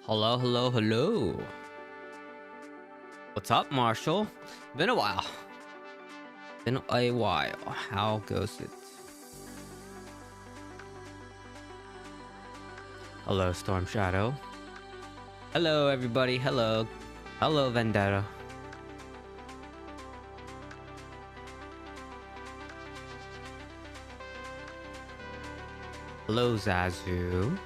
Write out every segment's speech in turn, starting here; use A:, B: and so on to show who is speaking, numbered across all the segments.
A: Hello, hello, hello. What's up, Marshall? Been a while. Been a while. How goes it? Hello, Storm Shadow. Hello, everybody. Hello. Hello, Vendetta. Hello, Zazu.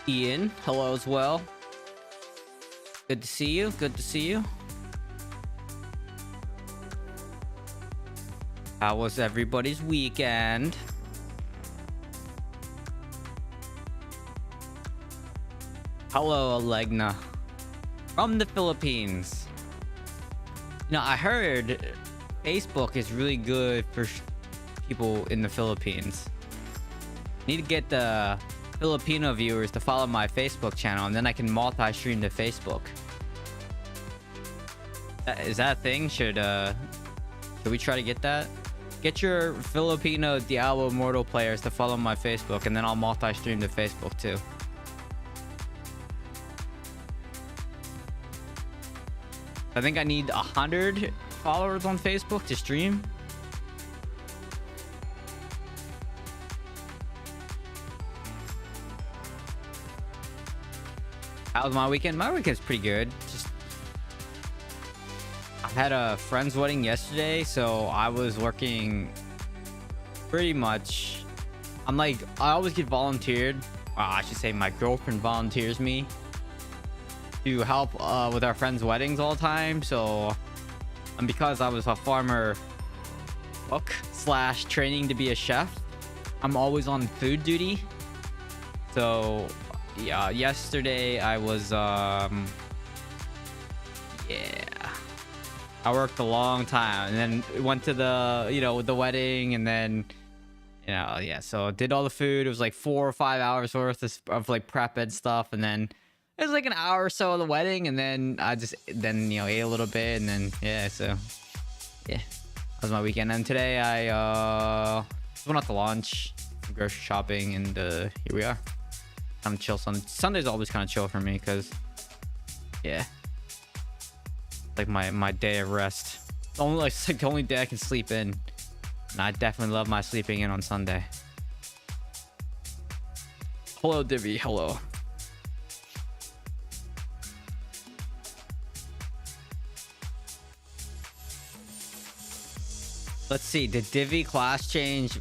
A: Ian, hello as well. Good to see you. Good to see you. How was everybody's weekend? Hello, Alegna. From the Philippines. You know, I heard Facebook is really good for people in the Philippines. Need to get the Filipino viewers to follow my Facebook channel, and then I can multi-stream to Facebook. Is that a thing? Should we try to get that? Get your Filipino Diablo Immortal players to follow my Facebook, and then I'll multi-stream to Facebook too. I think I need 100 followers on Facebook to stream. How was my weekend? My weekend's pretty good. Just I had a friend's wedding yesterday, so I was working pretty much. I always get volunteered. I should say my girlfriend volunteers me to help with our friends' weddings all the time. So, and because I was a farmer cook / training to be a chef, I'm always on food duty. So yeah, yesterday I was I worked a long time, and then went to the the wedding, and then so did all the food. It was like 4 or 5 hours worth of like prep and stuff, and then it was like an hour or so of the wedding, and then I just ate a little bit, and then that was my weekend. And today I went out to lunch, grocery shopping, and here we are. Kind of chill. Sunday's always kind of chill for me because like my day of rest. It's like the only day I can sleep in, and I definitely love my sleeping in on Sunday. Hello, Divi. Hello. Let's see. Did Divi class change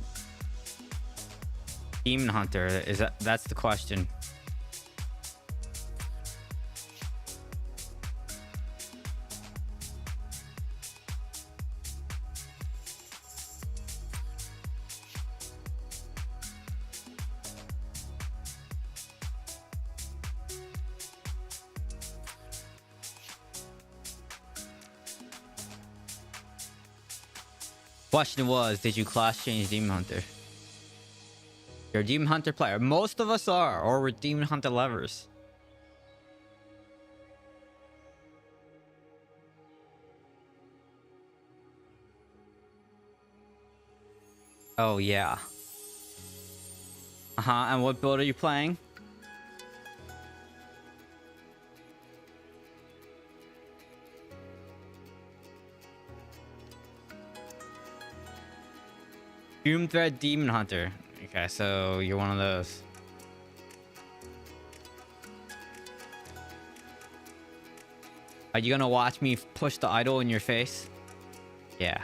A: Demon Hunter? That's the question. Question was, did you class change Demon Hunter? You're a Demon Hunter player. Most of us are, or we're Demon Hunter lovers. Oh yeah. And what build are you playing? Fume Thread Demon Hunter. Okay, so you're one of those. Are you gonna watch me push the idol in your face? Yeah.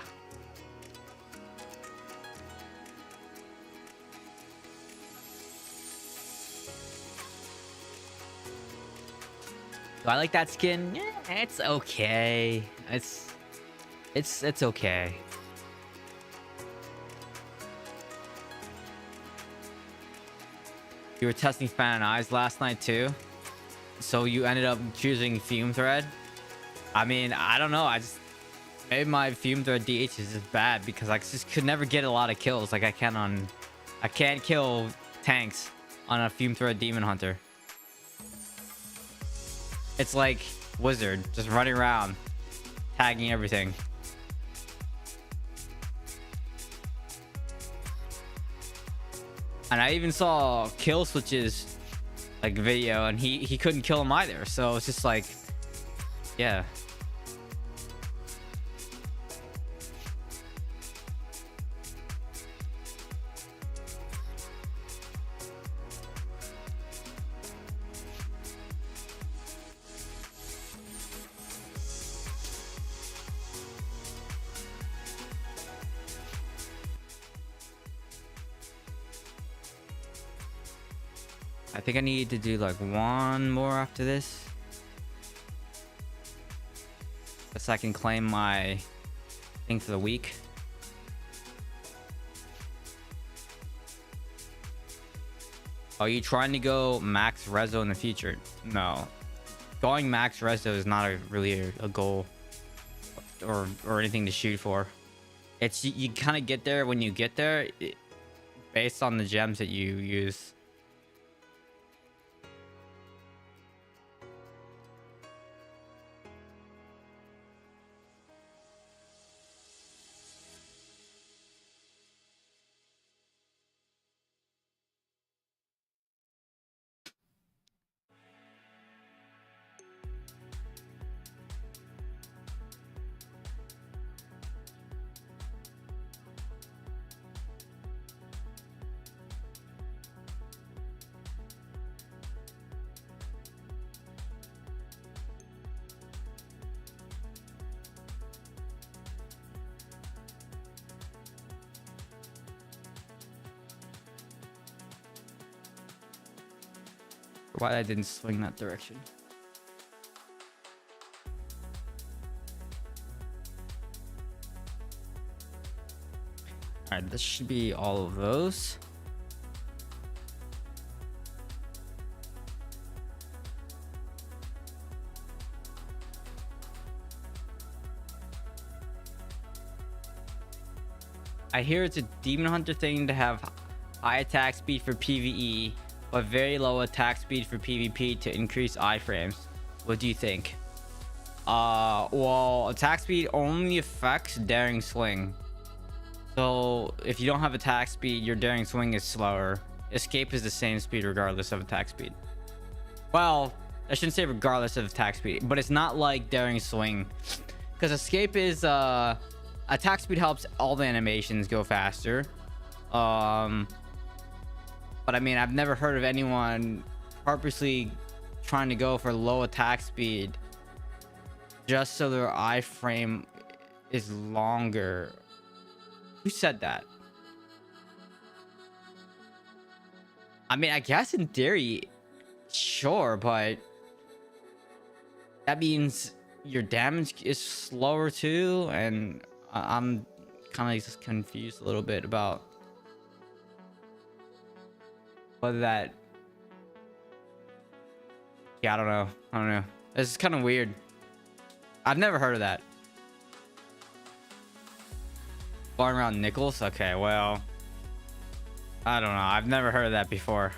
A: Do I like that skin? Yeah, it's okay. It's okay. You were testing Fan and Eyes last night too, so you ended up choosing Fume Thread. I mean, I don't know. Maybe my Fume Thread DH is just bad because I just could never get a lot of kills like I can't kill tanks on a Fume Thread Demon Hunter. It's like Wizard just running around tagging everything. And I even saw kill switches like video, and he couldn't kill him either. So it's just like, yeah. I think I need to do like one more after this, so I can claim my thing for the week. Are you trying to go max rezo in the future? No, going max rezo is not really a goal or anything to shoot for. It's you kind of get there when you get there, based on the gems that you use. Why I didn't swing that direction. All right, this should be all of those. I hear it's a demon hunter thing to have high attack speed for PvE, but very low attack speed for PvP to increase iframes. What do you think? Well, attack speed only affects daring swing. So if you don't have attack speed, your daring swing is slower. Escape is the same speed regardless of attack speed. Well, I shouldn't say regardless of attack speed, but it's not like daring swing, because escape is attack speed helps all the animations go faster. But I mean, I've never heard of anyone purposely trying to go for low attack speed just so their iframe is longer. Who said that? I mean, I guess in theory, sure, but that means your damage is slower too, and I'm kind of just confused a little bit about whether that. Yeah, I don't know. This is kind of weird. I've never heard of that. Going around nickels? Okay, well, I don't know. I've never heard of that before.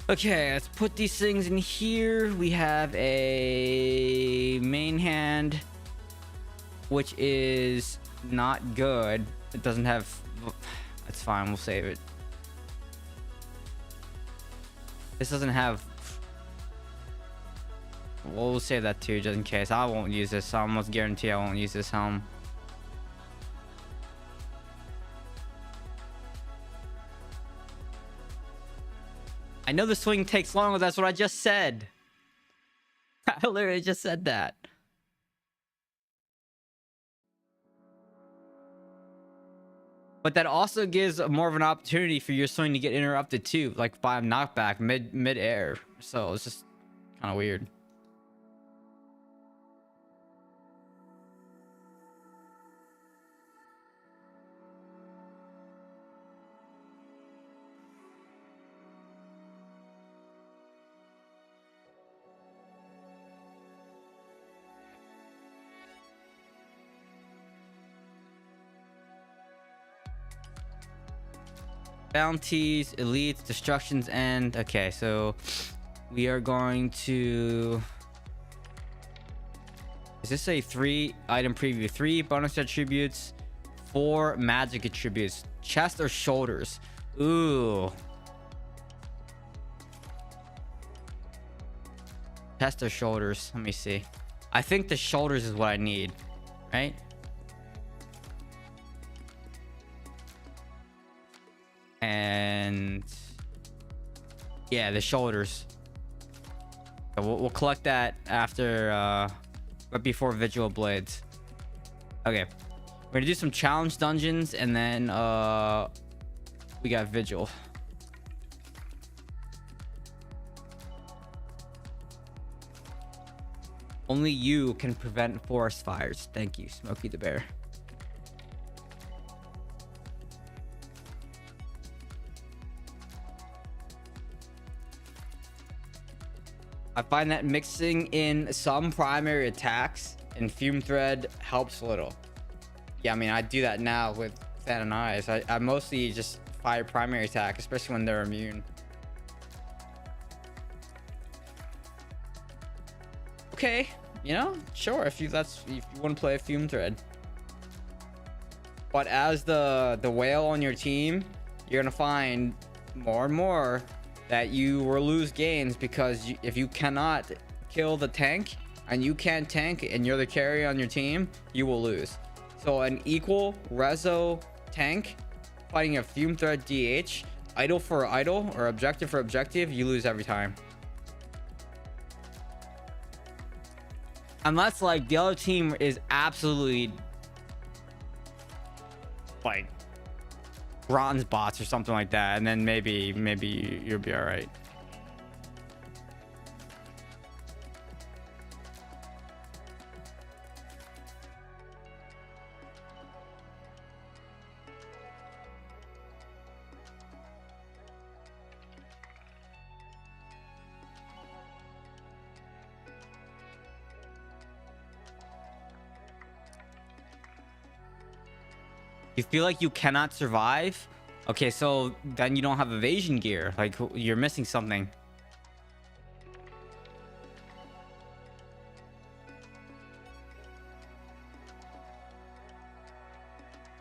A: Okay, let's put these things in here. We have a main hand, which is not good. It doesn't have... That's fine, we'll save it. This doesn't have... Well, we'll save that too, just in case. I won't use this. I almost guarantee I won't use this helm. I know the swing takes longer. That's what I just said. I literally just said that. But that also gives more of an opportunity for your swing to get interrupted too, like by a knockback mid-air. So it's just kind of weird. Bounties, elites, destructions end. Okay, so we are going to... Is this a 3 item preview? 3 bonus attributes, 4 magic attributes. Chest or shoulders? Ooh. Chest or shoulders? Let me see. I think the shoulders is what I need, right? And yeah, the shoulders. So we'll collect that after right before Vigil Blades. Okay, we're gonna do some challenge dungeons, and then we got Vigil. Only you can prevent forest fires. Thank you, Smokey the Bear. I find that mixing in some primary attacks and Fume Thread helps a little. Yeah, I mean, I do that now with Fan and Eyes. I mostly just fire primary attack, especially when they're immune. Okay, you know, sure, if you want to play a Fume Thread. But as the whale on your team, you're gonna find more and more that you will lose gains, because if you cannot kill the tank and you can't tank and you're the carry on your team, you will lose. So an equal reso tank fighting a Fume Thread DH, idle for idle or objective for objective, you lose every time. Unless like the other team is absolutely like bronze bots or something like that, and then maybe you'll be all right. You feel like you cannot survive? Okay, so then you don't have evasion gear. Like, you're missing something.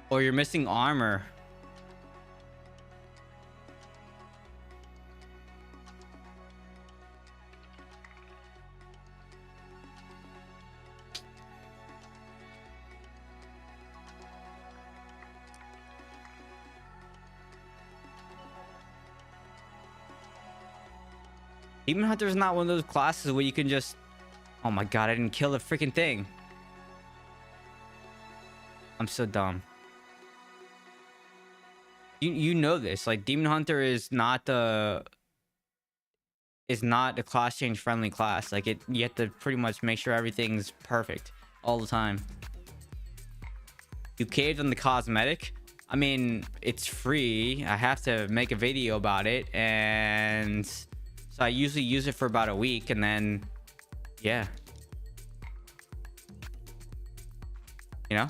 A: Or you're missing armor. Demon Hunter is not one of those classes where you can just... Oh my god, I didn't kill the freaking thing. I'm so dumb. You know this. Like, Demon Hunter is not a class change friendly class. Like, you have to pretty much make sure everything's perfect all the time. You caved on the cosmetic. I mean, it's free. I have to make a video about it, and so I usually use it for about a week, and then yeah, you know.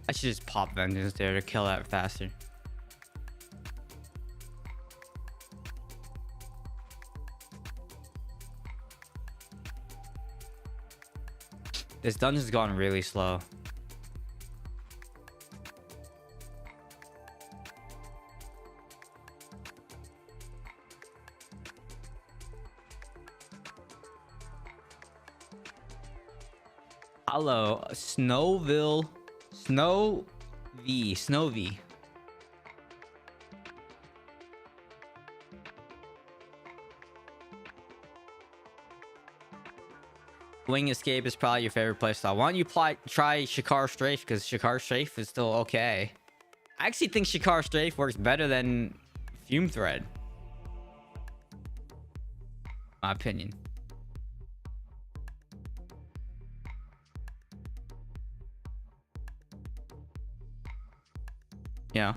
A: I should just pop vengeance there to kill that faster. This dungeon's gone really slow. Hello, Snow V. Wing Escape is probably your favorite playstyle. Why don't you try Shikar Strafe, because Shikar Strafe is still okay. I actually think Shikar Strafe works better than Fume Thread. My opinion. Yeah.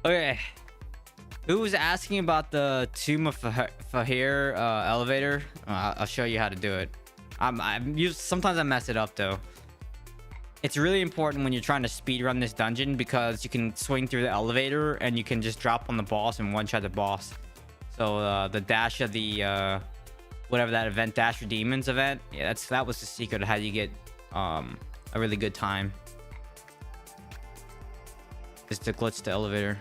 A: Okay. Who was asking about the Tomb of Fahir elevator? I'll show you how to do it. Sometimes I mess it up though. It's really important when you're trying to speedrun this dungeon because you can swing through the elevator and you can just drop on the boss and one-shot the boss. So the dash of the whatever that event, Dash for Demons event, yeah, that was the secret of how you get a really good time. Is to glitch the elevator.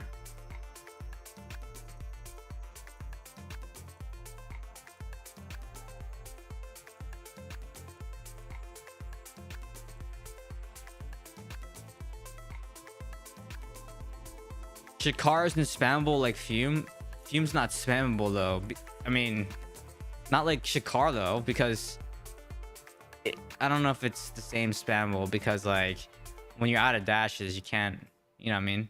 A: Shikar isn't spammable like Fume. Fume's not spammable though. I mean, not like Shikar though, because I don't know if it's the same spammable because like when you're out of dashes, you can't. You know what I mean?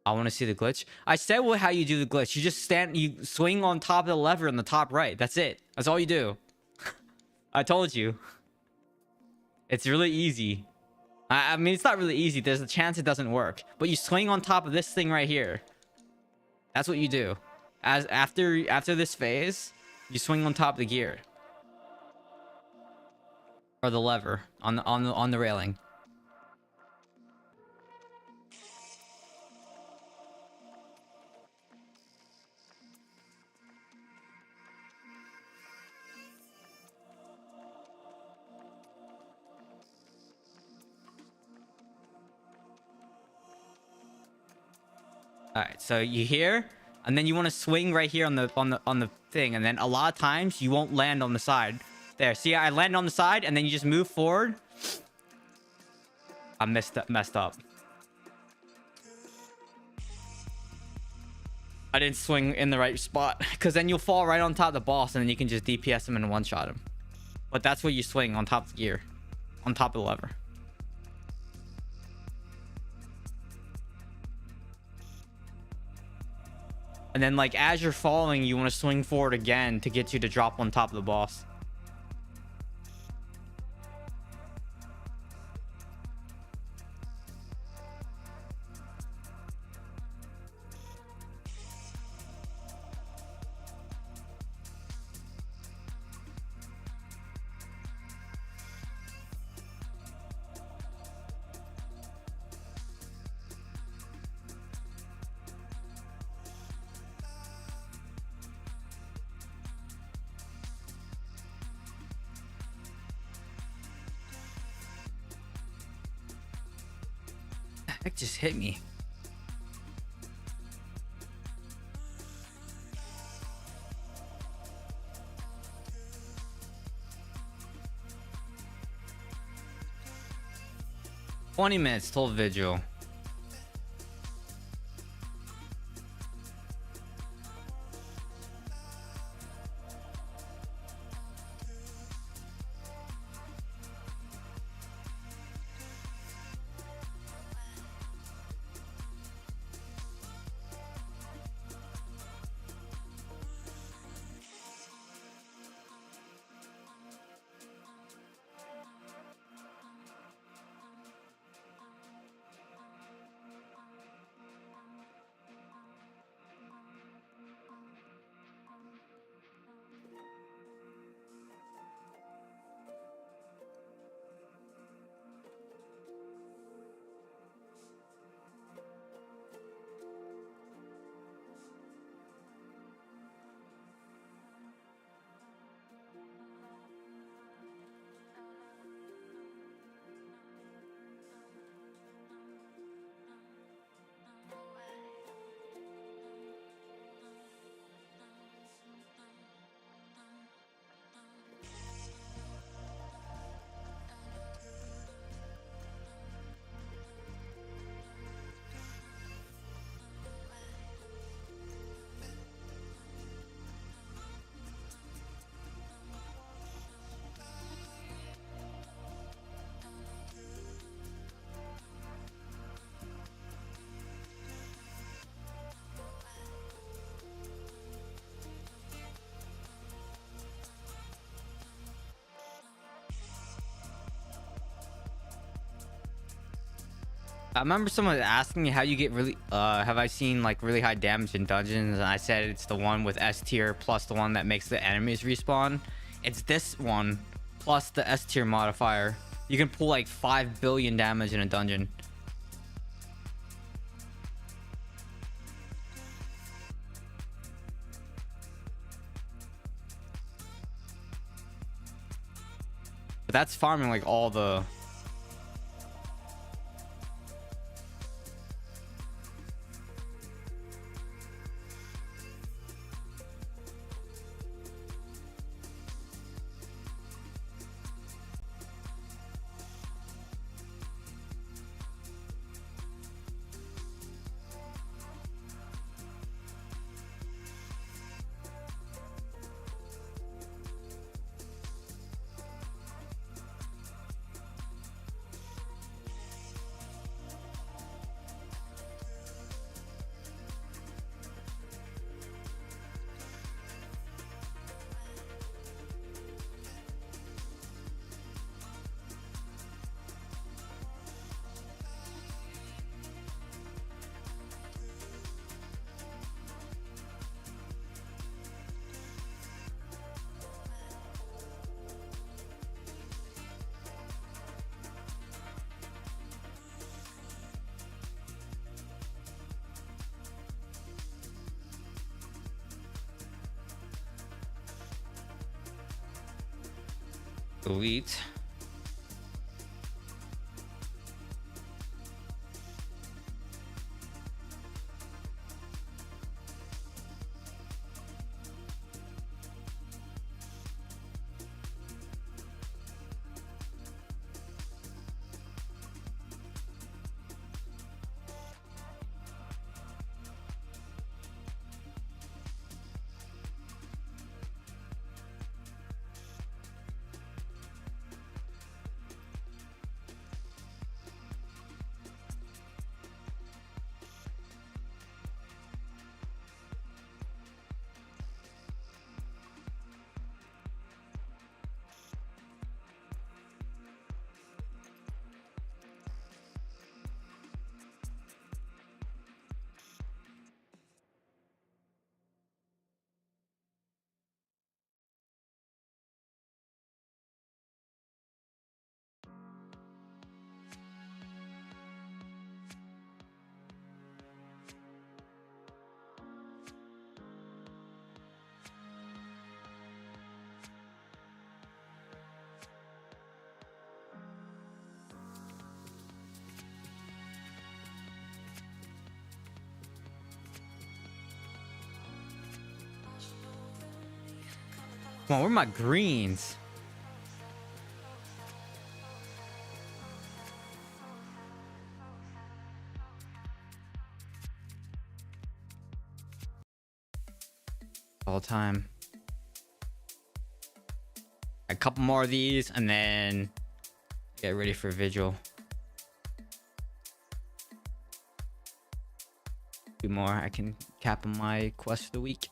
A: I want to see the glitch. I said how you do the glitch. You just you swing on top of the lever on the top right. That's it. That's all you do. I told you. It's really easy. I mean, it's not really easy. There's a chance it doesn't work. But you swing on top of this thing right here. That's what you do. After this phase, you swing on top of the gear. Or the lever on the railing. All right, so you here, and then you want to swing right here on the thing, and then a lot of times you won't land on the side. There, see, I landed on the side, and then you just move forward. I messed up. I didn't swing in the right spot, because then you'll fall right on top of the boss, and then you can just DPS him and one-shot him. But that's where you swing on top of the gear, on top of the lever. And then, like, as you're falling, you want to swing forward again to get you to drop on top of the boss. That just hit me. $20 minutes till vigil. I remember someone asking me how you get really have I seen like really high damage in dungeons, and I said it's the one with S tier plus the one that makes the enemies respawn. It's this one plus the S tier modifier. You can pull like 5 billion damage in a dungeon. But that's farming like all the elite. Come on, where are my greens? All time. A couple more of these and then get ready for vigil. 2 more. I can cap on my quest for the week.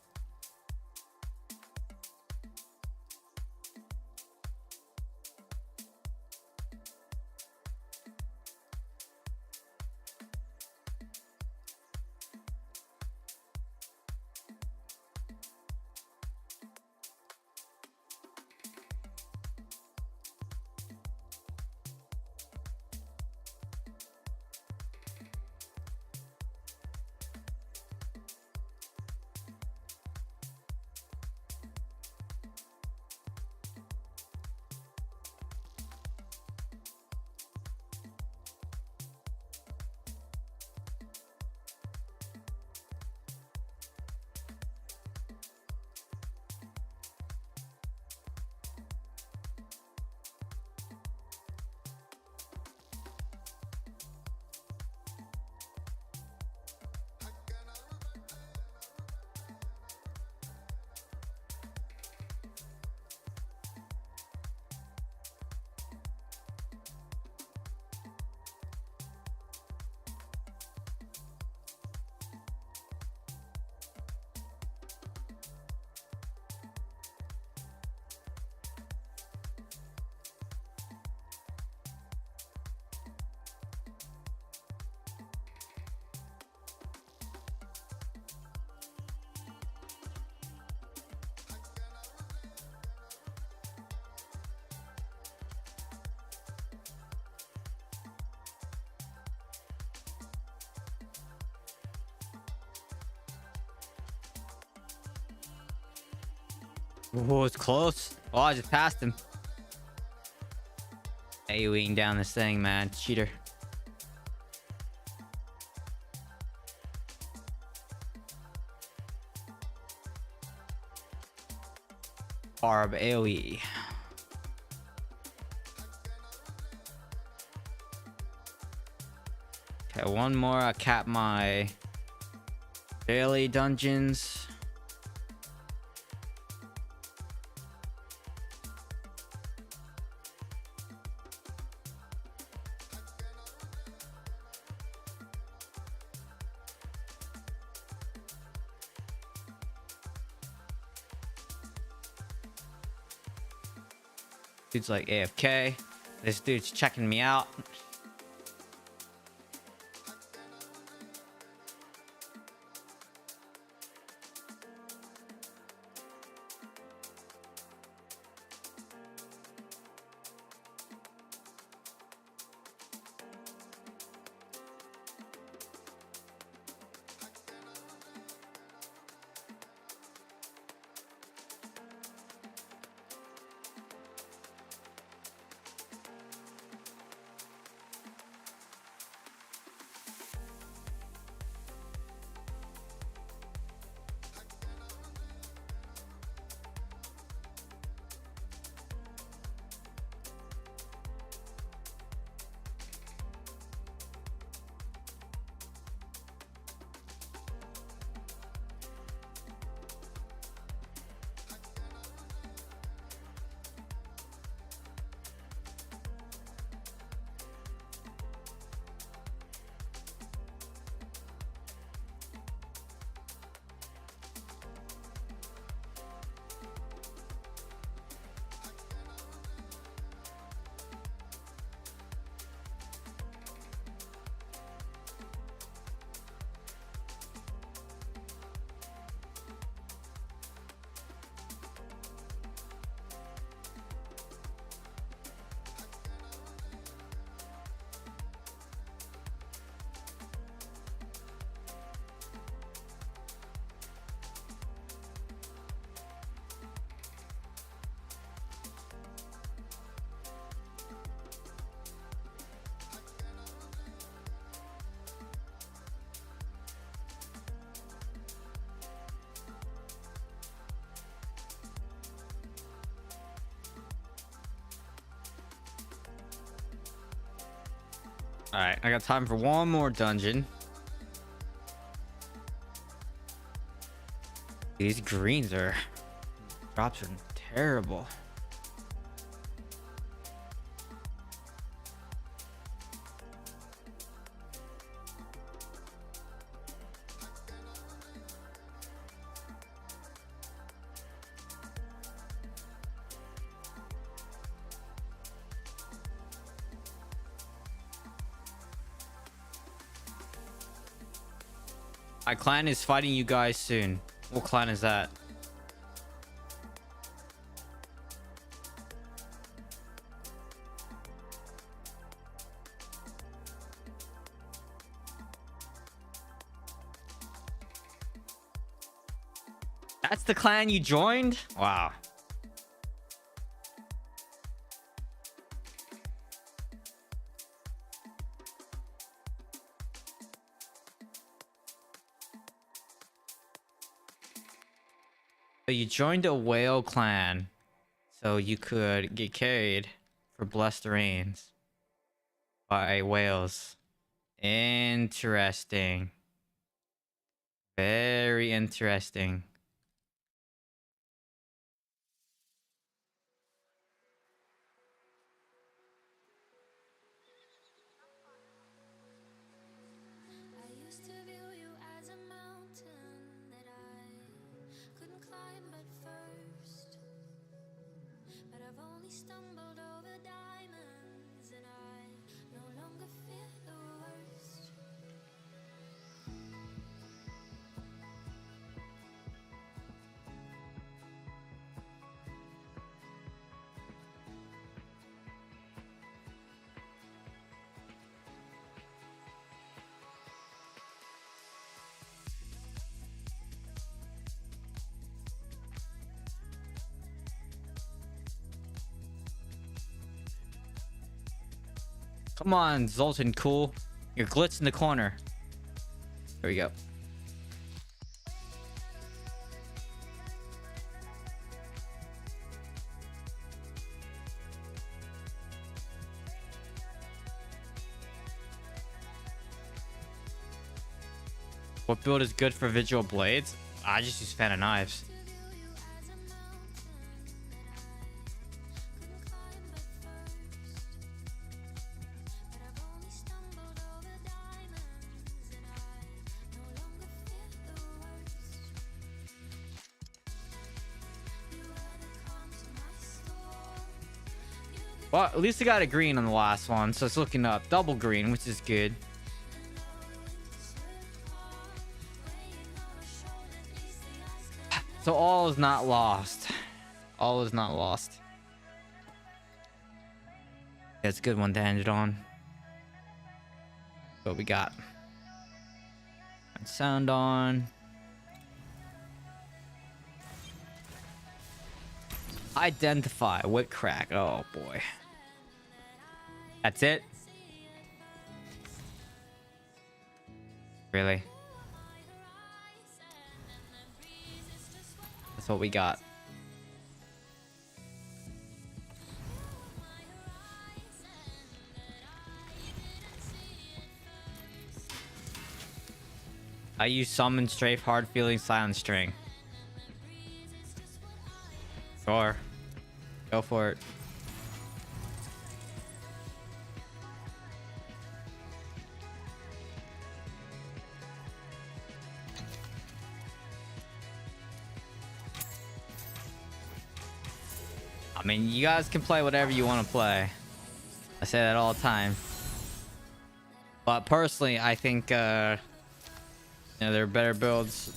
A: Oh, it's close. Oh, I just passed him. AoEing down this thing, man. Cheater. Barb AoE. Okay, one more. I cap my daily dungeons. Dude's like AFK. This dude's checking me out. All right, I got time for one more dungeon. These greens are drops are terrible. My clan is fighting you guys soon. What clan is that? That's the clan you joined? Wow. So you joined a whale clan so you could get carried for blessed rains by whales. Interesting. Very interesting. Come on, Zoltan, cool. You're glitch in the corner. There we go. What build is good for visual blades? I just use fan of knives. Well, at least I got a green on the last one, so it's looking up. Double green, which is good. So all is not lost. All is not lost. Yeah, it's a good one to end it on. What we got? Sound on. Identify whip crack. Oh boy. That's it? Really? That's what we got. I use summon, strafe, hard feeling, silent string. Sure. Go for it. I mean, you guys can play whatever you want to play. I say that all the time. But personally, I think, you know, there are better builds.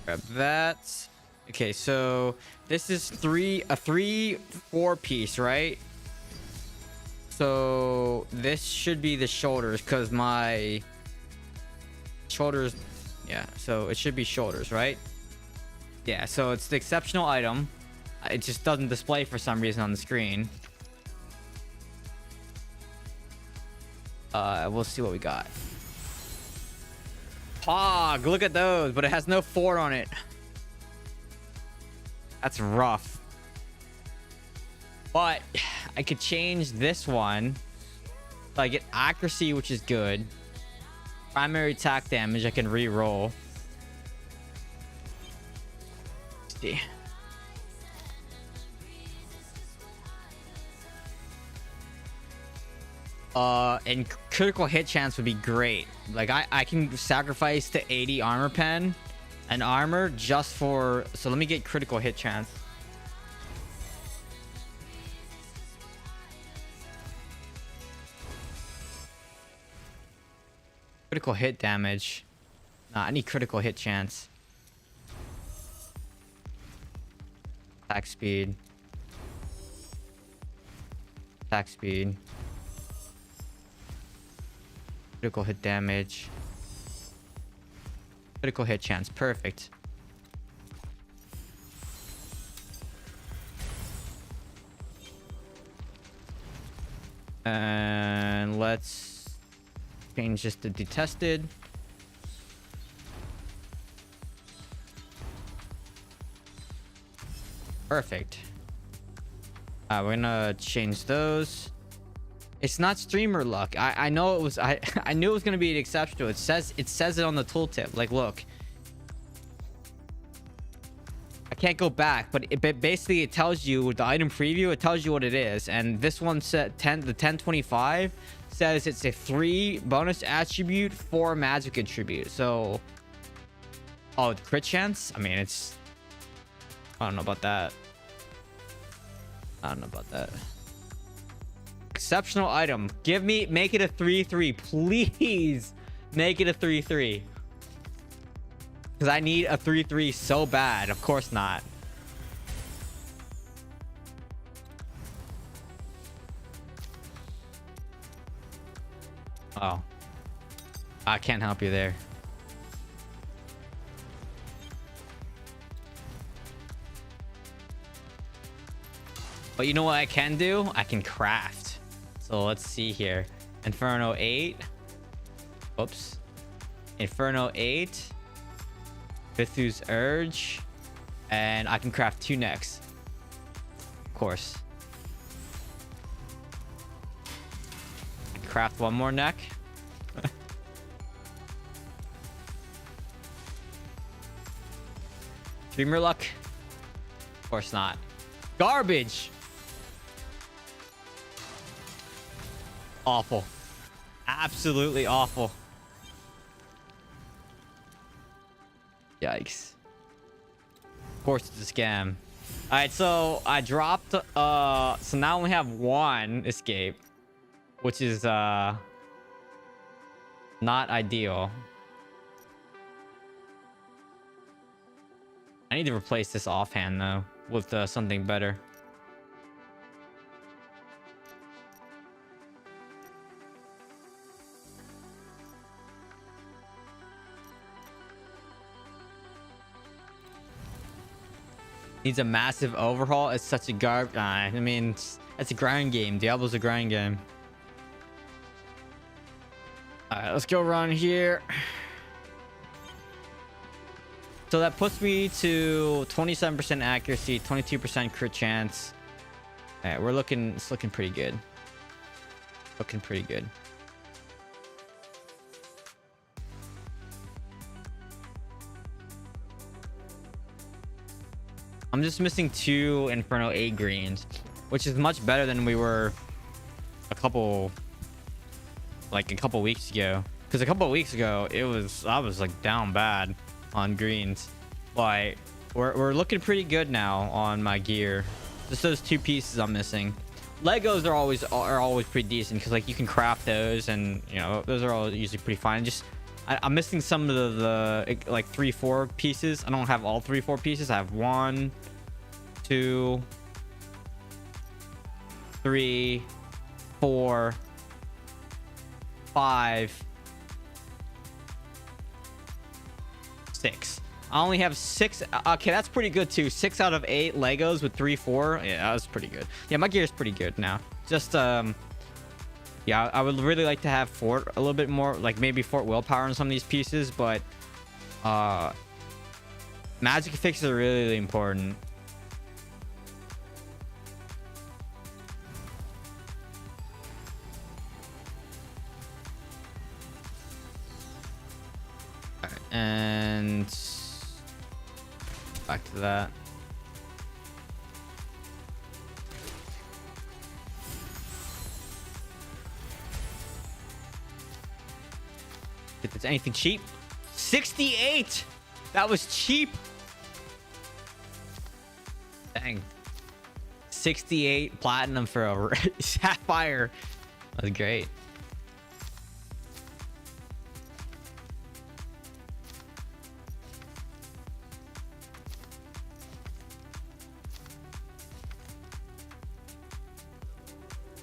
A: Grab that. Okay, so this is a 3-4 piece, right? So this should be the shoulders, because my shoulders, yeah, so it should be shoulders, right? Yeah, so it's the exceptional item. It just doesn't display for some reason on the screen. We'll see what we got. Pog, look at those, but it has no fort on it. That's rough. But I could change this one. So I get accuracy, which is good. Primary attack damage, I can re-roll. Let's see. And critical hit chance would be great. Like I can sacrifice to 80 armor pen and armor just for, so let me get critical hit chance. Critical hit damage. Nah, I need critical hit chance. Attack speed. Attack speed. Critical hit damage. Critical hit chance. Perfect. And let's change this to detested. Perfect. We're gonna change those. It's not streamer luck. I know it was. I knew it was gonna be an exception. It says it on the tooltip. Like, look, I can't go back, but basically it tells you with the item preview. It tells you what it is, and this one said the 1025 says it's a 3 bonus attribute, 4 magic attribute. So, oh, the crit chance. I mean, it's. I don't know about that. I don't know about that. Exceptional item. Make it a 3-3. Please make it a 3-3. Because I need a 3-3 so bad. Of course not. Oh. I can't help you there. But But you know what I can do? I can craft. So let's see here. Inferno 8. Oops. Inferno 8. Vithu's Urge. And I can craft 2 necks. Of course. Craft 1 more neck. Dreamer luck? Of course not. Garbage! Awful. Absolutely awful. Yikes. Of course it's a scam. Alright, so I dropped so now I only have 1 escape, which is not ideal. I need to replace this offhand though with something better. Needs a massive overhaul. It's such a I mean, it's a grind game. Diablo's a grind game. Alright, let's go around here. So that puts me to 27% accuracy, 22% crit chance. Alright, it's looking pretty good. Looking pretty good. I'm just missing 2 Inferno 8 greens, which is much better than we were a couple weeks ago. Because a couple weeks ago, I was like down bad on greens. But we're looking pretty good now on my gear. Just those 2 pieces I'm missing. Legos are always pretty decent because like you can craft those, and you know those are all usually pretty fine. Just I'm missing some of the like 3-4 pieces. I don't have all 3-4 pieces. I have 1, 2, 3, 4, 5, 6. I only have 6. Okay, that's pretty good too. 6 out of 8 Legos with 3-4. Yeah, that's pretty good. Yeah, my gear is pretty good now. Just yeah, I would really like to have Fort a little bit more, like maybe Fort Willpower on some of these pieces, but magic fixes are really, really important. All right, and back to that. If there's anything cheap. 68. That was cheap. Dang. 68 platinum for a sapphire. That was great.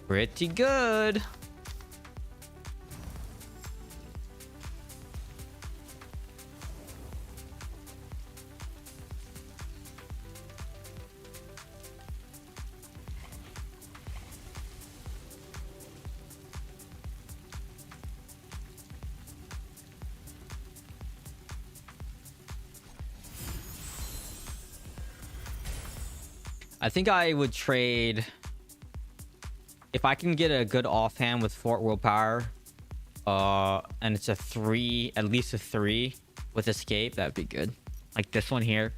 A: Pretty good. I think I would trade if I can get a good offhand with Fort Willpower, and it's a 3, at least a 3 with escape. That'd be good. Like this one here.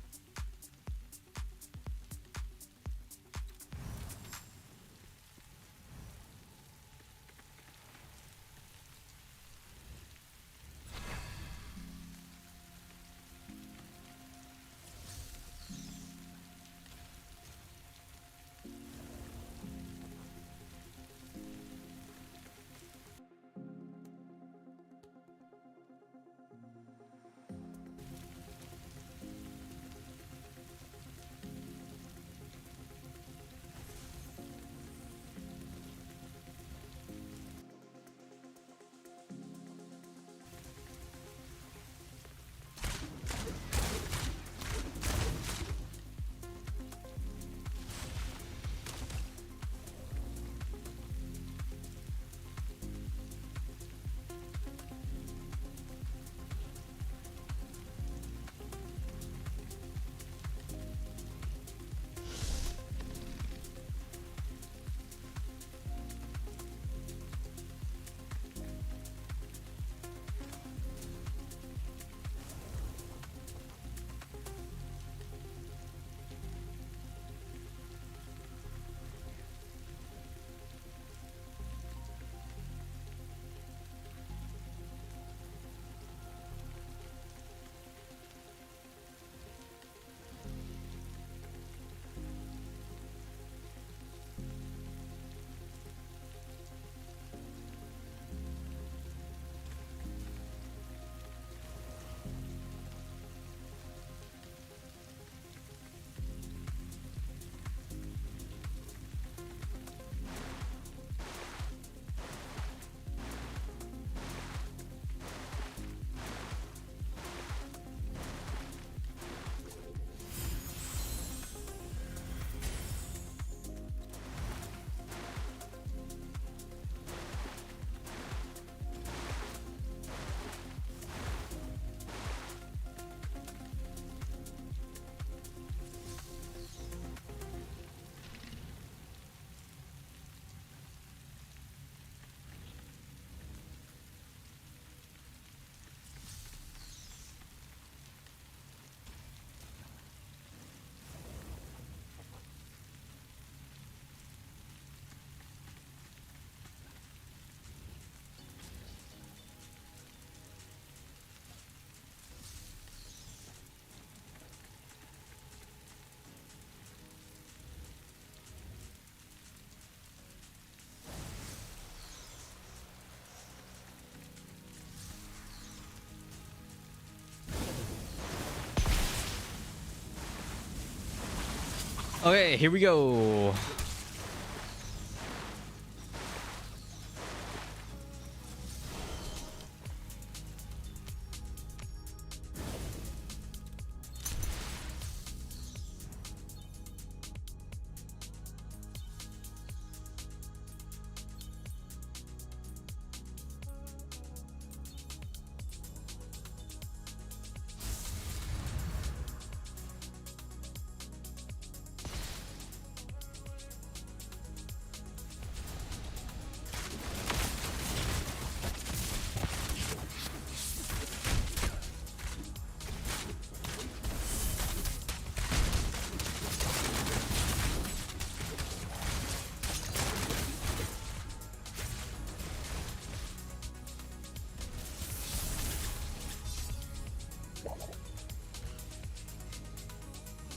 A: Okay, here we go.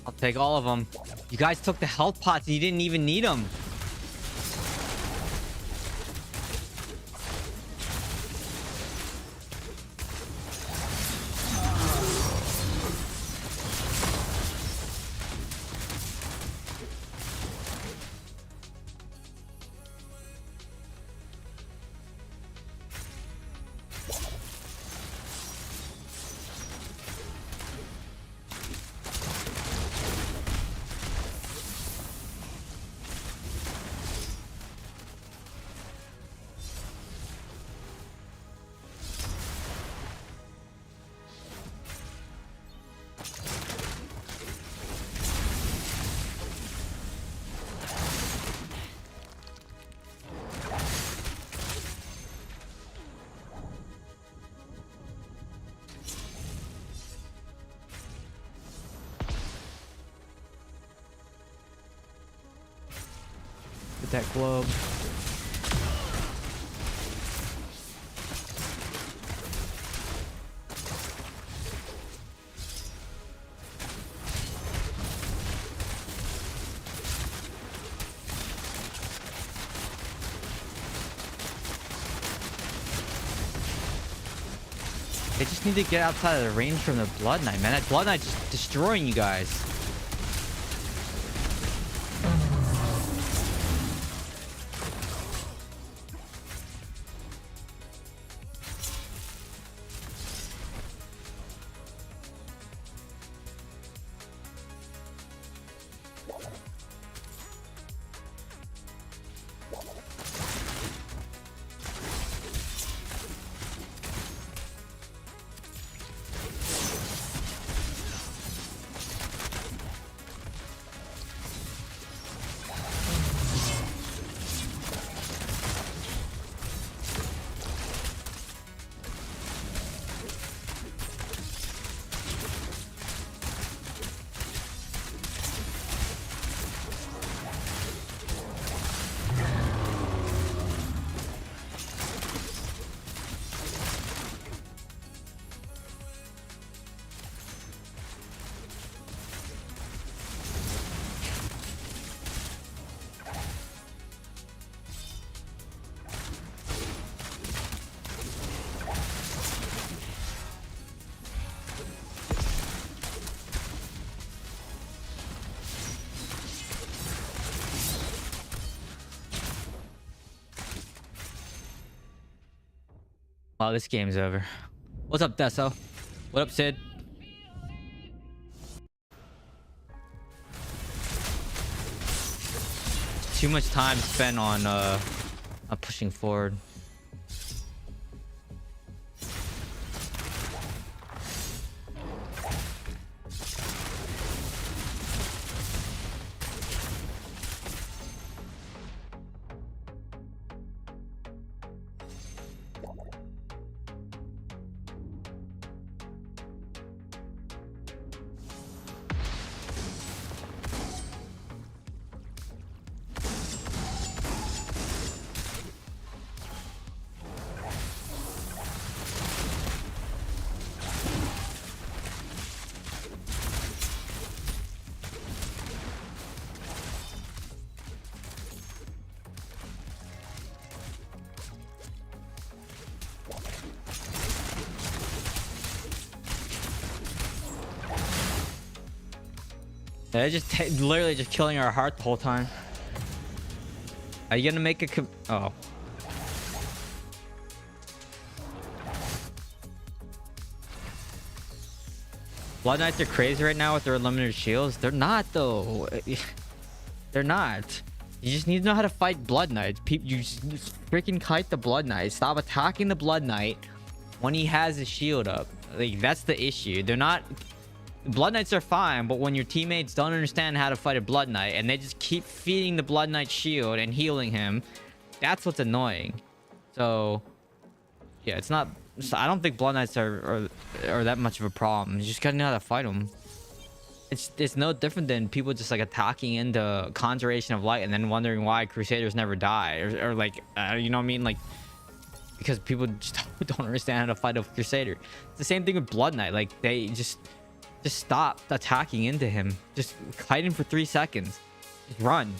A: I'll take all of them. You guys took the health pots and you didn't even need them. Get that globe. They just need to get outside of the range from the Blood Knight, man. That Blood Knight's just destroying you guys. Oh, this game's over. What's up, Deso? What up, Sid? Too much time spent on pushing forward. They're just literally just killing our heart the whole time. Are you gonna make a oh. Blood Knights are crazy right now with their unlimited shields. They're not though. They're not. You just need to know how to fight Blood Knights. You just freaking kite the Blood Knight. Stop attacking the Blood Knight when he has his shield up. Like, that's the issue. They're not... Blood Knights are fine, but when your teammates don't understand how to fight a Blood Knight and they just keep feeding the Blood Knight shield and healing him, that's what's annoying. So, yeah, it's not... I don't think Blood Knights are that much of a problem. You just gotta know how to fight them. It's no different than people just like attacking into Conjuration of Light and then wondering why Crusaders never die, or like you know what I mean, like because people just don't understand how to fight a Crusader. It's the same thing with Blood Knight. Like they just stop attacking into him, just kite him for 3 seconds, just run,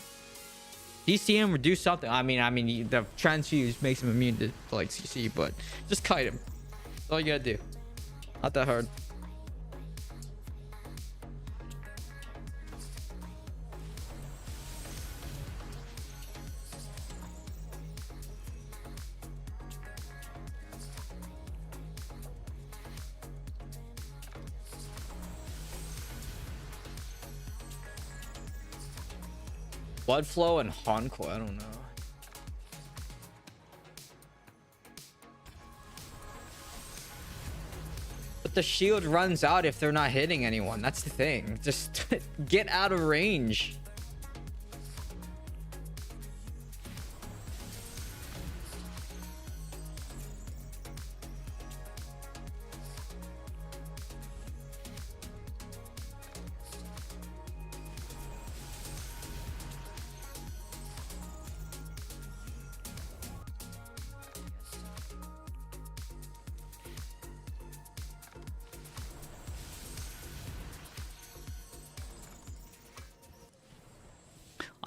A: DC him or do something. I mean the transfuse makes him immune to like CC, but just kite him. That's all you gotta do. Not that hard. Blood flow and Honko, I don't know. But the shield runs out if they're not hitting anyone. That's the thing. Just get out of range.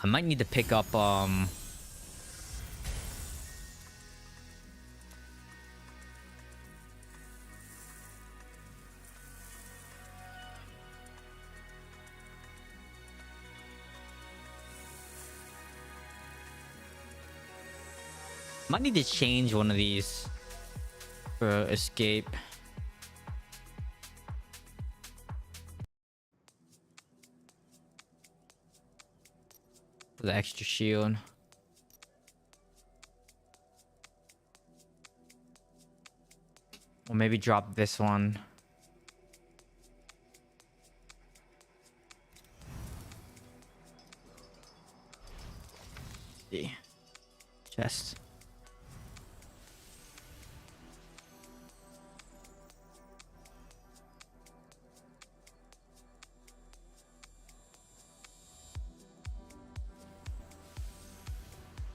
A: I might need to pick up might need to change one of these for escape. For the extra shield. Or maybe drop this one. See. Chest.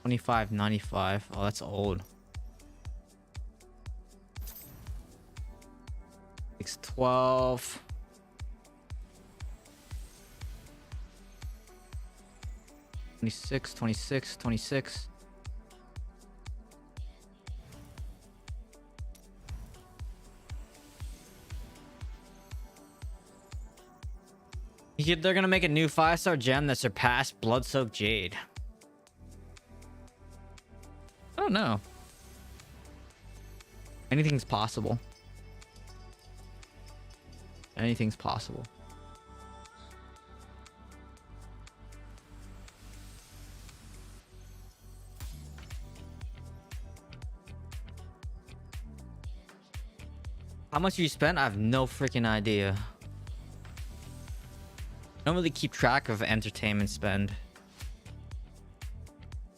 A: $25.95. Oh, that's old. 612. $26. They're gonna make a new 5-star gem that surpassed Blood-Soaked Jade. I don't know. Anything's possible. Anything's possible. How much you spent? I have no freaking idea. I don't really keep track of entertainment spend.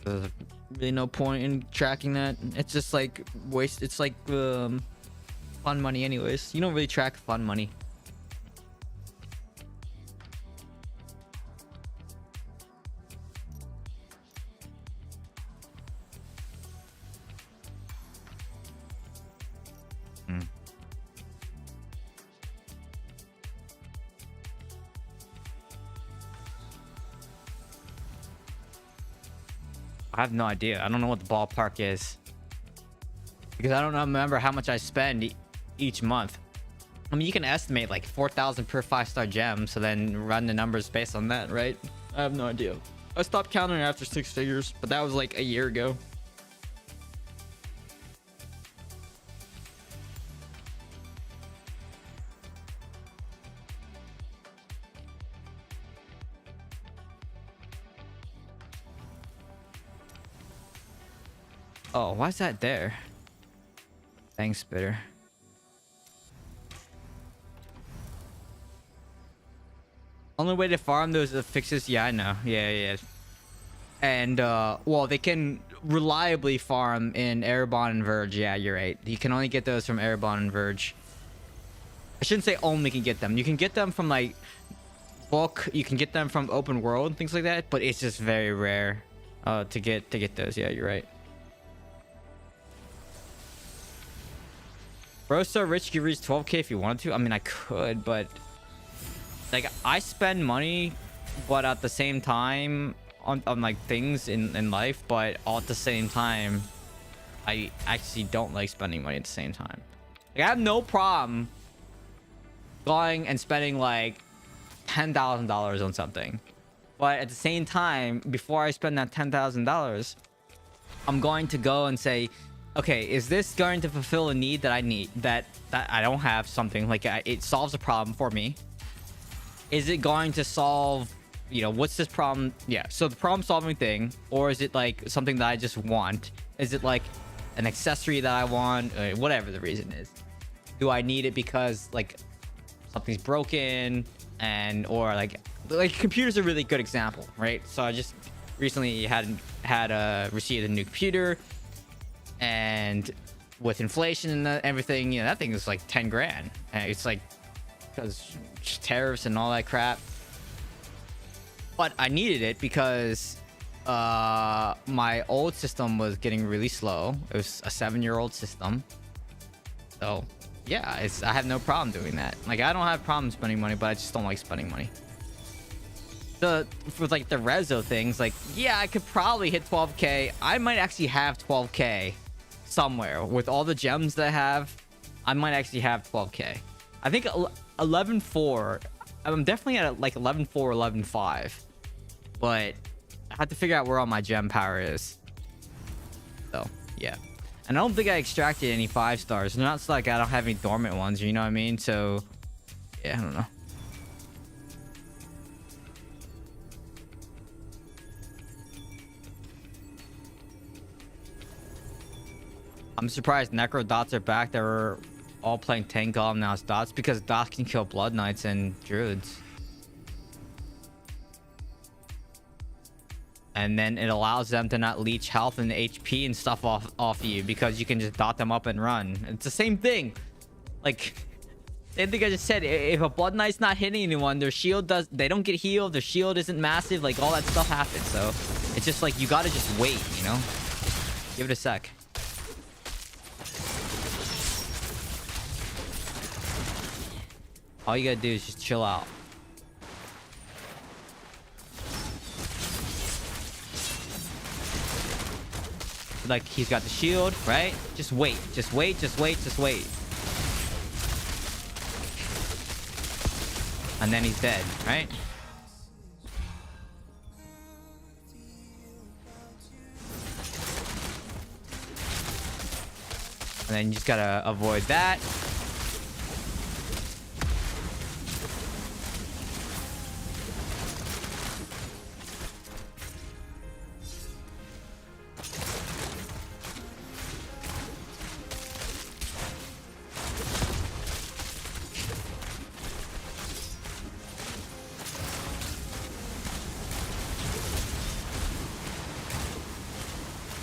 A: There's really no point in tracking that. It's just like waste. It's like fun money anyways. You don't really track fun money. I have no idea. I don't know what the ballpark is because I don't remember how much I spend each month. I mean, you can estimate like 4,000 per 5-star gem, so then run the numbers based on that, right? I have no idea. I stopped counting after 6 figures, but that was like a year ago. Oh, why is that there? Thanks, Spitter. Only way to farm those fixes, yeah, I know. Yeah. And well, they can reliably farm in Erebon and Verge. Yeah, you're right. You can only get those from Erebon and Verge. I shouldn't say only can get them. You can get them from like book. You can get them from open world and things like that. But it's just very rare to get those. Yeah, you're right. Bro's so rich you could reach 12k if you wanted to. I mean, I could, but like I spend money, but at the same time on like things in life, but all at the same time, I actually don't like spending money at the same time. Like I have no problem going and spending like $10,000 on something, but at the same time, before I spend that $10,000, I'm going to go and say, okay, is this going to fulfill a need that I need, that I don't have? Something like it solves a problem for me. Is it going to solve, you know, what's this problem? Yeah, so the problem solving thing, or is it like something that I just want? Is it like an accessory that I want? Whatever the reason is. Do I need it because like something's broken, and or like computers are a really good example, right? So I just recently received a new computer. And with inflation and everything, you know, that thing is like 10 grand. And it's like because tariffs and all that crap. But I needed it because my old system was getting really slow. It was a 7-year-old system. So yeah, I have no problem doing that. Like I don't have problem spending money, but I just don't like spending money. For like the Rezo things, like yeah, I could probably hit 12k. I might actually have 12k somewhere with all the gems that I have. I might actually have 12k. I think 11.4. I'm definitely at like 11.4, 11.5, but I have to figure out where all my gem power is. So yeah, and I don't think I extracted any 5 stars. Not like I don't have any dormant ones, you know what I mean? So yeah, I don't know. I'm surprised Necro Dots are back. They were all playing Tank Golem, now it's Dots, because Dots can kill Blood Knights and Druids. And then it allows them to not leech health and HP and stuff off you, because you can just dot them up and run. It's the same thing. Like, same thing I just said. If a Blood Knight's not hitting anyone, their shield they don't get healed, their shield isn't massive, like all that stuff happens. So it's just like, you gotta just wait, you know? Give it a sec. All you gotta do is just chill out. Like, he's got the shield, right? Just wait, just wait, just wait, just wait. And then he's dead, right? And then you just gotta avoid that.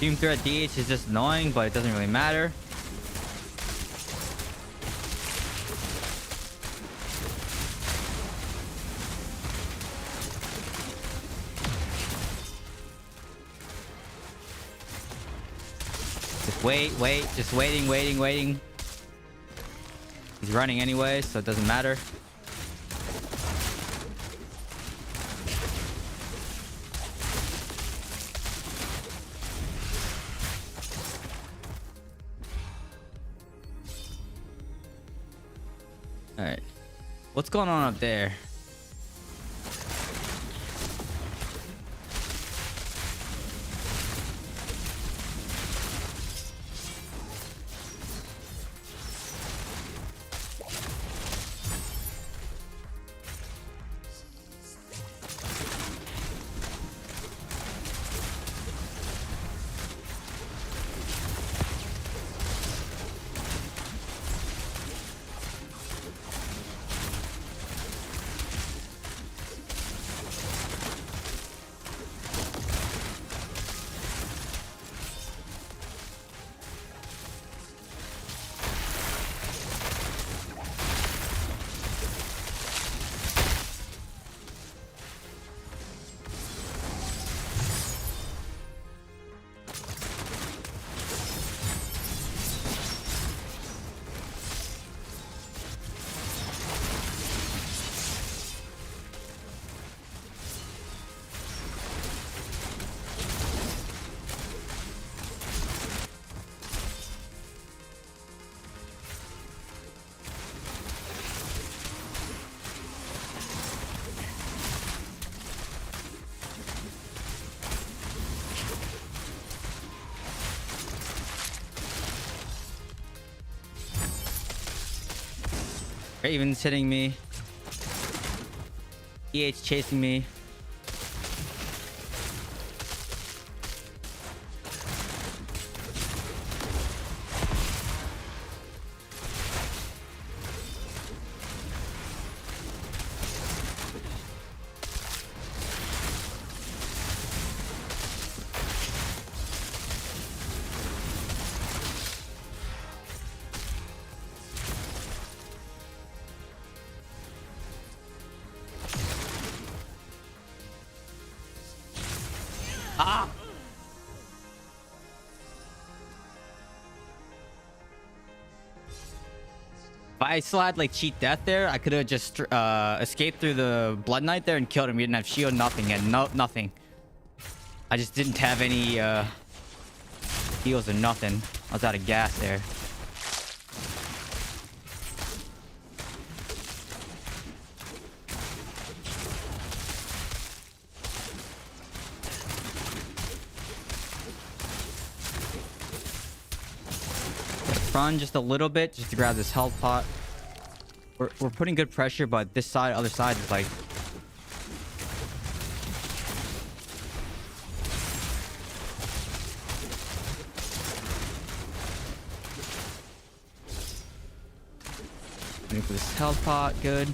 A: Team threat DH is just annoying, but it doesn't really matter. Just wait, just waiting. He's running anyway, so it doesn't matter. All right. What's going on up there? Raven's hitting me. EH chasing me. Ah! If I still had like cheat death there, I could have just escaped through the Blood Knight there and killed him. He didn't have shield, nothing, and nothing. I just didn't have any heals or nothing. I was out of gas there. Run just a little bit just to grab this health pot. We're putting good pressure, but this side, other side is like waiting for this health pot. Good.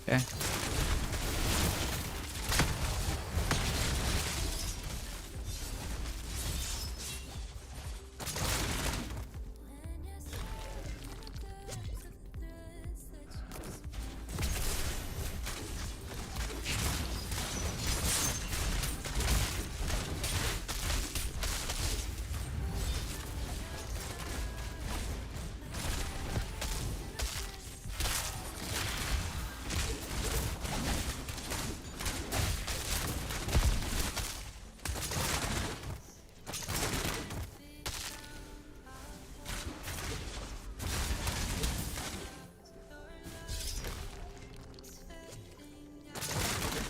A: Okay.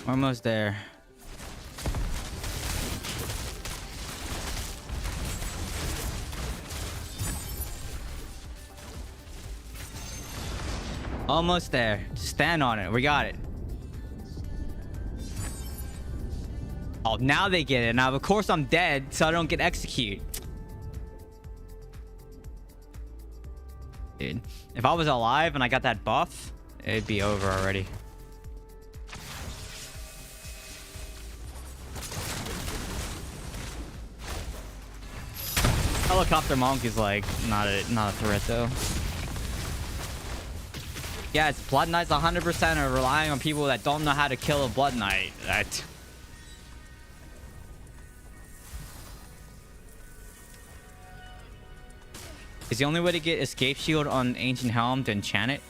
A: Almost there. Almost there. Just stand on it. We got it. Oh, now they get it. Now, of course, I'm dead, so I don't get execute. Dude, if I was alive and I got that buff, it'd be over already. Helicopter monk is like not a threat though. Yeah, it's Blood Knights 100% are relying on people that don't know how to kill a Blood Knight. That. Is the only way to get escape shield on Ancient Helm to enchant it?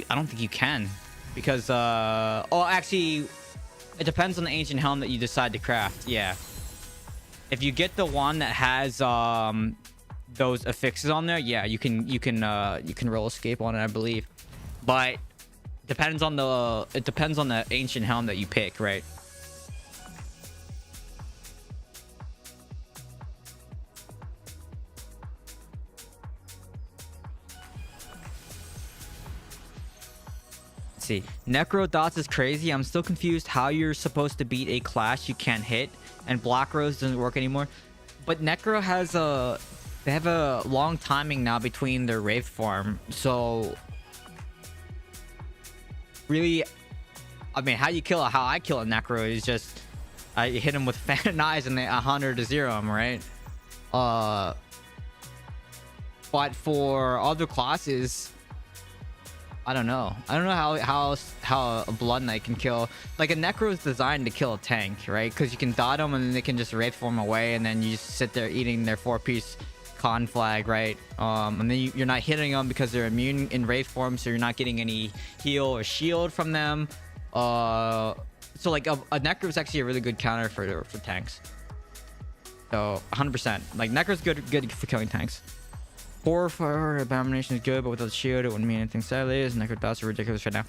A: I don't think you can, because oh, actually, it depends on the Ancient Helm that you decide to craft. Yeah, if you get the one that has those affixes on there, yeah, you can roll escape on it, I believe. But it depends on the Ancient Helm that you pick, right? See, Necro Dots is crazy. I'm still confused how you're supposed to beat a clash you can't hit, and Black Rose doesn't work anymore. But Necro has they have a long timing now between their Wraith form, so really, I mean, how I kill a Necro is just I hit him with Phantom Eyes and they 100 to 0 him, right? But for other classes, I don't know how a Blood Knight can kill. Like, a Necro is designed to kill a tank, right? Because you can dot them and then they can just Wraith form away, and then you just sit there eating their 4-piece con flag, right? And then you're not hitting them because they're immune in Wraith form, so you're not getting any heal or shield from them. So like a Necro is actually a really good counter for tanks. So 100%, like, Necro's good for killing tanks. 4 for Abomination is good, but without the shield, it wouldn't mean anything. Sadly, Necro Dots are ridiculous right now.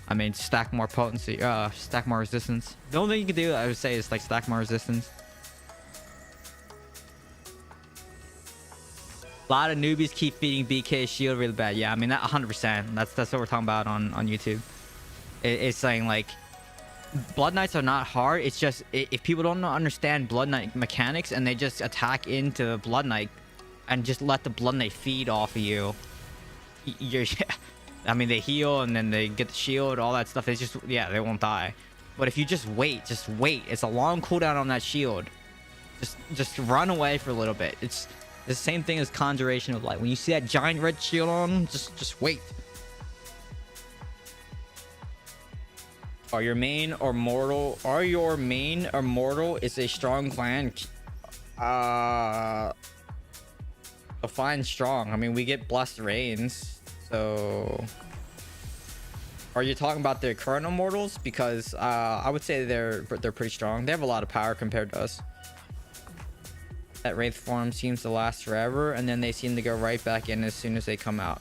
A: I mean, stack more potency, stack more resistance. The only thing you can do, I would say, is like stack more resistance. A lot of newbies keep feeding BK shield really bad. Yeah, I mean, that 100%. That's what we're talking about on YouTube. It's saying, like, Blood Knights are not hard. It's just if people don't understand Blood Knight mechanics and they just attack into Blood Knight and just let the Blood Knight feed off of you, you're, I mean, they heal and then they get the shield, all that stuff. It's just, yeah, they won't die. But if you just wait. It's a long cooldown on that shield. Just run away for a little bit. It's the same thing as Conjuration of Light. When you see that giant red shield on, just wait. Are your main or mortal is a strong clan? Define strong. I mean, we get blessed rains, so are you talking about their current immortals? Because I would say they're pretty strong. They have a lot of power compared to us. That Wraith form seems to last forever, and then they seem to go right back in as soon as they come out.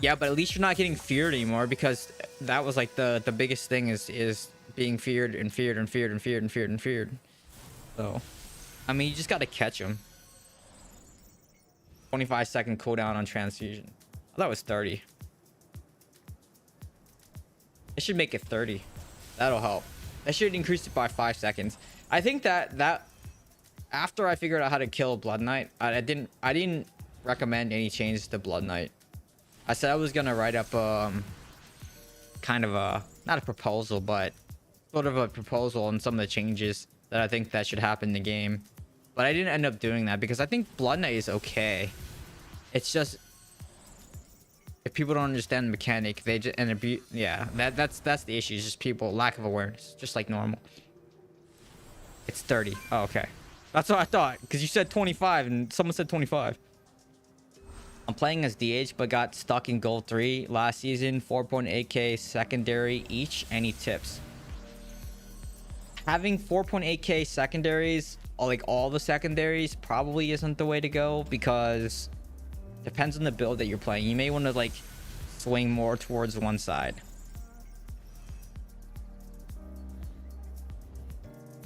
A: Yeah, but at least you're not getting feared anymore, because that was like the biggest thing is being feared and feared and feared and feared and feared and feared. So, I mean, you just got to catch them. 25-second cooldown on transfusion. I thought it was 30. It should make it 30. That'll help. That should increase it by 5 seconds. I think that after I figured out how to kill Blood Knight, I didn't recommend any changes to Blood Knight. I said I was gonna write up kind of a, not a proposal, but sort of a proposal on some of the changes that I think that should happen in the game. But I didn't end up doing that because I think Blood Knight is okay. It's just, if people don't understand the mechanic, they just yeah, that's the issue. It's just people lack of awareness, just like normal. It's 30. Oh, okay. That's what I thought, because you said 25 and someone said 25. I'm playing as DH, but got stuck in Gold 3 last season. 4.8k secondary each. Any tips? Having 4.8k secondaries, like all the secondaries, probably isn't the way to go, because it depends on the build that you're playing. You may want to like swing more towards one side.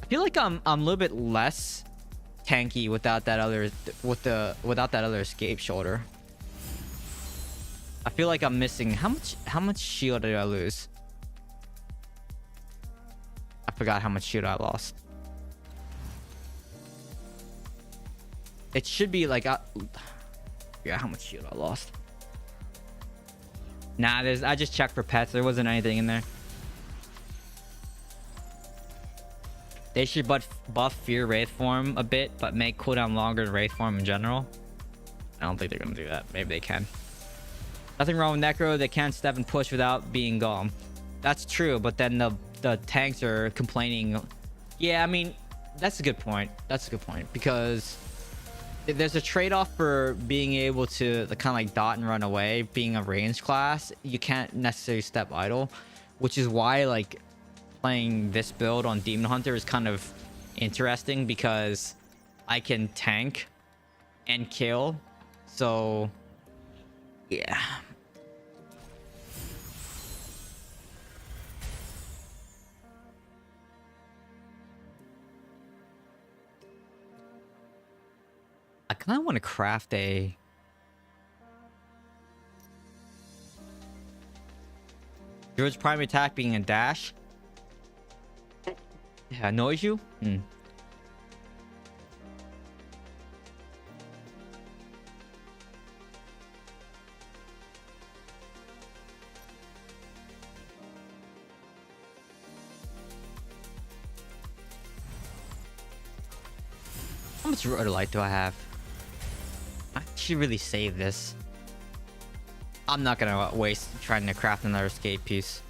A: I feel like I'm a little bit less tanky without that other without that other escape shoulder. I feel like I'm missing how much shield did I lose? I forgot how much shield I lost. It should be like yeah, how much shield I lost. Nah, I just checked for pets. There wasn't anything in there. They should buff Fear Wraith form a bit, but make cooldown longer than Wraith form in general. I don't think they're gonna do that. Maybe they can. Nothing wrong with Necro. They can't step and push without being Golem. That's true, but then the tanks are complaining. Yeah, I mean, that's a good point. That's a good point, because there's a trade-off for being able to kind of like dot and run away. Being a range class, you can't necessarily step idle, which is why like playing this build on Demon Hunter is kind of interesting, because I can tank and kill. So yeah. I kind of want to craft a... Druid's primary attack being a dash. Yeah, annoys you? How much Rotor Light do I have? I should really save this. I'm not gonna waste trying to craft another escape piece.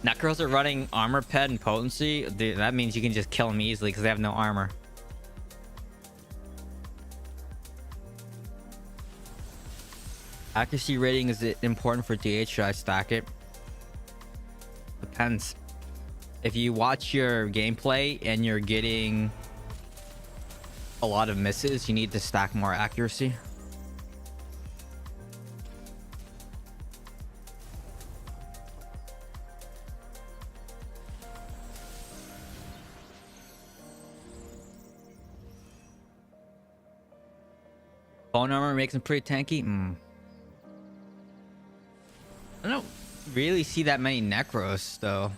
A: Necros are running armor ped and potency. Dude, that means you can just kill them easily because they have no armor. Accuracy rating, is it important for DH? Should I stack it? Depends. If you watch your gameplay and you're getting a lot of misses, you need to stack more accuracy. Bone armor makes him pretty tanky. I don't really see that many Necros though.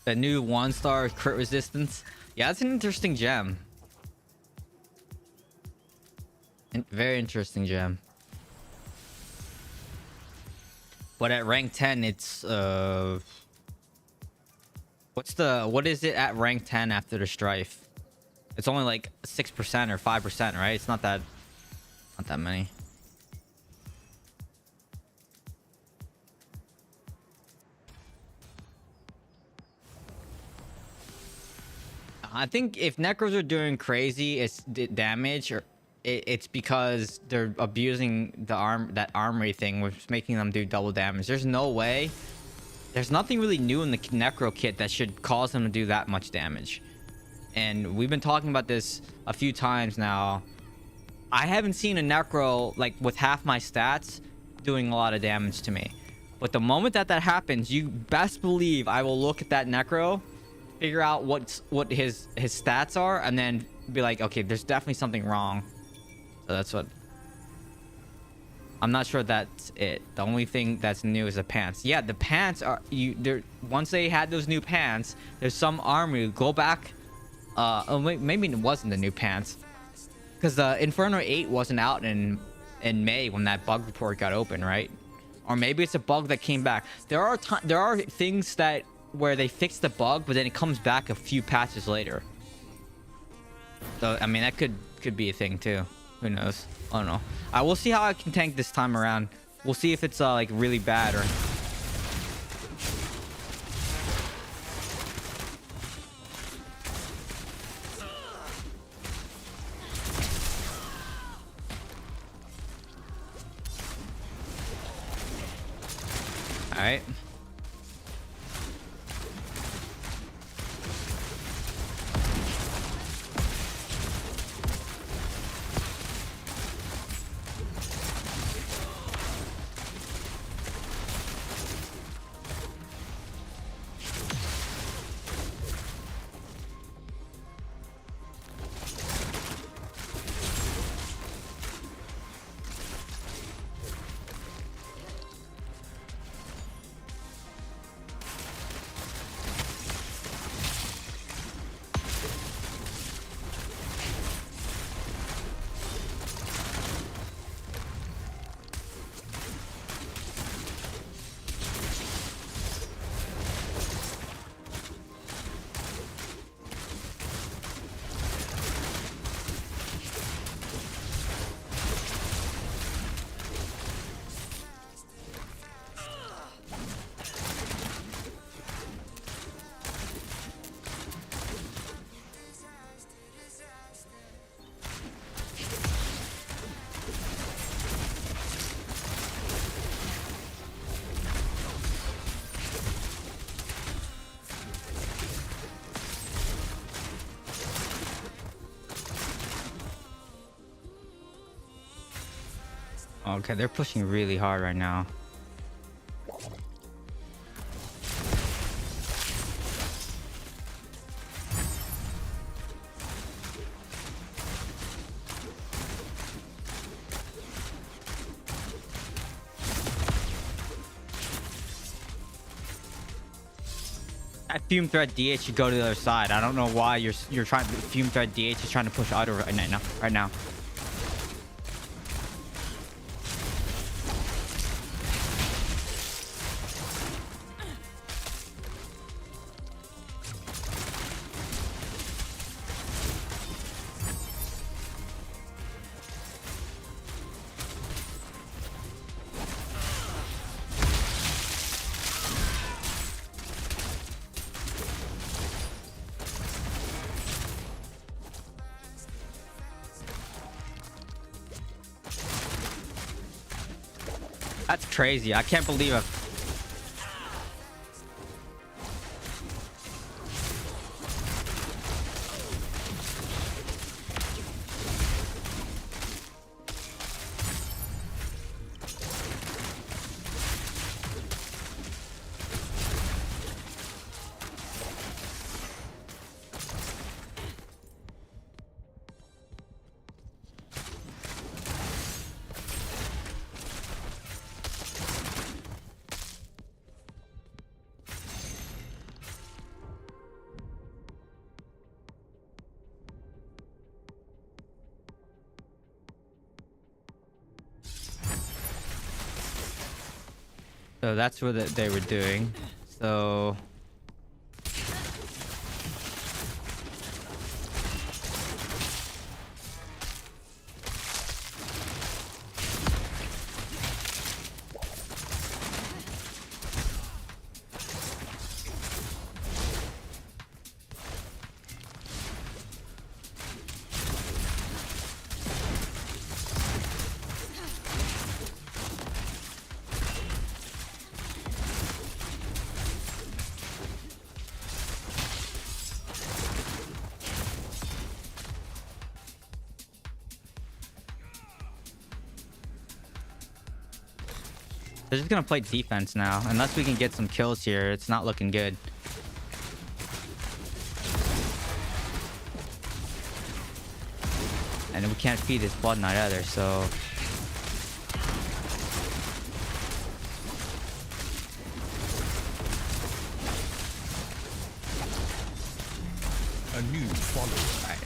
A: The new 1-star crit resistance. Yeah, that's an interesting gem. Very interesting gem. But at rank 10, it's what is it at rank 10 after the strife? It's only like 6% or 5%, right? It's not that many. I think if Necros are doing crazy damage, or it's because they're abusing the that armory thing, which is making them do double damage. There's no way. There's nothing really new in the Necro kit that should cause them to do that much damage. And we've been talking about this a few times now. I haven't seen a Necro like with half my stats doing a lot of damage to me. But the moment that happens, you best believe I will look at that Necro, figure out what his stats are, and then be like, okay, there's definitely something wrong. So that's what... I'm not sure that's it. The only thing that's new is the pants. Yeah, the pants are... once they had those new pants, there's some armor. Go back... maybe it wasn't the new pants. Because the Inferno 8 wasn't out in May when that bug report got open, right? Or maybe it's a bug that came back. There are things that... where they fix the bug, but then it comes back a few patches later. So, I mean, that could be a thing too. Who knows? I don't know. We'll see how I can tank this time around. We'll see if it's like really bad or... Alright. Okay, they're pushing really hard right now. That fume thread DH should go to the other side. I don't know why you're trying. Fume thread DH is trying to push auto right now. Right now. That's crazy. I can't believe it. So that's what they were doing. So they're just gonna play defense now. Unless we can get some kills here, it's not looking good. And we can't feed this Blood Knight either, so...
B: A new follower.
A: Right.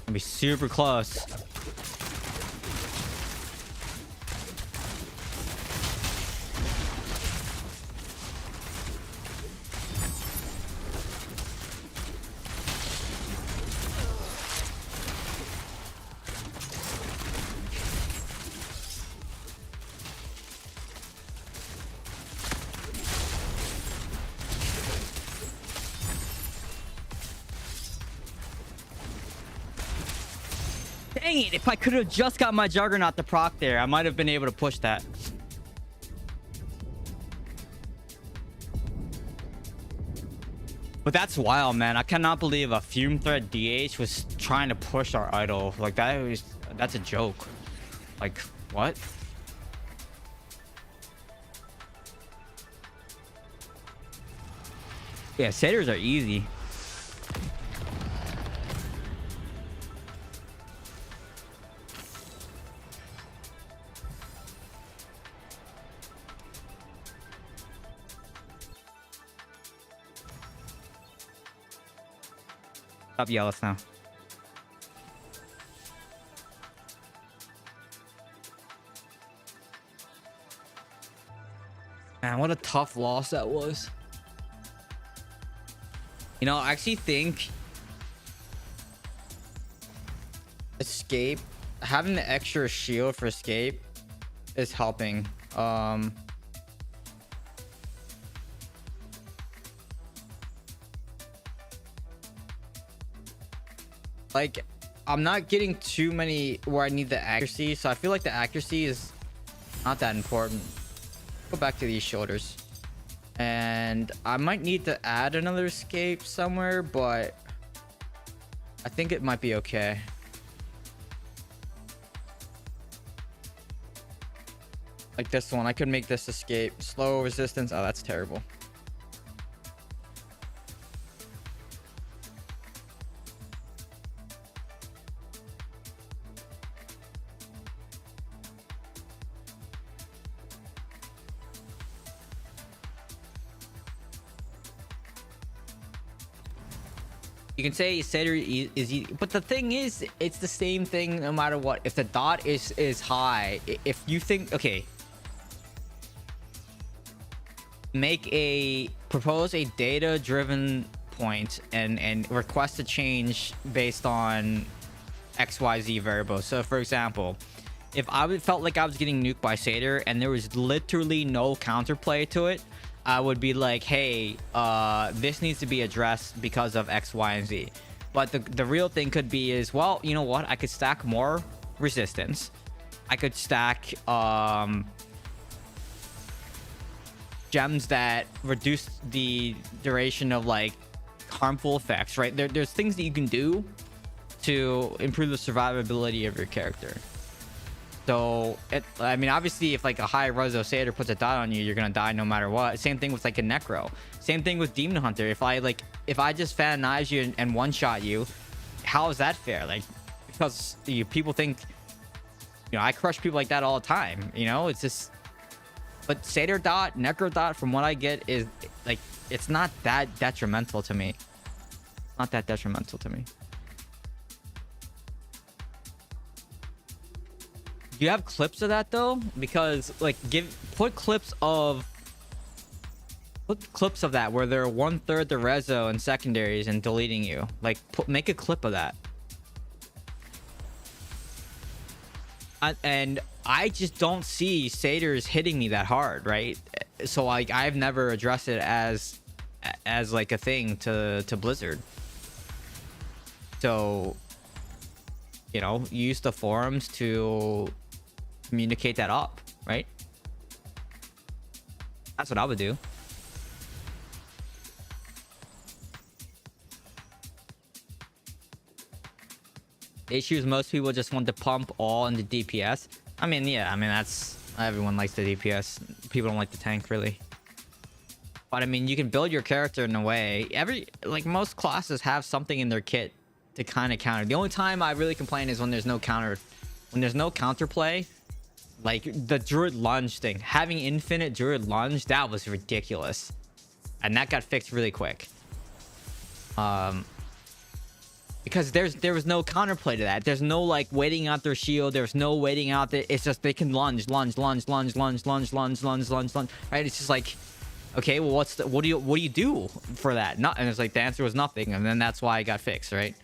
A: Gonna be super close. Dang it, if I could have just got my Juggernaut to proc there, I might have been able to push that. But that's wild, man. I cannot believe a Fume Thread DH was trying to push our idol. Like, that's a joke. Like, what? Yeah, satyrs are easy. Stop yelling now. Man, what a tough loss that was. You know, I actually think escape, having the extra shield for escape is helping. Like, I'm not getting too many where I need the accuracy, so I feel like the accuracy is not that important. Go back to these shoulders, and I might need to add another escape somewhere, but I think it might be okay. Like this one, I could make this escape. Slow resistance. Oh, that's terrible. You can say Satyr is easy, but the thing is, it's the same thing no matter what. If the dot is high, if you think, okay, propose a data driven point and request a change based on XYZ variables. So for example, if I felt like I was getting nuked by Satyr and there was literally no counterplay to it, I would be like, hey, this needs to be addressed because of X, Y, and Z. But the real thing could be is, well, you know what? I could stack more resistance. I could stack gems that reduce the duration of like harmful effects, right? There's things that you can do to improve the survivability of your character. So I mean, obviously, if like a high reso Satyr puts a dot on you, you're gonna die no matter what. Same thing with like a Necro. Same thing with Demon Hunter. If I just fan knives you and one shot you, how is that fair? Like, because people think, I crush people like that all the time. It's just. But Satyr dot, Necro dot, from what I get, is like, it's not that detrimental to me. Not that detrimental to me. Do you have clips of that though? Because like, put clips of that where they're 1/3 the reso and secondaries and deleting you. Like, make a clip of that. And I just don't see Satyrs hitting me that hard, right? So like, I've never addressed it as like a thing to Blizzard. So, use the forums to communicate that up, right? That's what I would do. The issue is most people just want to pump all into DPS. I mean, yeah, that's everyone likes the DPS. People don't like the tank really. But I mean, you can build your character in a way. Most classes have something in their kit to kind of counter. The only time I really complain is when there's no counterplay. Like the Druid lunge thing, having infinite Druid lunge, that was ridiculous, and that got fixed really quick. Because there was no counterplay to that. There's no like waiting out their shield. There's no waiting out there. It's just they can lunge. Right? It's just like, okay, well, what do you do for that? And it's like the answer was nothing, and then that's why it got fixed, right?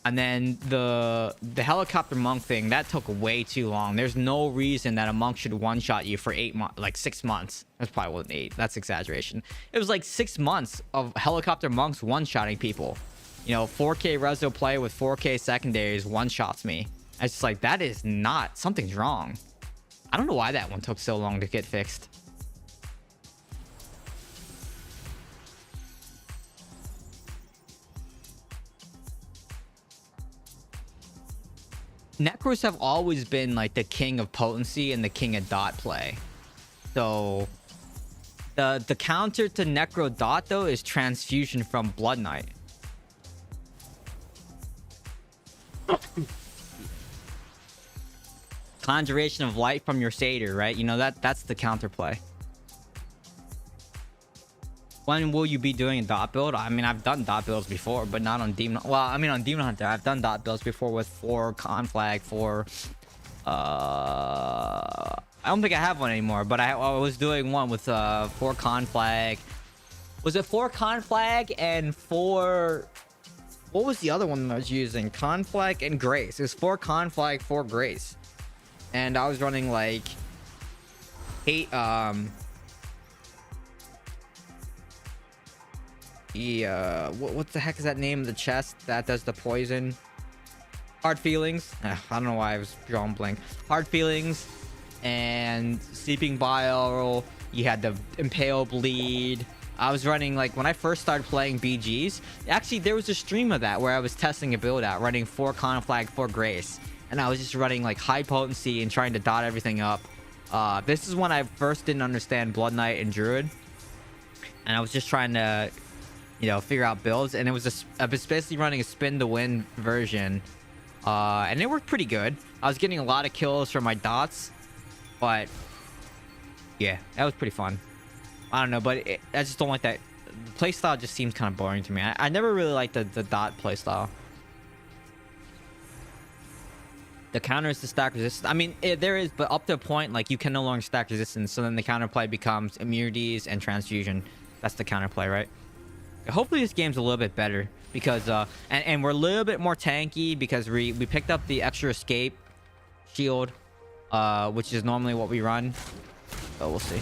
A: And then the helicopter monk thing, that took way too long. There's no reason that a monk should one-shot you for 6 months. That's probably wasn't 8. That's exaggeration. It was like 6 months of helicopter monks one-shotting people. 4K reso play with 4K secondaries one-shots me. It's just like, that is not... Something's wrong. I don't know why that one took so long to get fixed. Necros have always been like the king of potency and the king of dot play. So the counter to Necro dot though is transfusion from Blood Knight. Conjuration of light from your Satyr, right? That's the counterplay. When will you be doing a dot build? I mean, I've done dot builds before, but not on Demon. Well, I mean, on Demon Hunter, I've done dot builds before with 4 con flag, 4. I don't think I have one anymore, but I was doing one with 4 con flag. Was it 4 con flag and 4? What was the other one that I was using? Con flag and Grace. It was 4 con flag, 4 Grace, and I was running like 8. What the heck is that name of the chest that does the poison? Hard Feelings. I don't know why I was drawing blank. Hard Feelings and Sleeping Bile. You had the Impale Bleed. I was running, like, when I first started playing BGs, actually there was a stream of that where I was testing a build out, running 4 Conflag, 4 Grace, and I was just running like high potency and trying to dot everything up. This is when I first didn't understand Blood Knight and Druid, and I was just trying to, you know, figure out builds, and I was basically running a spin to win version, and it worked pretty good. I was getting a lot of kills from my dots, but yeah, that was pretty fun. I don't know, but I just don't like that. The playstyle just seems kind of boring to me. I never really liked the dot playstyle. The counter is the stack resistance. I mean, there is, but up to a point, like, you can no longer stack resistance, so then the counterplay becomes immunities and transfusion. That's the counterplay, right? Hopefully this game's a little bit better, because and we're a little bit more tanky because we picked up the extra escape shield, which is normally what we run. So we'll see.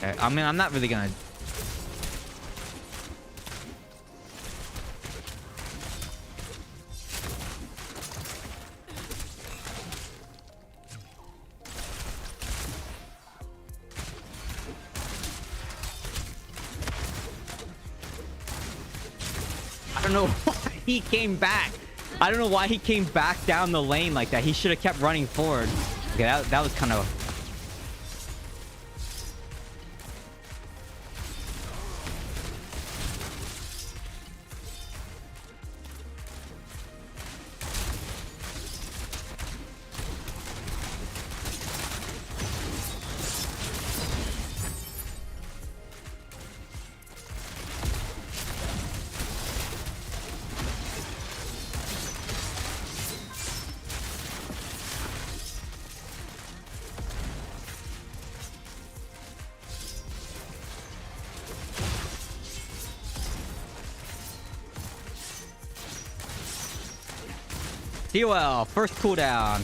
A: Okay, I mean, I'm not really gonna. I don't know why he came back. I don't know why he came back down the lane like that. He should have kept running forward. Okay, that was kind of. TOL, first cooldown.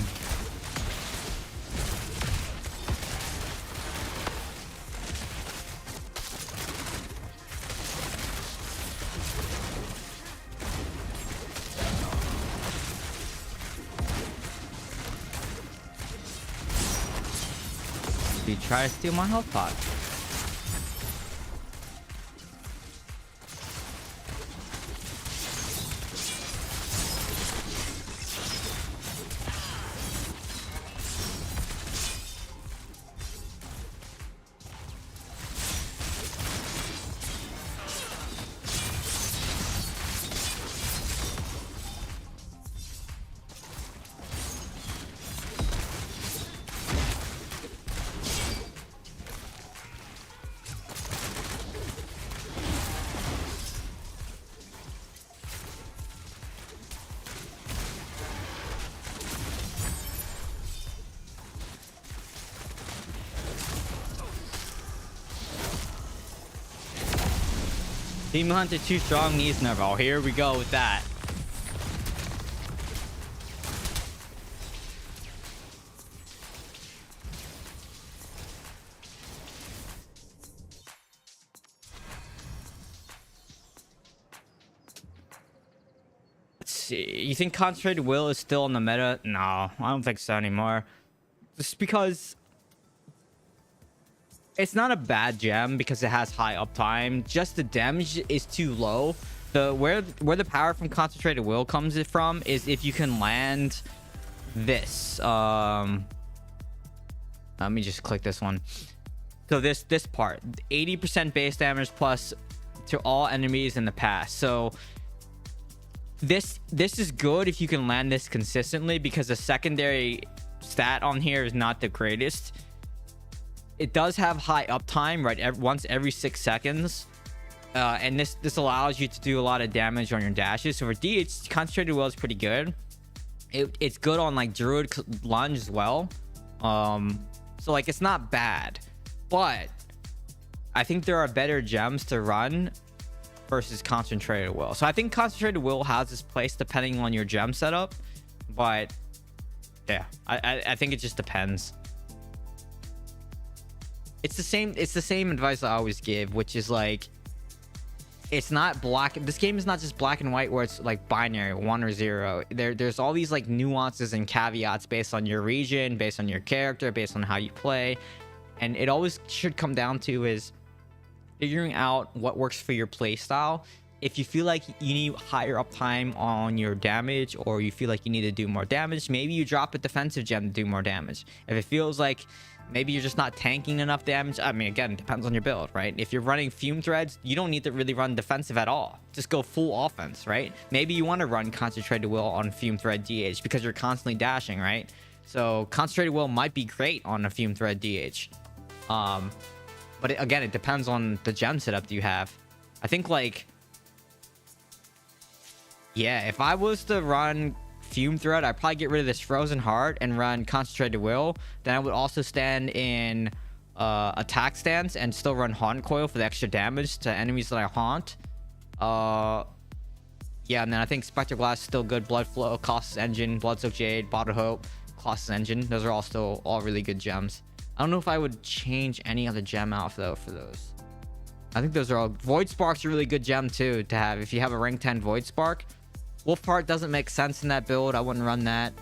A: You try to steal my health pot. Team Hunter too strong, needs nerf. Oh, here we go with that. Let's see. You think Concentrated Will is still in the meta? No, I don't think so anymore. Just because it's not a bad gem because it has high uptime. Just the damage is too low. Where the power from Concentrated Will comes from is if you can land this. Let me just click this one. So this part, 80% base damage plus to all enemies in the past. So this is good if you can land this consistently, because the secondary stat on here is not the greatest. It does have high uptime, right? Once every 6 seconds, and this allows you to do a lot of damage on your dashes. So for D, it's Concentrated Will is pretty good. It's good on like Druid Lunge as well. So like it's not bad, but I think there are better gems to run versus concentrated will. So I think concentrated will has its place depending on your gem setup, but yeah, I think it just depends. It's the same advice I always give, which is like, it's not black. This game is not just black and white where it's like binary, 1 or 0. There's all these like nuances and caveats based on your region, based on your character, based on how you play. And it always should come down to is figuring out what works for your play style. If you feel like you need higher uptime on your damage, or you feel like you need to do more damage, maybe you drop a defensive gem to do more damage. If it feels like maybe you're just not tanking enough damage, I mean, again, it depends on your build, right? If you're running fume threads, you don't need to really run defensive at all. Just go full offense, right? Maybe you want to run concentrated will on fume thread DH because you're constantly dashing, right? So concentrated will might be great on a fume thread DH. But again, it depends on the gem setup that you have. I think like, yeah, if I was to run fume thread, I'd probably get rid of this frozen heart and run concentrated will. Then I would also stand in attack stance and still run haunt coil for the extra damage to enemies that I haunt. Yeah, and then I think Spectre Glass is still good. Blood Flow, Colossus Engine, Bloodsoak Jade, Bottle Hope, Colossus Engine. Those are all still all really good gems. I don't know if I would change any other gem out though for those. I think those are all. Void Spark's a really good gem too to have if you have a rank 10 Void Spark. Wolf Heart doesn't make sense in that build. I wouldn't run that.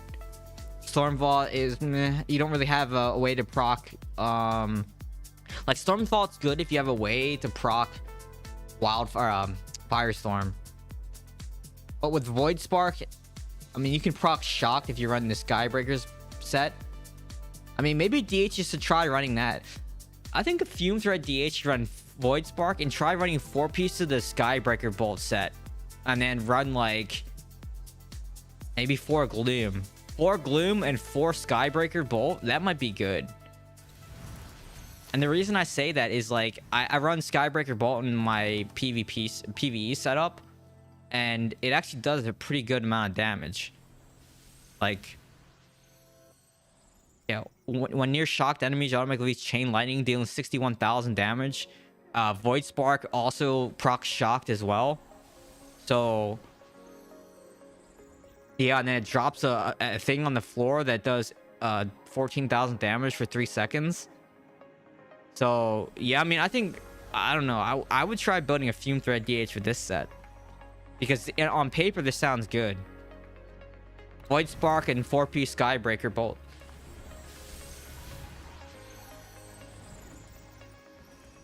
A: Storm Vault is meh. You don't really have a way to proc. Like Storm Vault's good if you have a way to proc Wildfire, Firestorm. But with Void Spark, I mean, you can proc Shocked if you run the Skybreakers set. I mean, maybe DH is to try running that. I think a Fume Thread DH should run Void Spark and try running 4-piece of the Skybreaker Bolt set. And then run like maybe 4 Gloom. 4 Gloom and 4 Skybreaker Bolt. That might be good. And the reason I say that is like I run Skybreaker Bolt in my PvE setup. And it actually does a pretty good amount of damage. Like, yeah, when near shocked enemies, you automatically chain lightning, dealing 61,000 damage. Void Spark also procs shocked as well. So yeah, and then it drops a thing on the floor that does 14,000 damage for 3 seconds. So yeah, I mean, I don't know. I would try building a Fume Thread DH for this set because on paper this sounds good. Void Spark and 4-piece Skybreaker Bolt.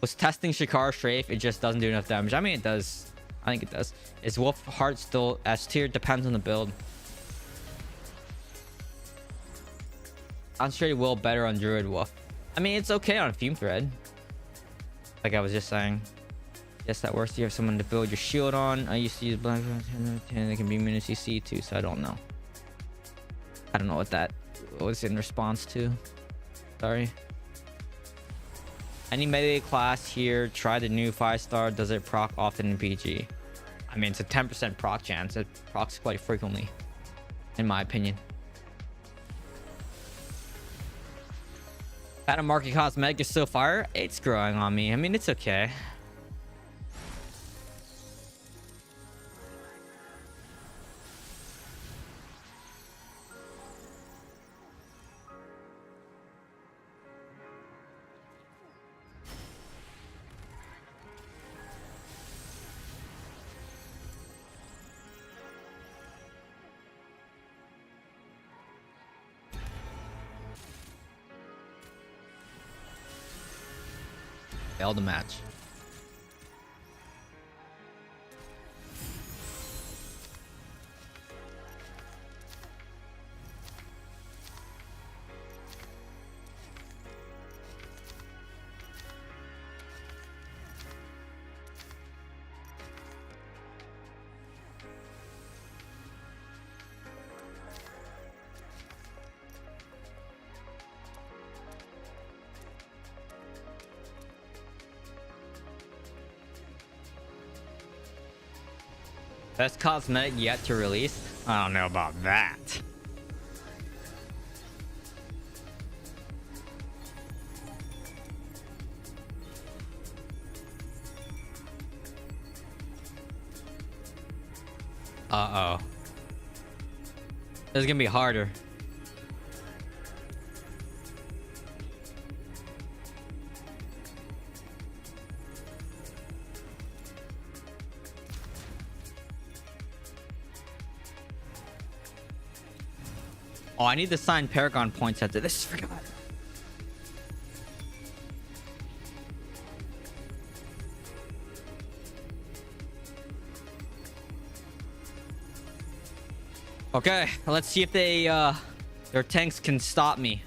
A: Was testing Shikar Strafe, it just doesn't do enough damage. I mean, it does. I think it does. Is Wolf Heart still S tier? Depends on the build. Concentrated Will better on Druid Wolf. I mean, it's okay on Fume Thread. Like I was just saying. Yes, that works. You have someone to build your shield on. I used to use Black and they can be immune to CC too, so I don't know. I don't know what that was in response to. Sorry. Any melee class here, try the new 5-star. Does it proc often in PG? I mean, it's a 10% proc chance. It procs quite frequently, in my opinion. Phantom Market Cosmetic is still fire. It's growing on me. I mean, it's okay. Failed the match. Best cosmetic yet to release? I don't know about that. Uh-oh. This is gonna be harder. Oh, I need to sign Paragon points after this. Forgot. Okay, let's see if they their tanks can stop me.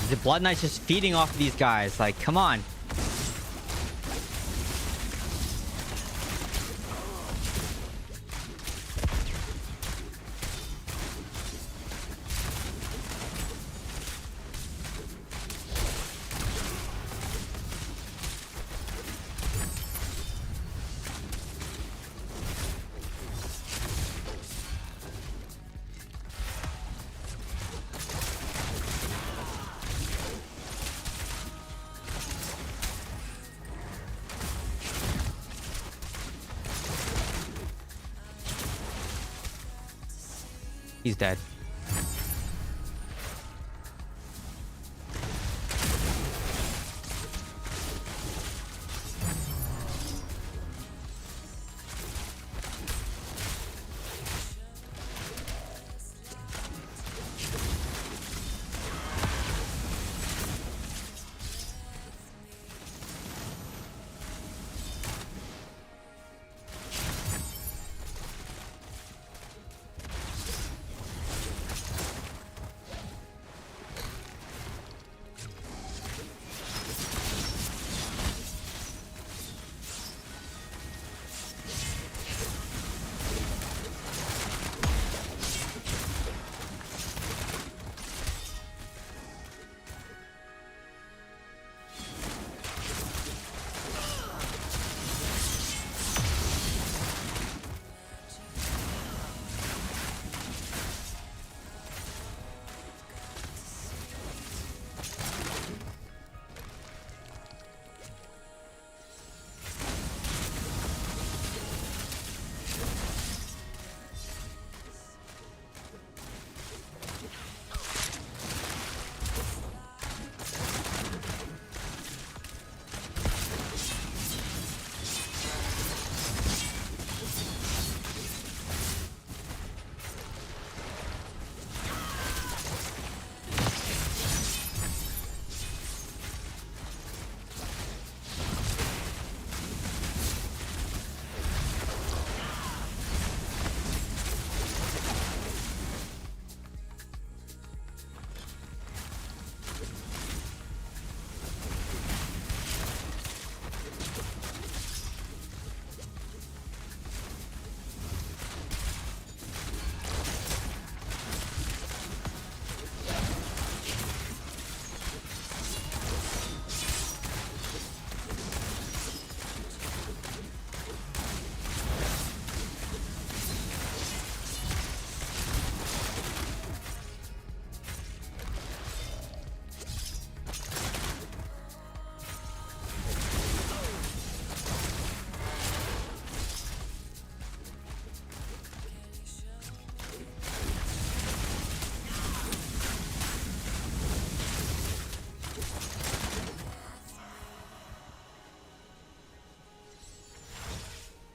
A: The Blood Knight's just feeding off these guys. Like, come on. He's dead.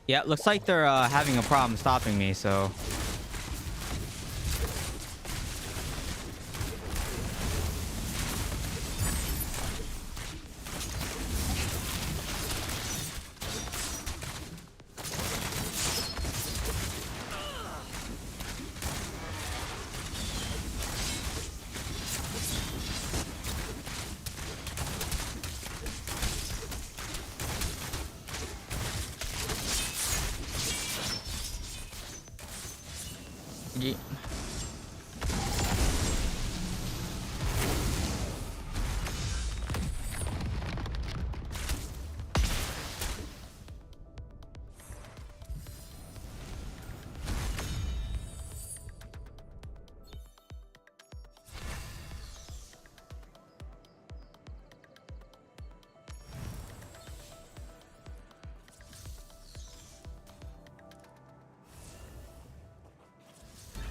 A: Yeah, looks like they're having a problem stopping me, so... GG.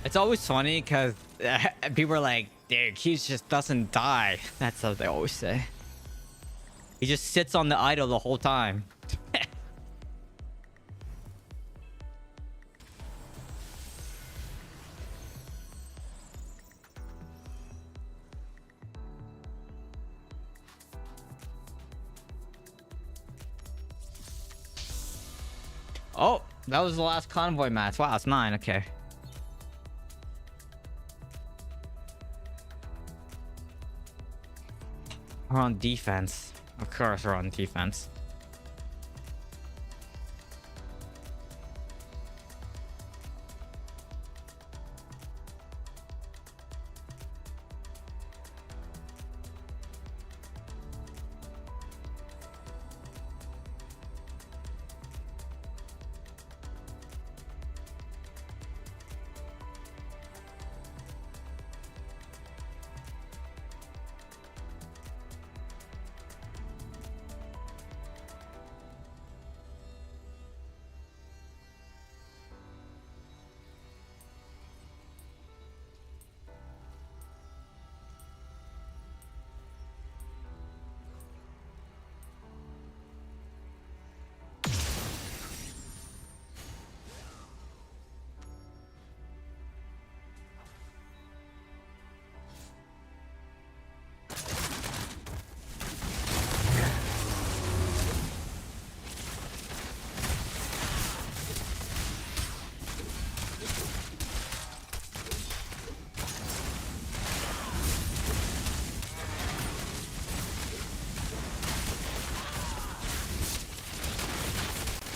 A: It's always funny because people are like, dude, he just doesn't die. That's what they always say. He just sits on the idol the whole time. Oh, that was the last convoy match. Wow, it's 9. Okay. We're on defense. Of course we're on defense.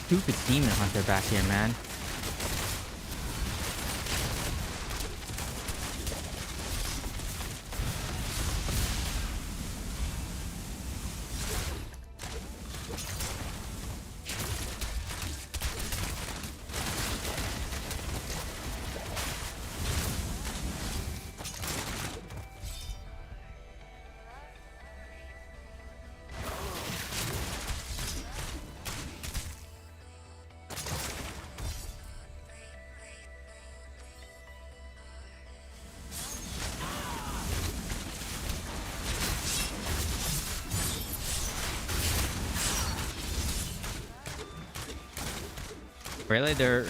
A: Stupid demon hunter back here, man. Really? They're...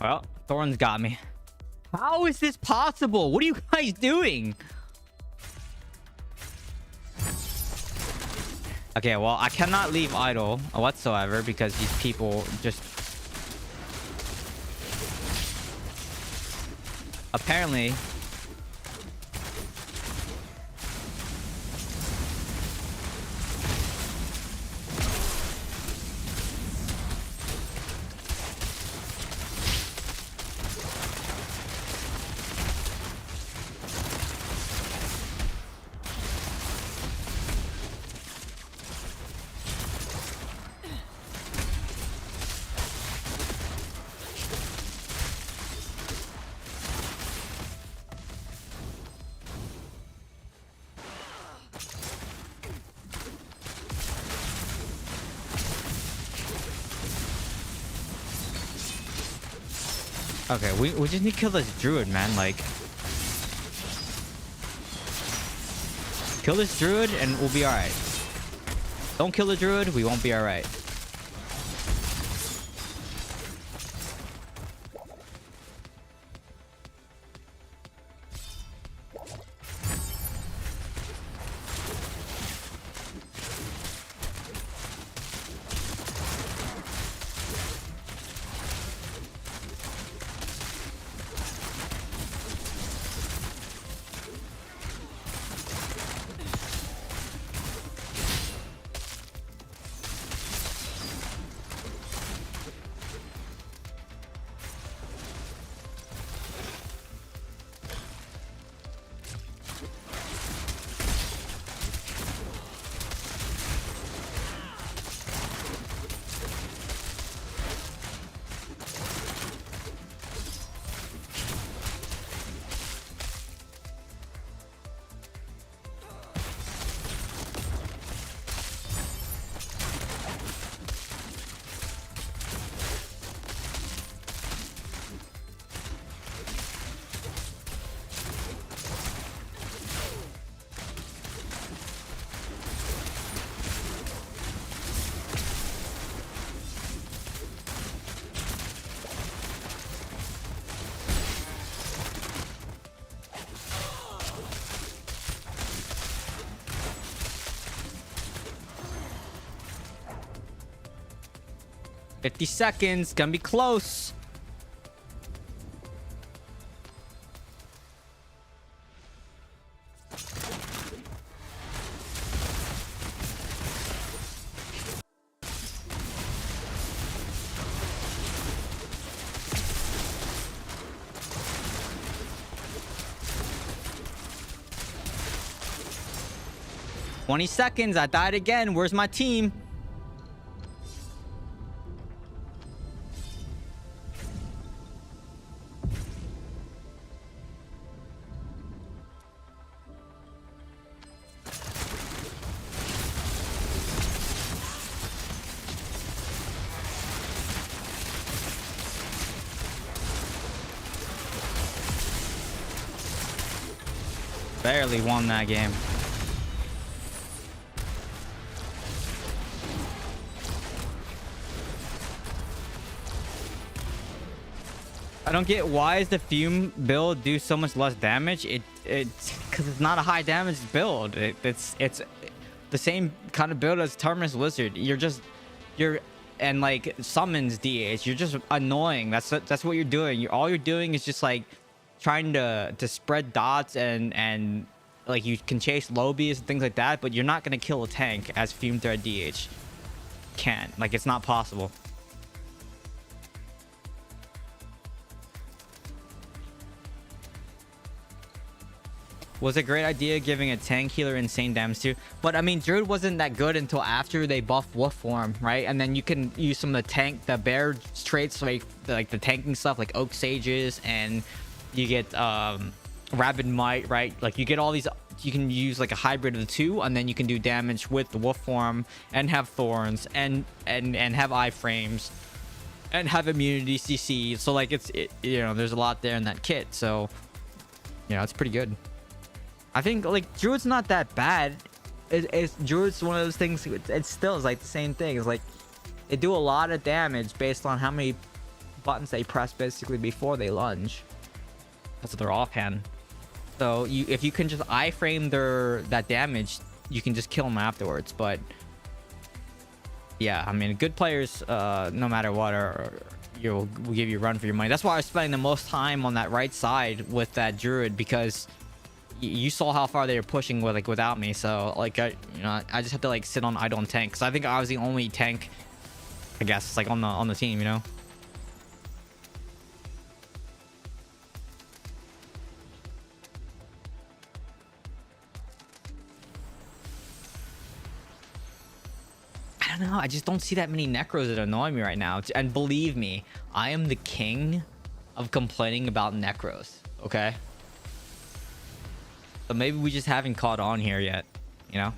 A: Well, Thorns got me. How is this possible? What are you guys doing? Okay, well, I cannot leave idle whatsoever because these people just... Apparently... Okay, we just need to kill this druid, man. Like, kill this druid and we'll be alright. Don't kill the druid, we won't be alright. $50 seconds, gonna be close. $20 seconds. I died again. Where's my team? Barely won that game. I don't get why is the fume build do so much less damage. It's because it's not a high damage build. It's the same kind of build as Terminus Lizard. You're and like summons DH. You're just annoying. That's what you're doing. All you're doing is just like trying to spread dots and like you can chase lobies and things like that, but you're not gonna kill a tank as Fume Thread DH can. Like, it's not possible. Was a great idea giving a tank healer insane damage too, but I mean Druid wasn't that good until after they buffed Wolf Form, right? And then you can use some of the bear traits like the tanking stuff like Oak Sages, and you get Rabid Might, right? Like you get all these, you can use like a hybrid of the two, and then you can do damage with the Wolf Form and have Thorns and have iframes and have immunity CC. So like it's you know, there's a lot there in that kit, so you know, it's pretty good. I think like Druid's not that bad. It's Druid's one of those things. It still is like the same thing. It's like they do a lot of damage based on how many buttons they press basically before they lunge. That's their offhand. So if you can just iframe that damage, you can just kill them afterwards. But yeah, I mean, good players, no matter what, will give you a run for your money. That's why I was spending the most time on that right side with that druid, because you saw how far they were pushing without me. So like I just have to like sit on idle and tank, because I think I was the only tank, I guess, like on the team, you know. I don't know. I just don't see that many necros that annoy me right now. And believe me, I am the king of complaining about necros. Okay. So maybe we just haven't caught on here yet, you know?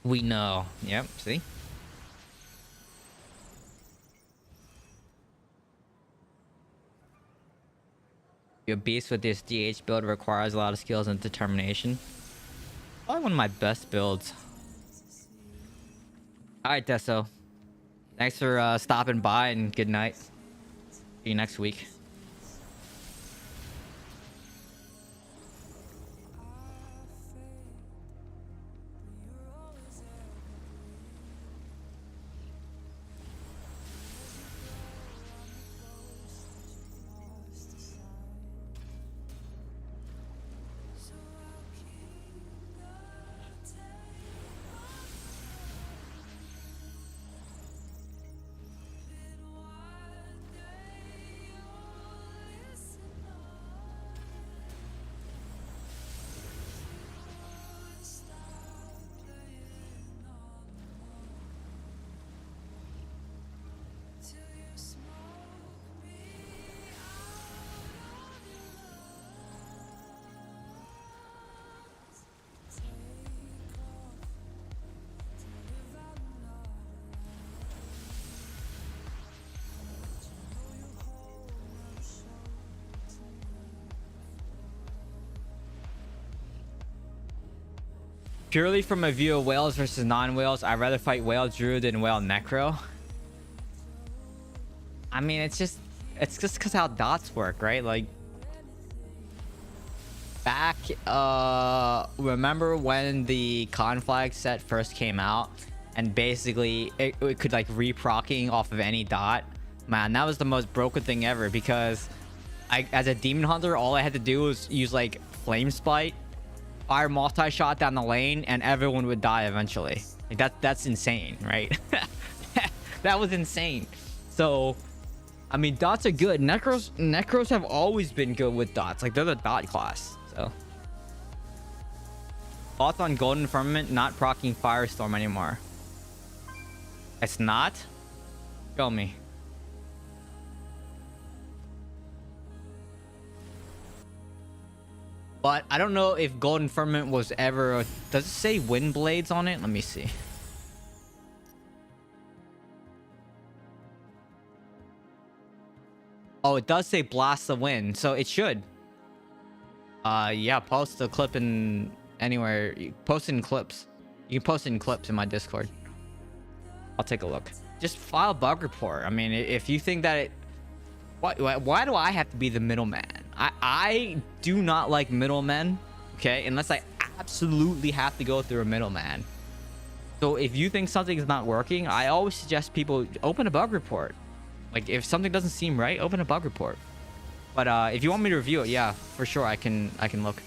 A: We know. Yep, see? Your beast with this DH build requires a lot of skills and determination. Probably one of my best builds. Alright, Deso. Thanks for stopping by, and good night. See you next week. Purely from a view of whales versus non-whales, I'd rather fight whale druid than whale necro. I mean, it's just because how dots work, right? Like back, remember when the conflag set first came out, and basically it could like reprocking off of any dot? Man, that was the most broken thing ever, because as a demon hunter, all I had to do was use like flame spite, fire multi-shot down the lane, and everyone would die eventually. Like that's insane, right? That was insane. So I mean, dots are good. Necros have always been good with dots. Like, they're the dot class. So thoughts on Golden Firmament not proccing Firestorm anymore? It's not? Show me. But I don't know if Golden Firmament was ever... Does it say Wind Blades on it? Let me see. Oh, it does say Blast the Wind, so it should. Yeah, post the clip in anywhere. Post it in clips. You can post it in clips in my Discord. I'll take a look. Just file a bug report. I mean, if you think that it... Why do I have to be the middleman? I do not like middlemen, okay? Unless I absolutely have to go through a middleman. So if you think something is not working, I always suggest people open a bug report. Like, if something doesn't seem right, open a bug report. But if you want me to review it, yeah, for sure, I can look.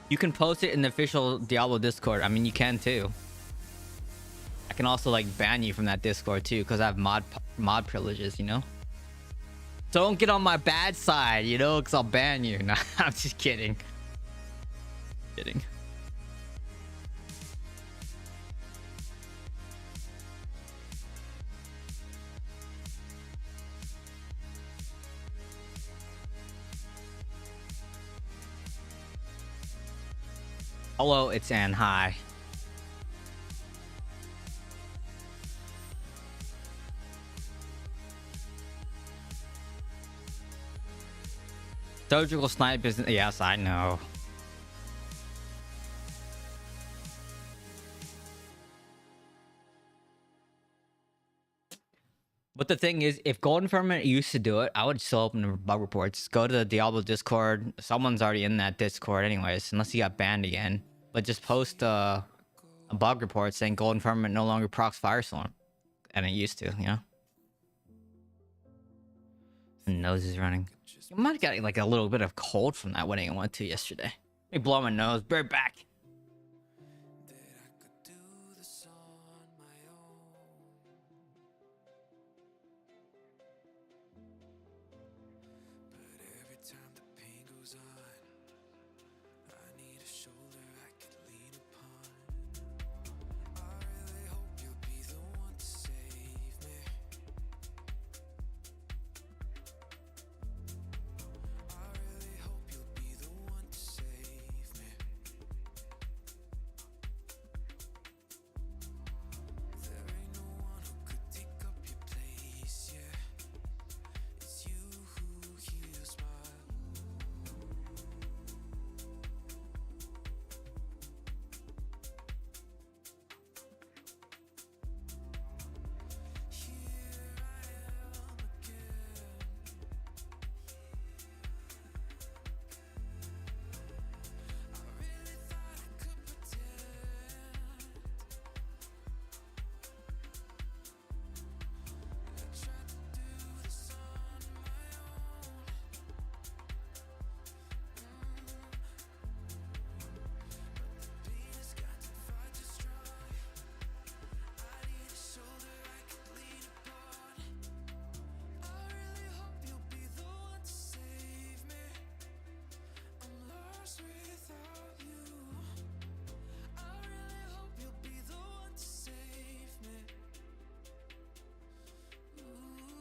A: You can post it in the official Diablo Discord. I mean, you can too. I can also like ban you from that Discord too, because I have mod privileges, you know. Don't get on my bad side, you know, because I'll ban you. Nah, I'm just kidding. Kidding. Hello, it's Ann. Hi. Surgical snipe isn't. Yes, I know. But the thing is, if Golden Firmament used to do it, I would still open the bug reports. Go to the Diablo Discord. Someone's already in that Discord anyways, unless he got banned again. But just post a bug report saying Golden Firmament no longer procs Firestorm. And it used to, you know? My nose is running. I might have got like a little bit of cold from that wedding I went to yesterday. Let me blow my nose. Be right back.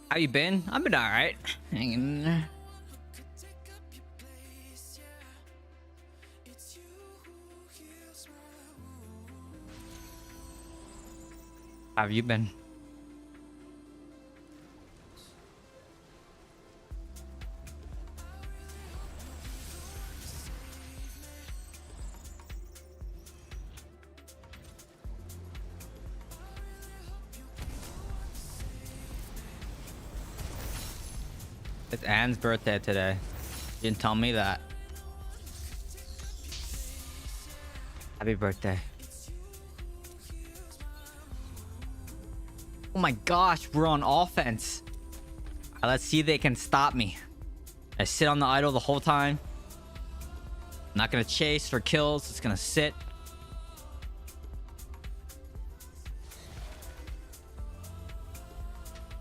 A: How you been? I've been alright. Hanging in there. How have you been? It's Anne's birthday today. You didn't tell me that. Happy birthday. Oh my gosh, we're on offense. Alright, let's see if they can stop me. I sit on the idol the whole time. I'm not gonna chase for kills, it's gonna sit.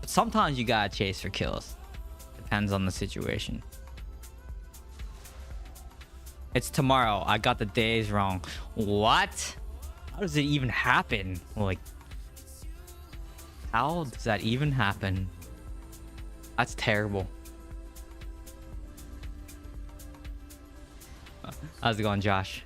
A: But sometimes you gotta chase for kills. Depends on the situation. It's tomorrow. I got the days wrong. What? How does it even happen? Like, how does that even happen? That's terrible. How's it going, Josh?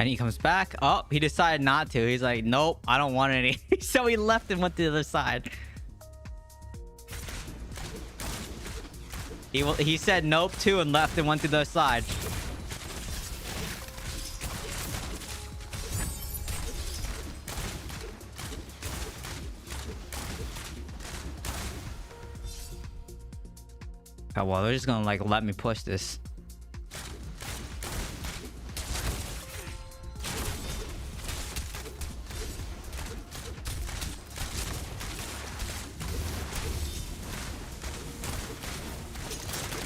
A: And he comes back. Oh, he decided not to. He's like, nope, I don't want any. So he left and went to the other side. He said nope too and left and went to the other side. Oh, well, they're just gonna like let me push this.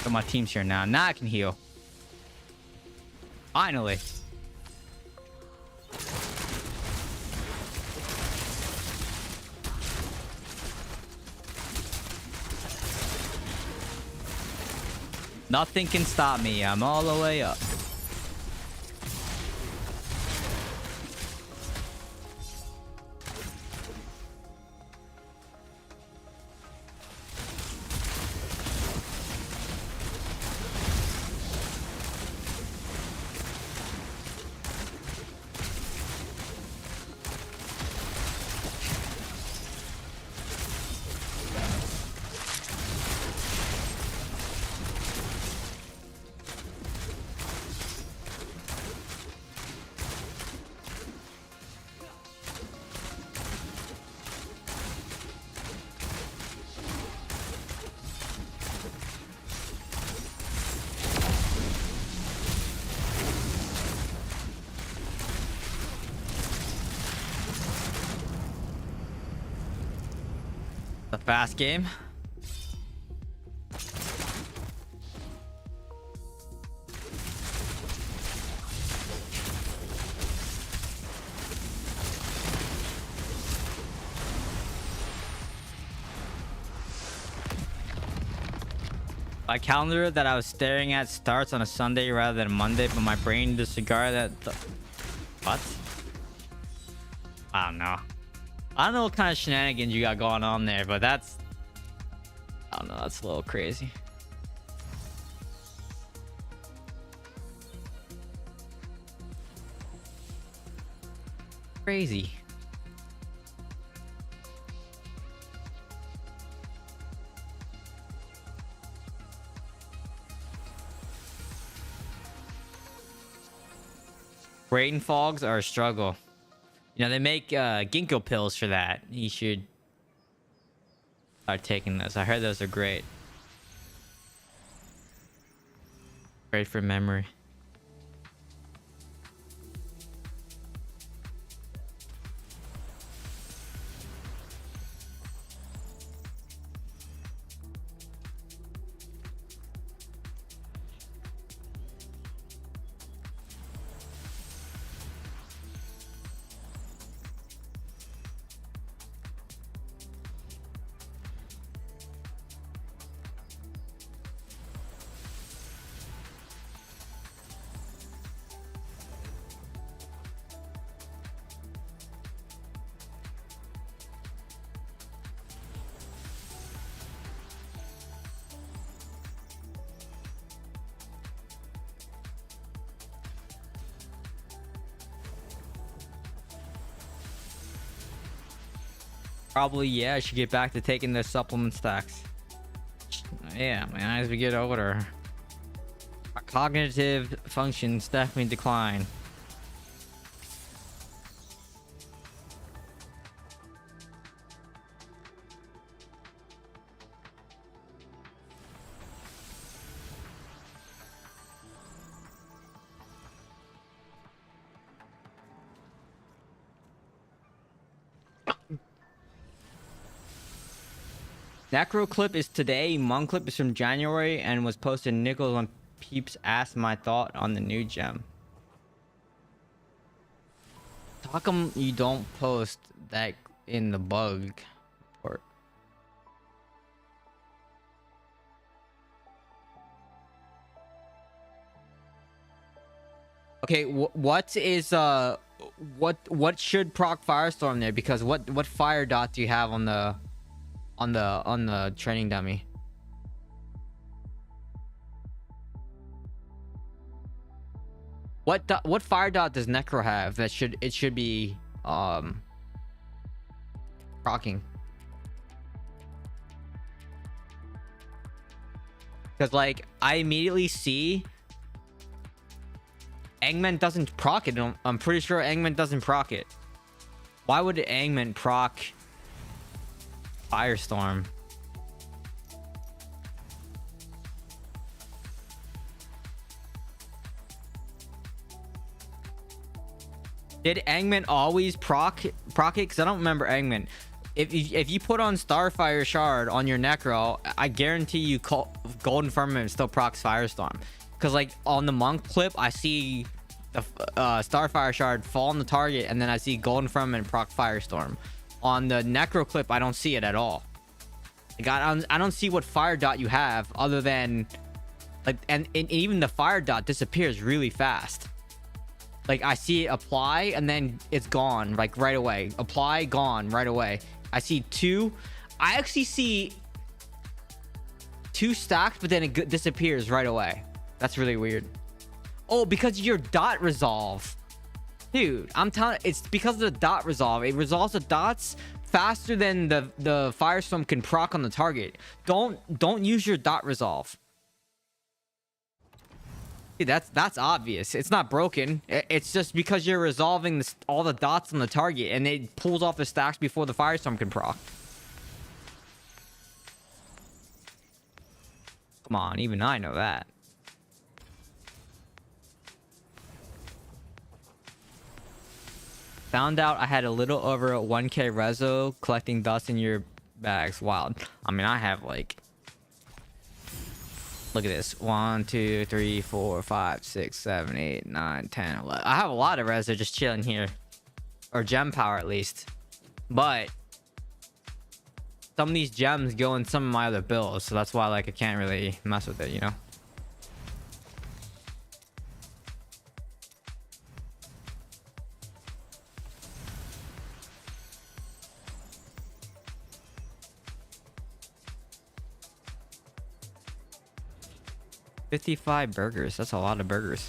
A: So my team's here now. Now I can heal. Finally. Nothing can stop me. I'm all the way up. A fast game. My calendar that I was staring at starts on a Sunday rather than a Monday, but my brain disregarded that. What? I don't know. I don't know what kind of shenanigans you got going on there, but that's... I don't know, that's a little crazy. Crazy. Brain fogs are a struggle. You know, they make ginkgo pills for that. You should start taking those. I heard those are great. Great for memory. Probably, yeah, I should get back to taking the supplement stacks. Yeah, man, as we get older, our cognitive functions definitely decline. Necro clip is today. Monk clip is from January and was posted. Nichols on Peeps asked my thought on the new gem. How come you don't post that in the bug report? Okay, what is what should proc Firestorm there? Because what fire dot do you have on the training dummy? What fire dot does Necro have that should be proccing? Because like I immediately see Angman doesn't proc it. I'm pretty sure Angman doesn't proc it. Why would Angman proc Firestorm? Did Angman always proc it? Because I don't remember Angman. If you put on Starfire Shard on your Necro, I guarantee you Golden Firmament still procs Firestorm. Because like on the Monk clip, I see the Starfire Shard fall on the target, and then I see Golden Firmament proc Firestorm. On the Necro clip, I don't see it at all. Like I don't see what fire dot you have other than like, and even the fire dot disappears really fast. Like I see it apply and then it's gone like right away. Apply, gone right away. I see two. I actually see two stacks, but then it disappears right away. That's really weird. Oh, because your dot resolve. Dude, I'm telling, it's because of the dot resolve. It resolves the dots faster than the Firestorm can proc on the target. Don't use your dot resolve. Dude, that's obvious. It's not broken. It's just because you're resolving all the dots on the target, and it pulls off the stacks before the Firestorm can proc. Come on, even I know that. Found out I had a little over 1k rezo collecting dust in your bags. Wild. I mean, I have like, look at this. 1, 2, 3, 4, 5, 6, 7, 8, 9, 10, 11. I have a lot of rezo just chilling here. Or gem power at least. But some of these gems go in some of my other builds, so that's why like I can't really mess with it, you know? $55 burgers. That's a lot of burgers.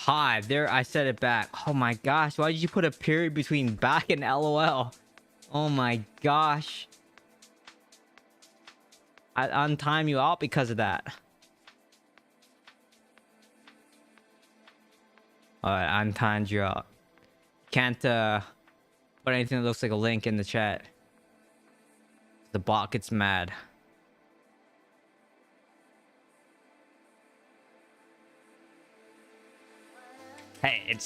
A: Hi, there, I said it back. Oh my gosh, why did you put a period between back and LOL? Oh my gosh. I untime you out because of that. Alright, I untimed you out. Can't put anything that looks like a link in the chat. The bot gets mad. Hey,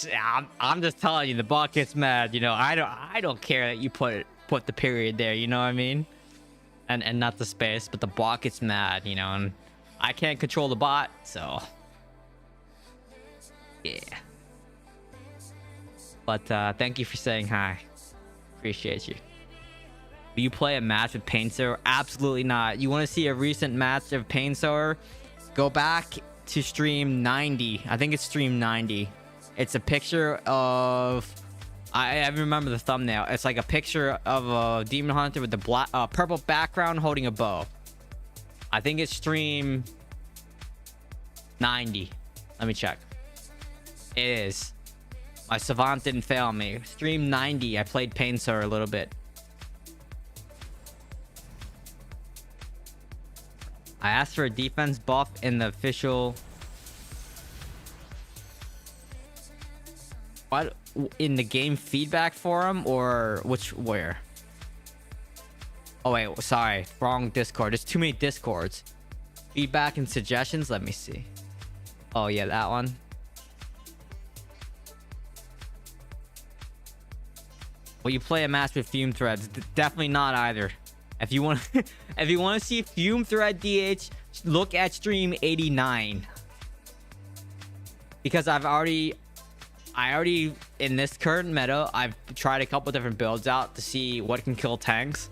A: I'm just telling you, the bot gets mad. You know, I don't care that you put the period there. You know what I mean? And not the space, but the bot gets mad. You know, and I can't control the bot, so yeah. But thank you for saying hi. Appreciate you. Do you play a match with Painsower? Absolutely not. You want to see a recent match of Painsower? Go back to stream 90. I think it's stream 90. It's a picture of, I remember the thumbnail. It's like a picture of a demon hunter with the black, purple background holding a bow. I think it's stream 90. Let me check. It is. My savant didn't fail me. Stream 90. I played Painsower a little bit. I asked for a defense buff in the official. What, in the game feedback forum or which, where? Oh wait, sorry, wrong Discord. There's too many Discords. Feedback and suggestions. Let me see. Oh yeah, that one. Will you play a match with Fume Threads? Definitely not either. If you want, if you want to see Fume Thread DH, look at stream 89. Because I already in this current meta, I've tried a couple different builds out to see what can kill tanks.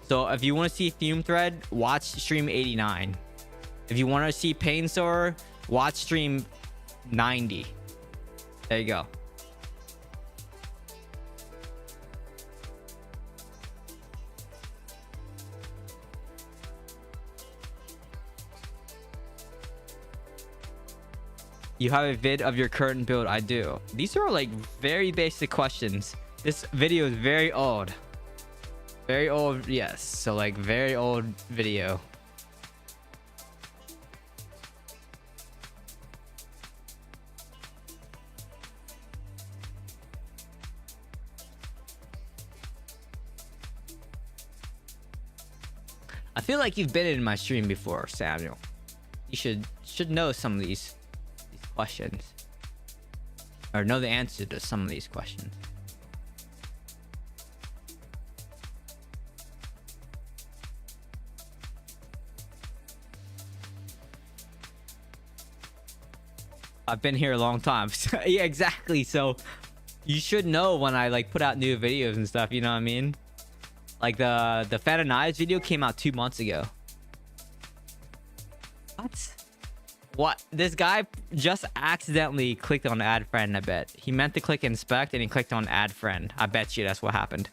A: So if you want to see Fume Thread, watch stream 89. If you want to see Pain Sower, watch stream 90. There you go. You have a vid of your current build? I do. These are like very basic questions. This video is very old. Very old, yes. So like very old video. I feel like you've been in my stream before, Samuel. You should know some of these questions, or know the answer to some of these questions. I've been here a long time. Yeah, exactly. So you should know when I like put out new videos and stuff, you know what I mean? Like the Fan and Eyes video came out 2 months ago. What? This guy just accidentally clicked on add friend, I bet. He meant to click inspect and he clicked on add friend. I bet you that's what happened.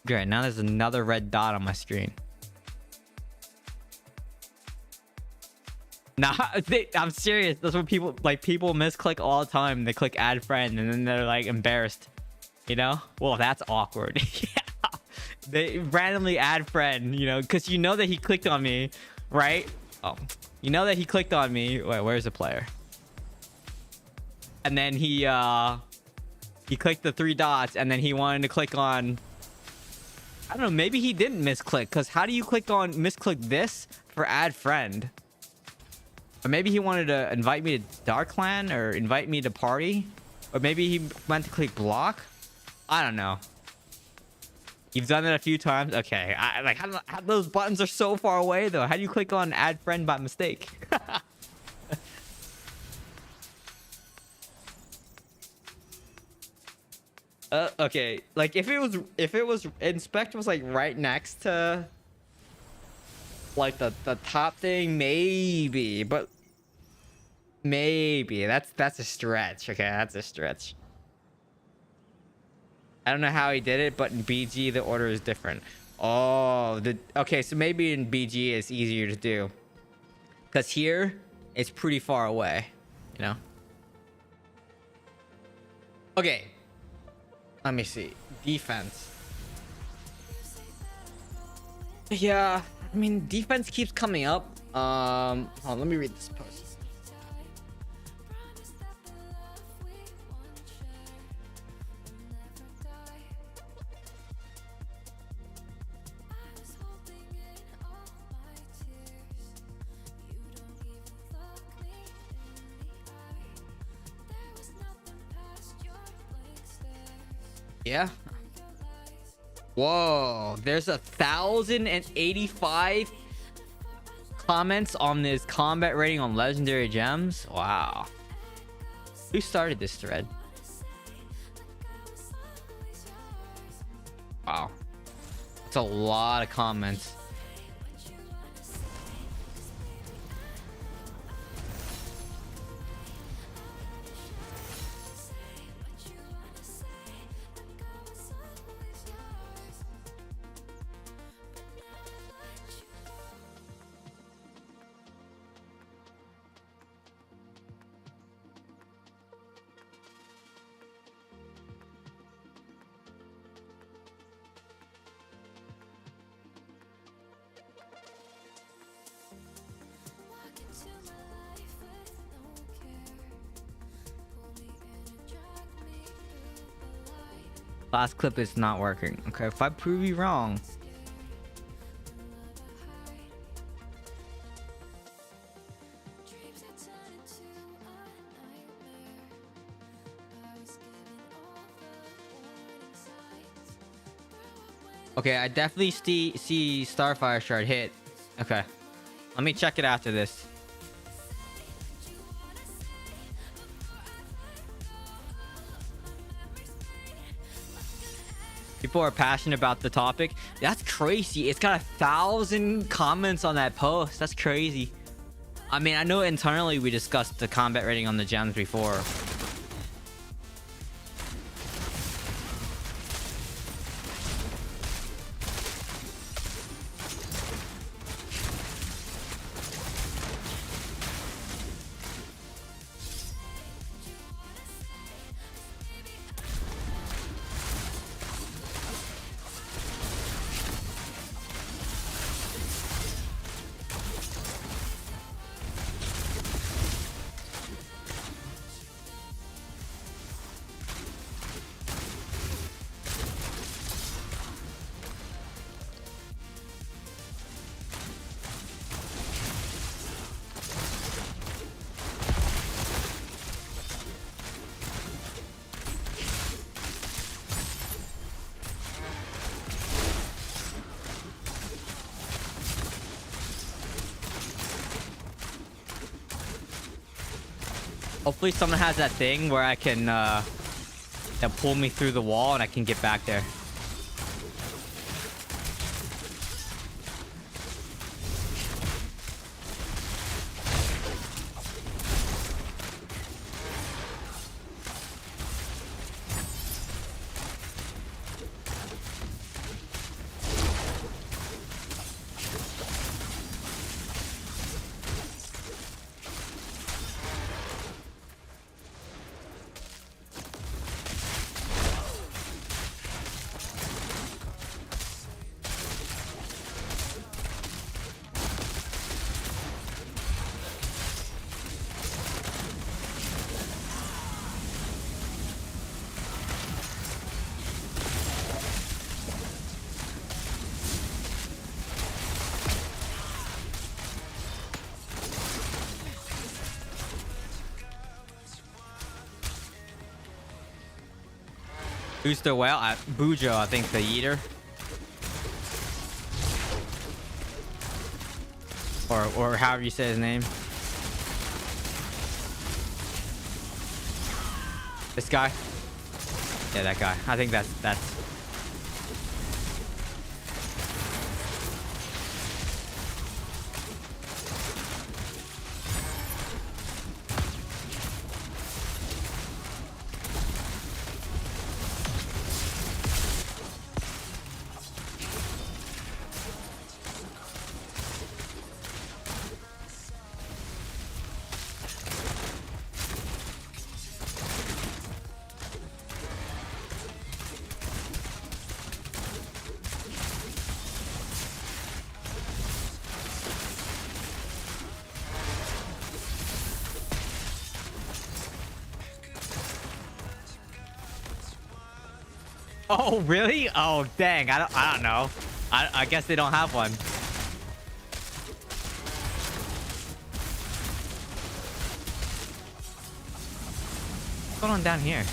A: Great, now there's another red dot on my screen. Nah, I'm serious. That's what people misclick all the time. They click add friend and then they're like embarrassed, you know? Well, that's awkward. Yeah, they randomly add friend, you know, because you know that he clicked on me, right? Oh, you know that he clicked on me. Wait, where's the player? And then he clicked the 3 dots and then he wanted to click on, I don't know, maybe he didn't misclick, because how do you misclick this for add friend? Or maybe he wanted to invite me to Dark Clan or invite me to party. Or maybe he meant to click block. I don't know. You've done it a few times. Okay. How those buttons are so far away though. How do you click on add friend by mistake? Okay. Like if it was inspect was like right next to like the top thing, maybe, but maybe that's a stretch. Okay, that's a stretch. I don't know how he did it, but in BG the order is different. Oh, okay, so maybe in BG it's easier to do, because here it's pretty far away, you know. Okay, let me see. Defense. Yeah, I mean, defense keeps coming up. Hold on, let me read this post. Yeah. Whoa, there's 1,085 comments on this combat rating on legendary gems. Wow. Who started this thread? Wow. That's a lot of comments. Last clip is not working. Okay, if I prove you wrong. Okay, I definitely see Starfire Shard hit. Okay, let me check it after this. People are passionate about the topic. That's crazy. It's got 1,000 comments on that post. That's crazy. I mean, I know internally we discussed the combat rating on the gems before. Hopefully someone has that thing where I can that pull me through the wall and I can get back there. Who's the whale? Bujo, I think the eater. Or however you say his name. This guy? Yeah, that guy. I think that's Oh, really? Oh, dang. I don't know. I guess they don't have one. What's going on down here?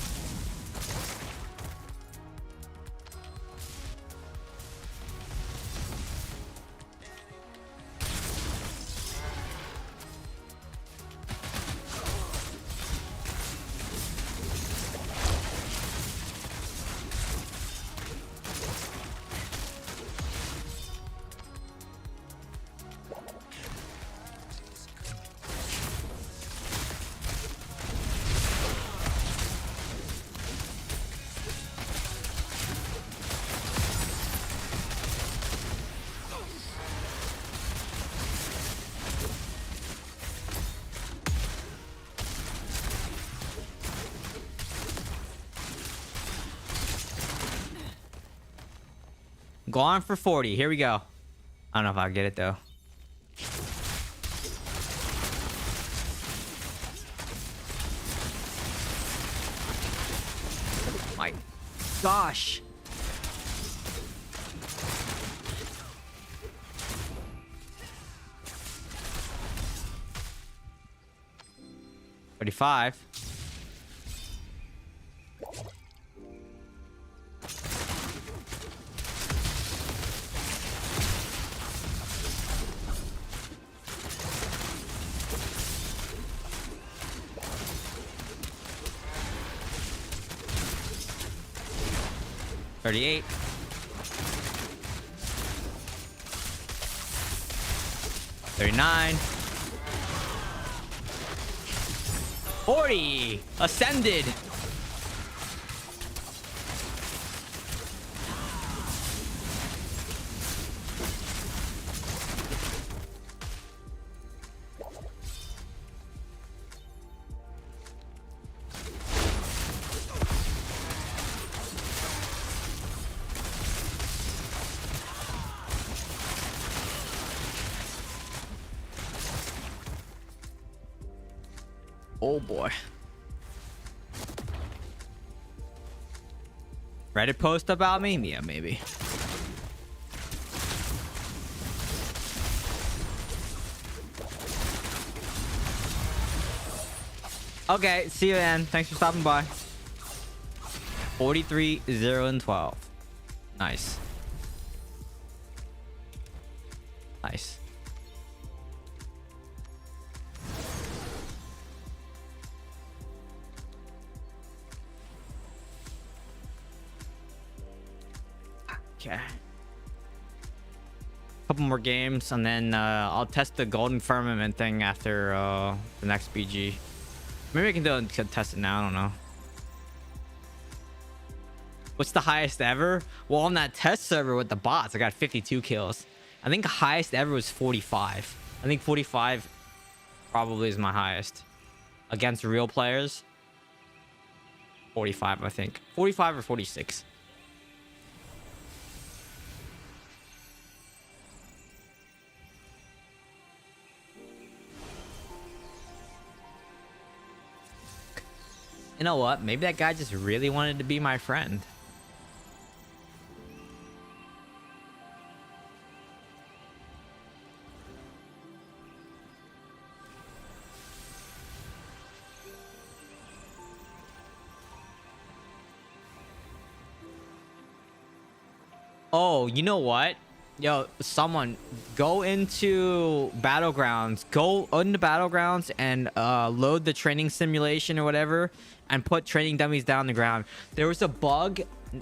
A: Go on for 40. Here we go. I don't know if I'll get it though. Mike. gosh. $35. $38. $39. $40. Ascended. Oh boy. Reddit post about me? Yeah, maybe. Okay, see you then. Thanks for stopping by. 43, 0, and 12. Nice. Nice. Okay. Couple more games and then I'll test the golden firmament thing after the next BG. Maybe I can test it now. I don't know. What's the highest ever? Well, on that test server with the bots, I got 52 kills. I think the highest ever was 45. I think 45 probably is my highest against real players. 45, I think. 45 or 46. You know what? Maybe that guy just really wanted to be my friend. Oh, you know what? Yo, someone go into Battlegrounds. Go into Battlegrounds and load the training simulation or whatever and put training dummies down the ground. There was a bug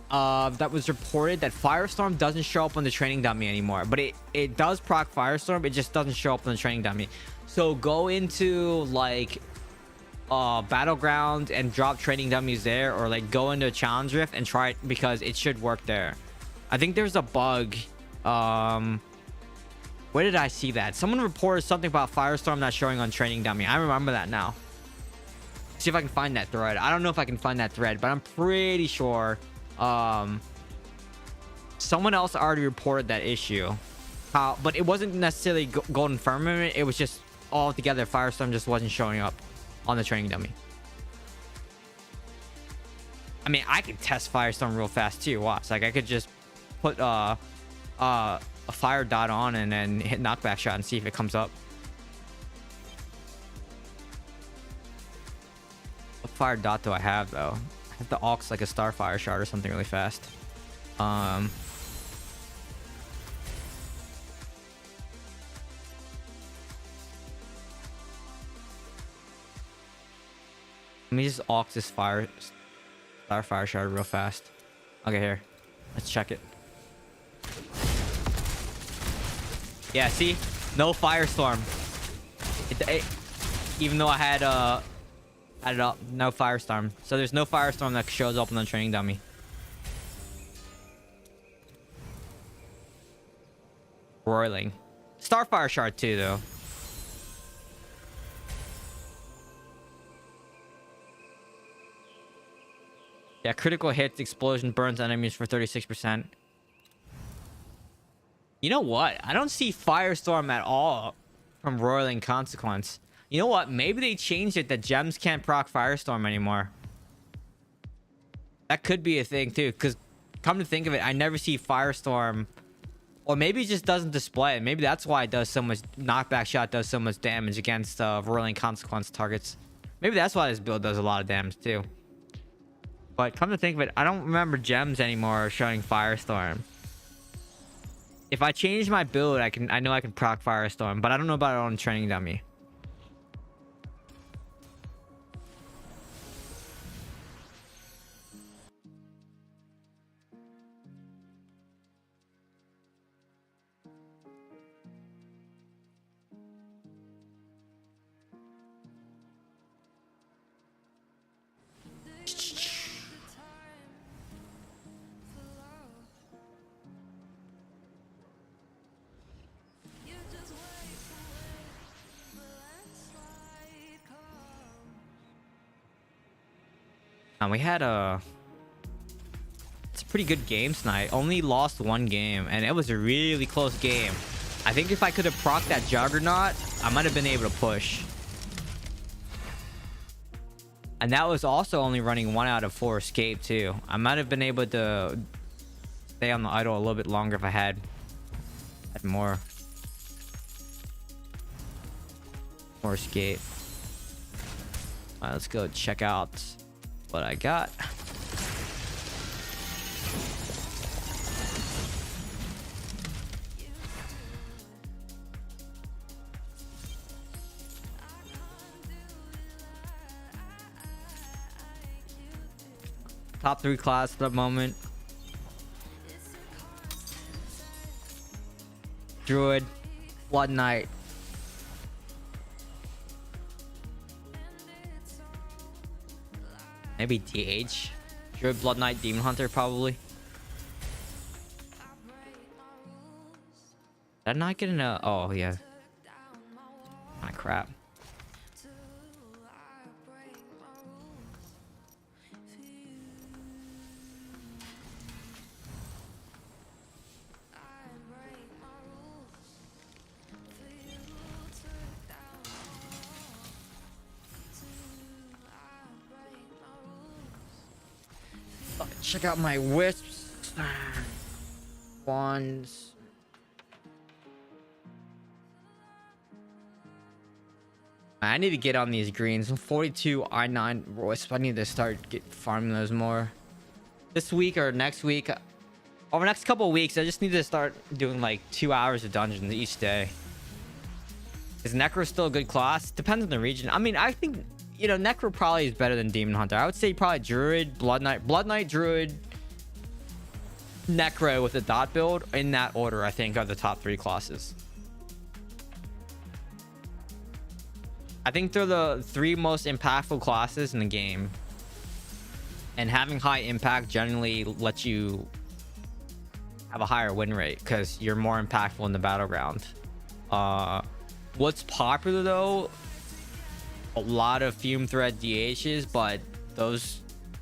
A: that was reported that Firestorm doesn't show up on the training dummy anymore. But it does proc Firestorm. It just doesn't show up on the training dummy. So go into like Battleground and drop training dummies there, or like go into Challenge Rift and try it because it should work there. I think there's a bug. Where did I see that? Someone reported something about Firestorm not showing on training dummy. I remember that now. See if I can find that thread. I don't know if I can find that thread, but I'm pretty sure someone else already reported that issue. But it wasn't necessarily golden firmament. It was just all together Firestorm just wasn't showing up on the training dummy. I mean, I could test Firestorm real fast too. Watch, like I could just put a fire dot on and then hit knockback shot and see if it comes up. What fire dot do I have though? I have to aux like a starfire shot or something really fast. Let me just aux this starfire shard real fast. Okay, here. Let's check it. Yeah, see? No Firestorm. Even though I had it up, no Firestorm. So there's no Firestorm that shows up on the training dummy. Roiling. Starfire shard too, though. Yeah, critical hits, explosion, burns enemies for 36%. You know what? I don't see Firestorm at all from Roiling Consequence. You know what? Maybe they changed it that gems can't proc Firestorm anymore. That could be a thing too, because come to think of it, I never see Firestorm, or maybe it just doesn't display it. Maybe that's why it does so much. Knockback shot does so much damage against whirling consequence targets. Maybe that's why this build does a lot of damage too. But come to think of it, I don't remember gems anymore showing Firestorm. If I change my build, I know I can proc Firestorm, but I don't know about it on training dummy. And we had it's a pretty good game tonight. Only lost one game, and it was a really close game. I think if I could have procced that Juggernaut, I might have been able to push. And that was also only running 1 out of 4 escape too. I might have been able to stay on the idle a little bit longer if I had more escape. All right, let's go check out what I got. Top 3 class at the moment. Druid, Blood Knight. Maybe DH. Druid, Blood Knight, Demon Hunter, probably. Did I not get in a... Oh, yeah. Ah, crap. Check out my wisps. Wands. I need to get on these greens. 42 I9 wisp. I need to start farming those more. This week or next week. Over the next couple of weeks, I just need to start doing like 2 hours of dungeons each day. Is Necro still a good class? Depends on the region. I mean, I think... You know, Necro probably is better than Demon Hunter. I would say probably Druid, Blood Knight, Druid, Necro with a dot build. In that order, I think, are the top 3 classes. I think they're the 3 most impactful classes in the game. And having high impact generally lets you have a higher win rate because you're more impactful in the battleground. What's popular, though... A lot of fume thread DHs, but those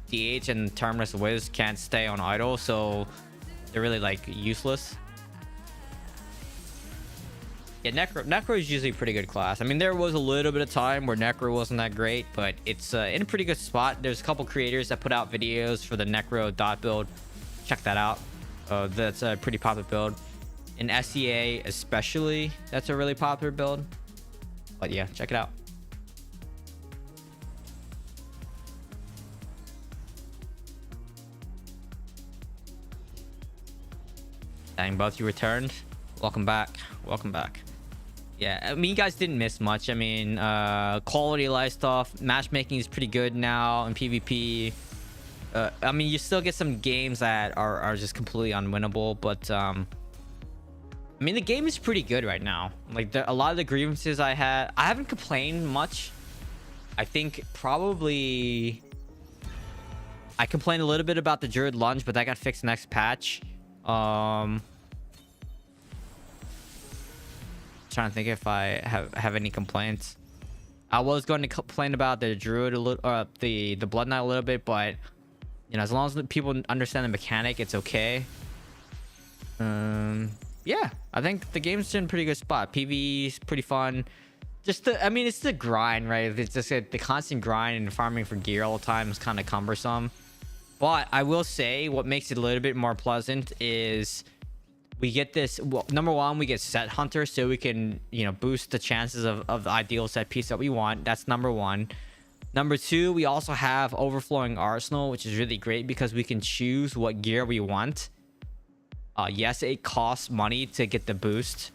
A: DH and Terminus Wiz can't stay on idle, so they're really like useless. Yeah, Necro is usually a pretty good class. I mean, there was a little bit of time where Necro wasn't that great, but it's in a pretty good spot. There's a couple creators that put out videos for the Necro dot build. Check that out. That's a pretty popular build. In SEA especially, that's a really popular build. But yeah, check it out. Dang, both you returned. Welcome back. Welcome back. Yeah, I mean, you guys didn't miss much. I mean, quality of life stuff. Matchmaking is pretty good now in PvP. I mean, you still get some games that are just completely unwinnable, but I mean, the game is pretty good right now. Like, a lot of the grievances I haven't complained much. I think probably I complained a little bit about the Druid lunge, but that got fixed next patch. Trying to think if I have any complaints. I was going to complain about the Druid a little, the Blood Knight a little bit, but you know, as long as people understand the mechanic, it's okay. Yeah, I think the game's in a pretty good spot. PvE is pretty fun. Just I mean, it's the grind, right? It's just the constant grind and farming for gear all the time is kind of cumbersome. But I will say what makes it a little bit more pleasant is we get this. Well, number one, we get set hunter, so we can, you know, boost the chances of the ideal set piece that we want. That's number one. Number two, we also have overflowing arsenal, which is really great because we can choose what gear we want. Yes, it costs money to get the boost,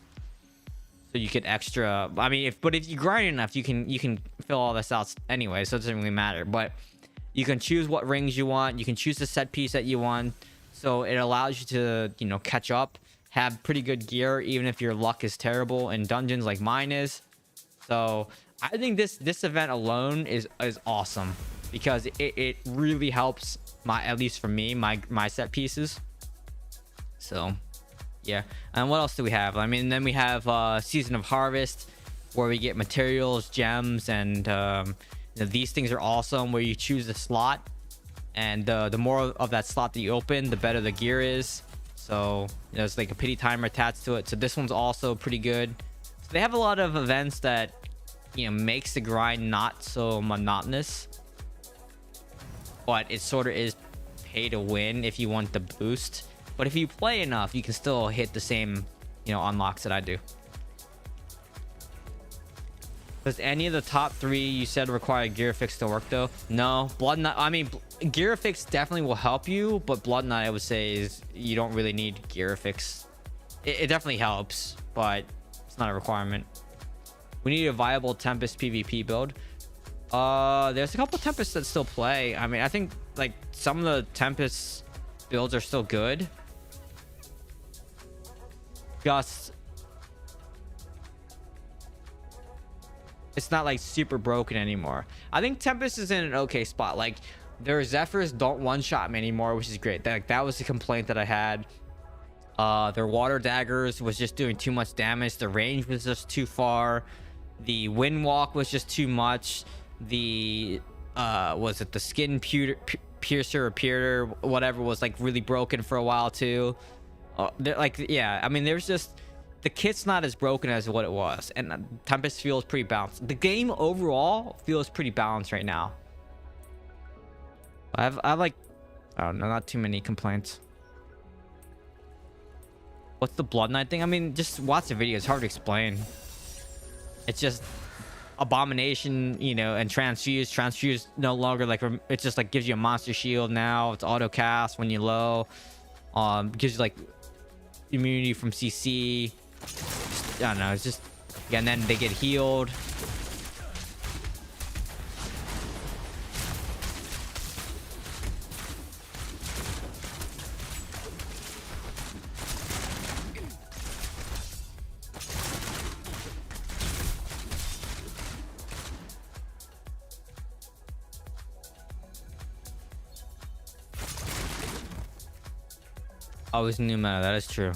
A: so you get extra. I mean, if you grind enough, you can fill all this out anyway, so it doesn't really matter. But you can choose what rings you want. You can choose the set piece that you want, so it allows you to, you know, catch up, have pretty good gear, even if your luck is terrible in dungeons like mine is. So I think this event alone is awesome because it really helps at least for me, my set pieces. So yeah. And what else do we have? I mean, then we have Season of Harvest, where we get materials, gems, and you know, these things are awesome, where you choose a slot, and the more of that slot that you open, the better the gear is. So there's like a pity timer attached to it. So this one's also pretty good. So they have a lot of events that, you know, makes the grind not so monotonous, but it sort of is pay to win if you want the boost. But if you play enough, you can still hit the same, you know, unlocks that I do. Does any of the top 3 you said require gear fix to work though? No. Blood Knight, I mean, gear fix definitely will help you, but Blood Knight, I would say, is you don't really need gear fix. It definitely helps, but it's not a requirement. We need a viable Tempest PvP build. There's a couple Tempests that still play. I mean, I think like some of the Tempest builds are still good. Just it's not like super broken anymore. I think Tempest is in an okay spot. Like their Zephyrs don't one-shot me anymore, which is great. That was the complaint that I had. Their water daggers was just doing too much damage. The range was just too far. The wind walk was just too much. The was it the skin piercer or peeler, whatever, was like really broken for a while too. Like, yeah, I mean, there's just the kit's not as broken as what it was, and Tempest feels pretty balanced. The game overall feels pretty balanced right now. I have like, I don't know, not too many complaints. What's the Blood Knight thing? I mean, just watch the video. It's hard to explain. It's just Abomination, you know, and Transfuse no longer like, it's just like gives you a monster shield now. It's auto cast when you're low. Gives you like immunity from CC. I don't know. It's just, yeah, and then they get healed. Always new meta, that is true.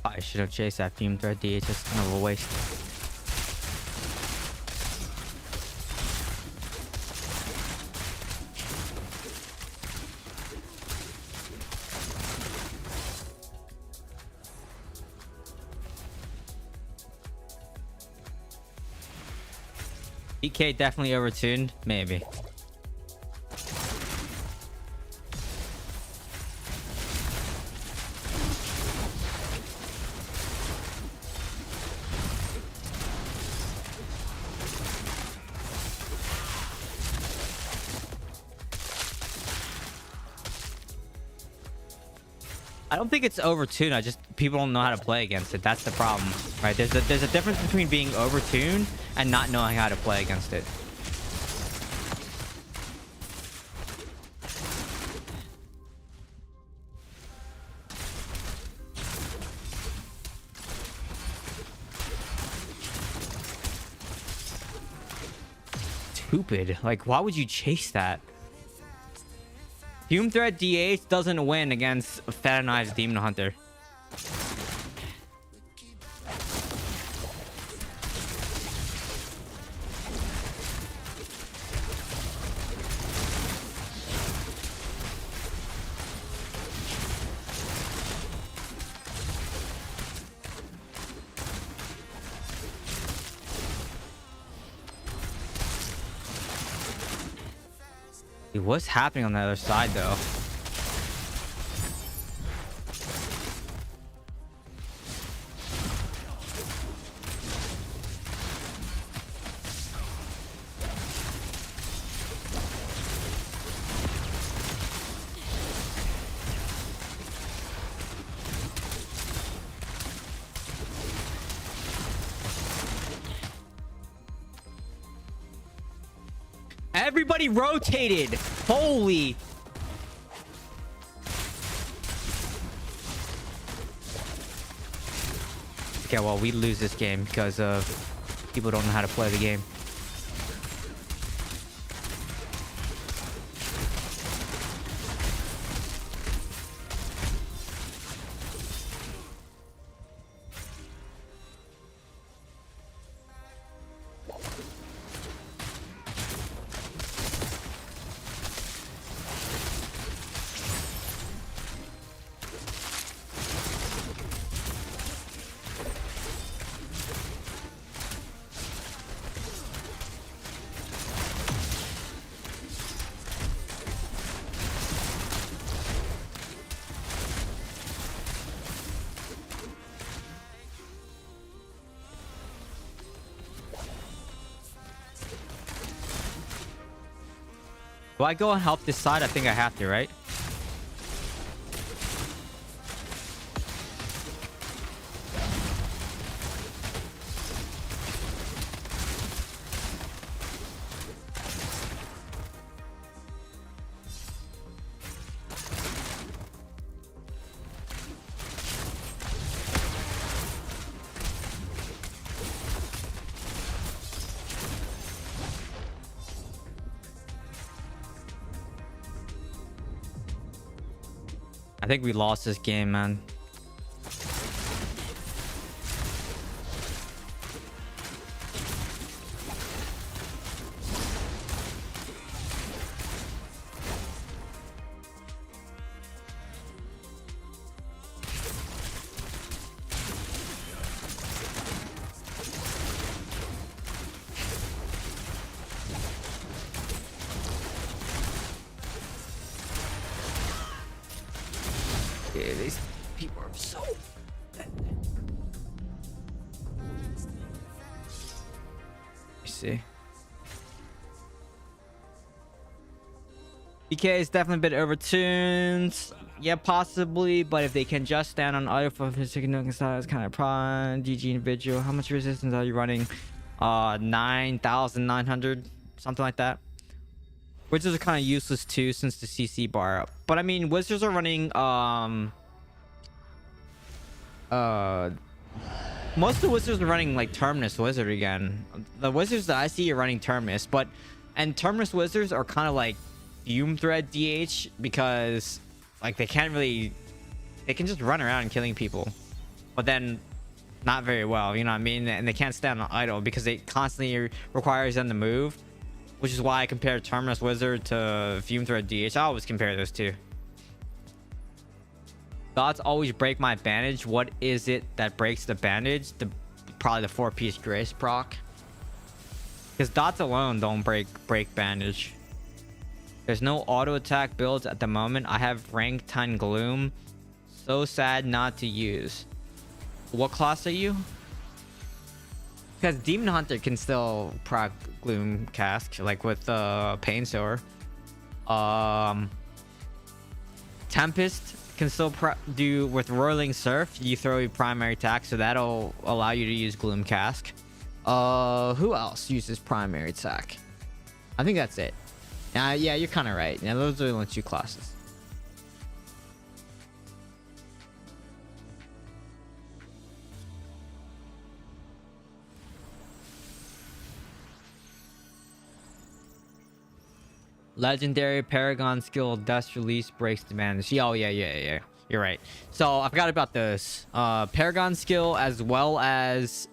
A: I should have chased that fume thread D. It's just kind of a waste. EK definitely overtuned, maybe. I don't think it's overtuned. I just, people don't know how to play against it. That's the problem, right? There's a difference between being overtuned and not knowing how to play against it. Stupid. Like, why would you chase that? Fume Thread D8 doesn't win against Fettanized Demon Hunter. Dude, what's happening on the other side though? Everybody rotated. Holy. Okay, well, we lose this game because of people don't know how to play the game. Do I go and help this side? I think I have to, right? I think we lost this game, man. Yeah, these people are so bad. You see. PK is definitely a bit overtuned. Yeah, possibly, but if they can just stand on other for physical style, it's kind of prime. GG individual. How much resistance are you running? 9,900, something like that. Wizards are kind of useless too since the CC bar up. But I mean, wizards are running most of the wizards are running like Terminus Wizard again. The wizards that I see are running Terminus, and Terminus wizards are kind of like Fume Thread DH because like they can just run around killing people, but then not very well, you know what I mean? And they can't stand on idle because it constantly requires them to move. Which is why I compare Terminus Wizard to Fume Thread DH. I always compare those two. Dots always break my bandage. What is it that breaks the bandage? Probably the 4-piece Grace proc. Because dots alone don't break bandage. There's no auto attack builds at the moment. I have rank 10 Gloom. So sad not to use. What class are you? Because Demon Hunter can still proc Gloom Cask, like with Pain Sower. Tempest can still do with Whirling Surf. You throw your primary attack, so that'll allow you to use Gloom Cask. Who else uses primary attack? I think that's it. Yeah, you're kind of right. Yeah, those are the only two classes. Legendary Paragon skill Dust Release breaks the bandage. Oh yeah. You're right. So I forgot about this. Paragon skill as well as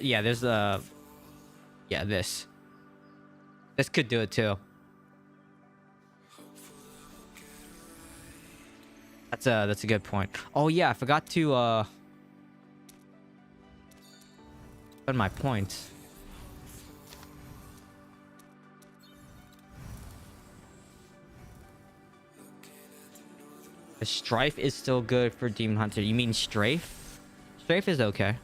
A: yeah, there's a yeah, this could do it too. That's a good point. Oh yeah, I forgot to put my points. The Strife is still good for Demon Hunter. You mean Strafe? Strafe is okay.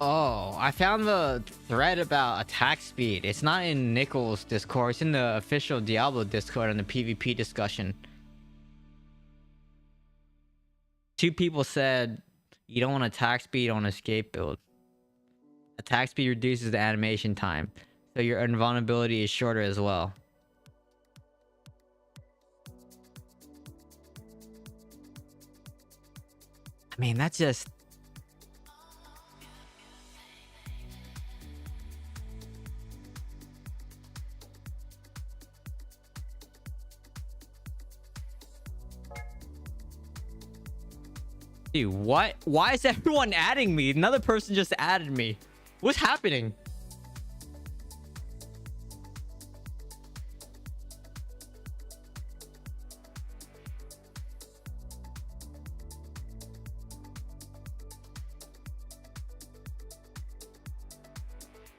A: Oh, I found the thread about attack speed. It's not in Nichols' Discord. It's in the official Diablo Discord on the PvP discussion. 2 people said you don't want attack speed on escape build. Attack speed reduces the animation time, so your invulnerability is shorter as well. I mean, that's just... Dude, what? Why is everyone adding me? Another person just added me. What's happening?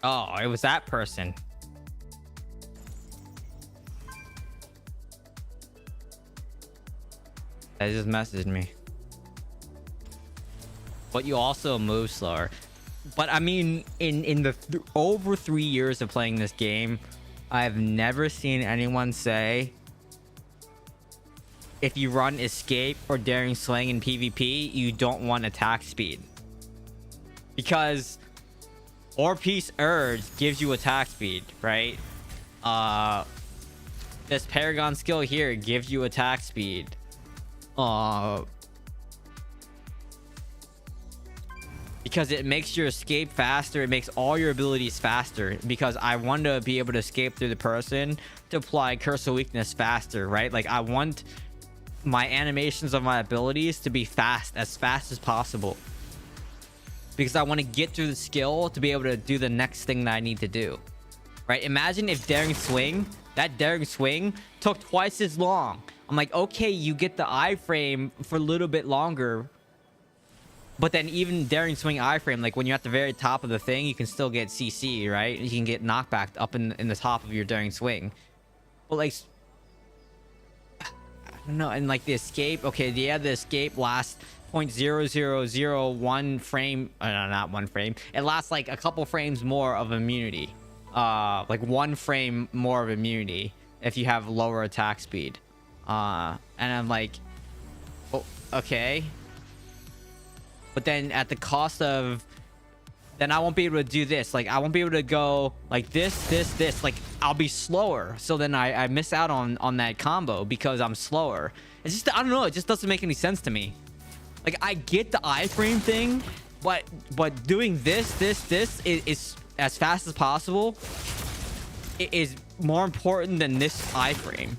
A: Oh, it was that person. They just messaged me. But you also move slower. But I mean, in the over 3 years of playing this game, I've never seen anyone say if you run escape or daring swing in PvP, you don't want attack speed. Because Or Peace Urge gives you attack speed, right? This Paragon skill here gives you attack speed. Because it makes your escape faster. It makes all your abilities faster. Because I want to be able to escape through the person to apply Curse of Weakness faster, right? Like, I want my animations of my abilities to be fast as possible. Because I want to get through the skill to be able to do the next thing that I need to do. Right? Imagine if Daring Swing, that Daring Swing took twice as long. I'm like, okay, you get the iframe for a little bit longer. But then even Daring Swing iframe, like when you're at the very top of the thing, you can still get CC, right? You can get knockback up in the top of your Daring Swing. But like, I don't know. And like the escape, okay, yeah, the escape lasts 0.0001 frame. No, not 1 frame. It lasts like a couple frames more of immunity. Like 1 frame more of immunity if you have lower attack speed. And I'm like, oh, okay. But then at the cost of, then I won't be able to do this. Like, I won't be able to go like this. Like, I'll be slower. So then I miss out on that combo because I'm slower. It's just, I don't know. It just doesn't make any sense to me. Like, I get the iframe thing, but doing this is as fast as possible. It is more important than this iframe.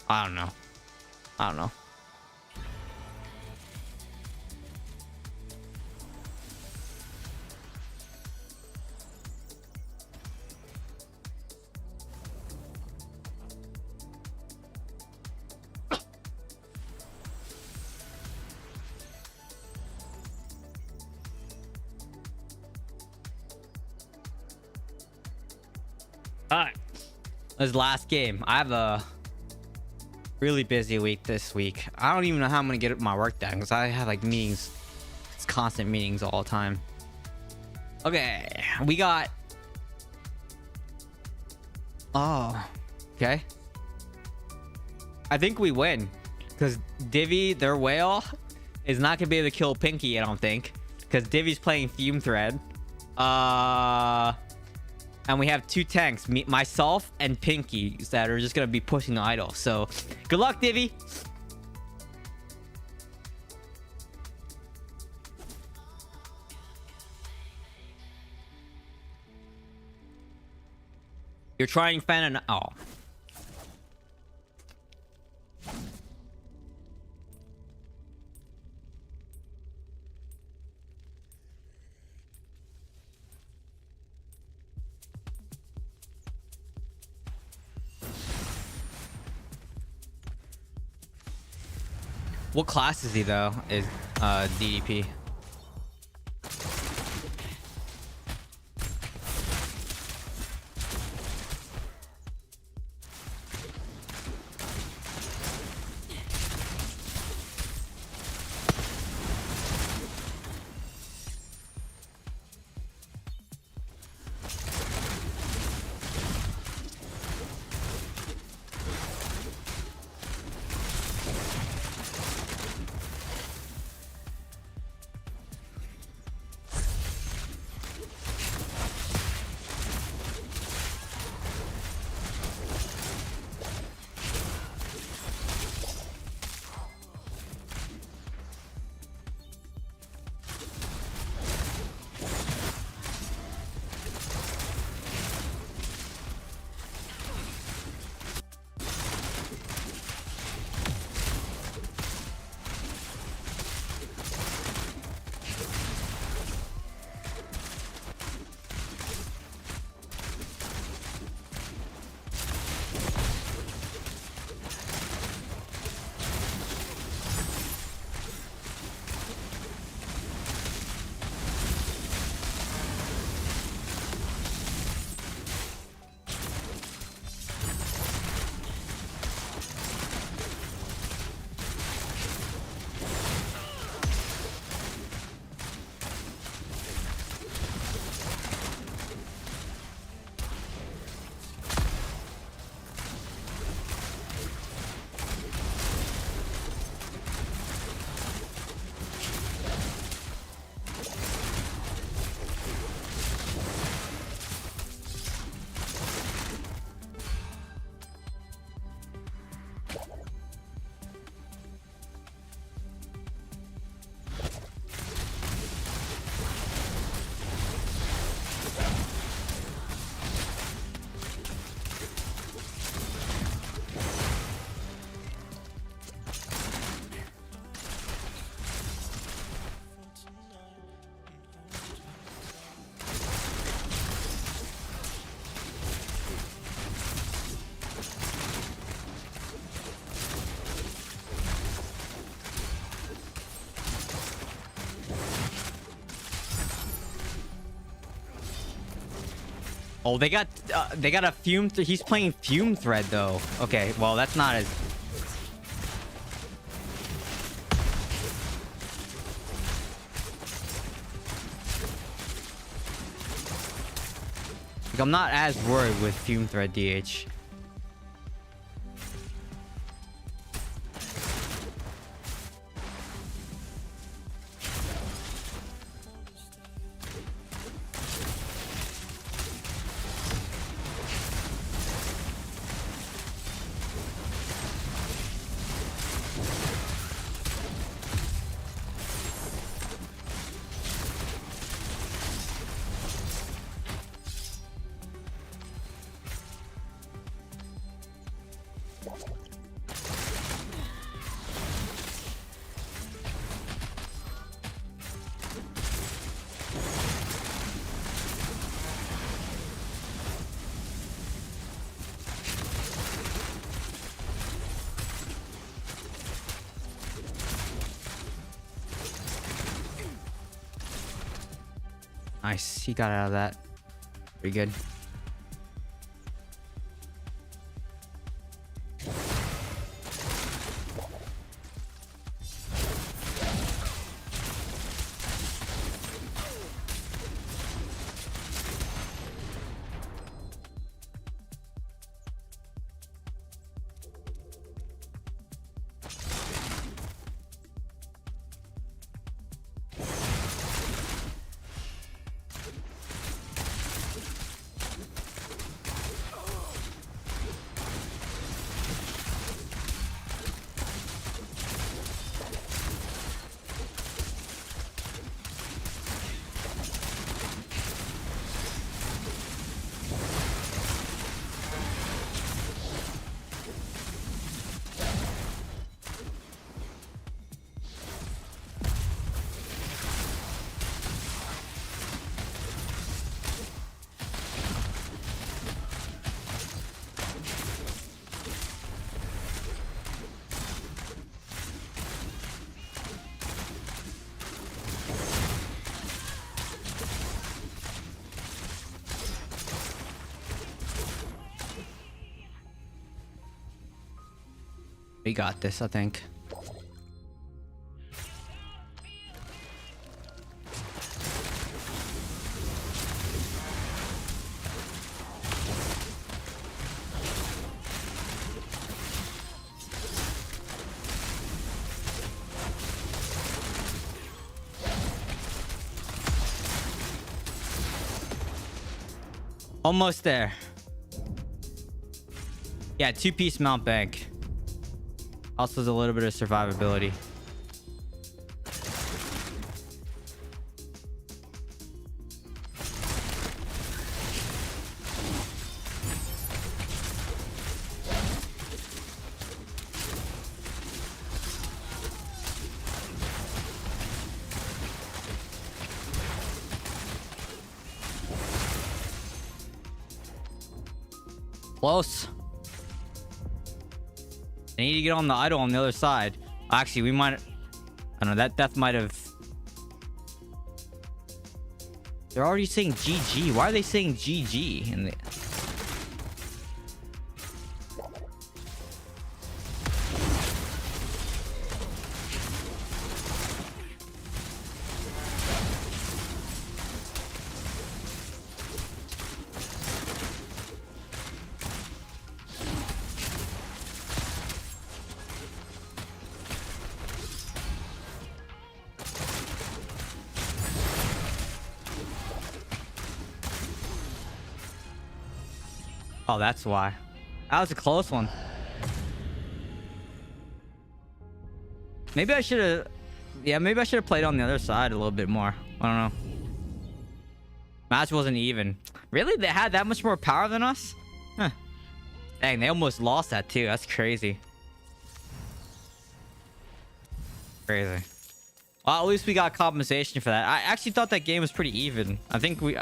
A: I don't know. I don't know. All right, this last game. I have a really busy week this week. I don't even know how I'm gonna get my work done because I have like meetings. It's constant meetings all the time. Okay, we got. Oh, okay. I think we win because Divi, their whale, is not gonna be able to kill Pinky. I don't think because Divi's playing Fume Thread. And we have 2 tanks, myself and Pinky, that are just gonna be pushing the idol. So, good luck, Divi. You're trying fan and oh. What class is he though? Is DDP? Oh, they got a Fume. He's playing Fume Thread though. Okay, well that's not as. Like, I'm not as worried with Fume Thread DH. Nice. He got out of that. Pretty good. We got this, I think. Almost there. Yeah, 2-piece mount bank. Also, there's a little bit of survivability. Close. I need to get on the idol on the other side. Actually, we might... I don't know. That death might have... They're already saying GG. Why are they saying GG in the... Oh, that's why. That was a close one. Maybe I should have... Yeah, maybe I should have played on the other side a little bit more. I don't know. Match wasn't even. Really? They had that much more power than us? Huh. Dang, they almost lost that too. That's crazy. Crazy. Well, at least we got compensation for that. I actually thought that game was pretty even. I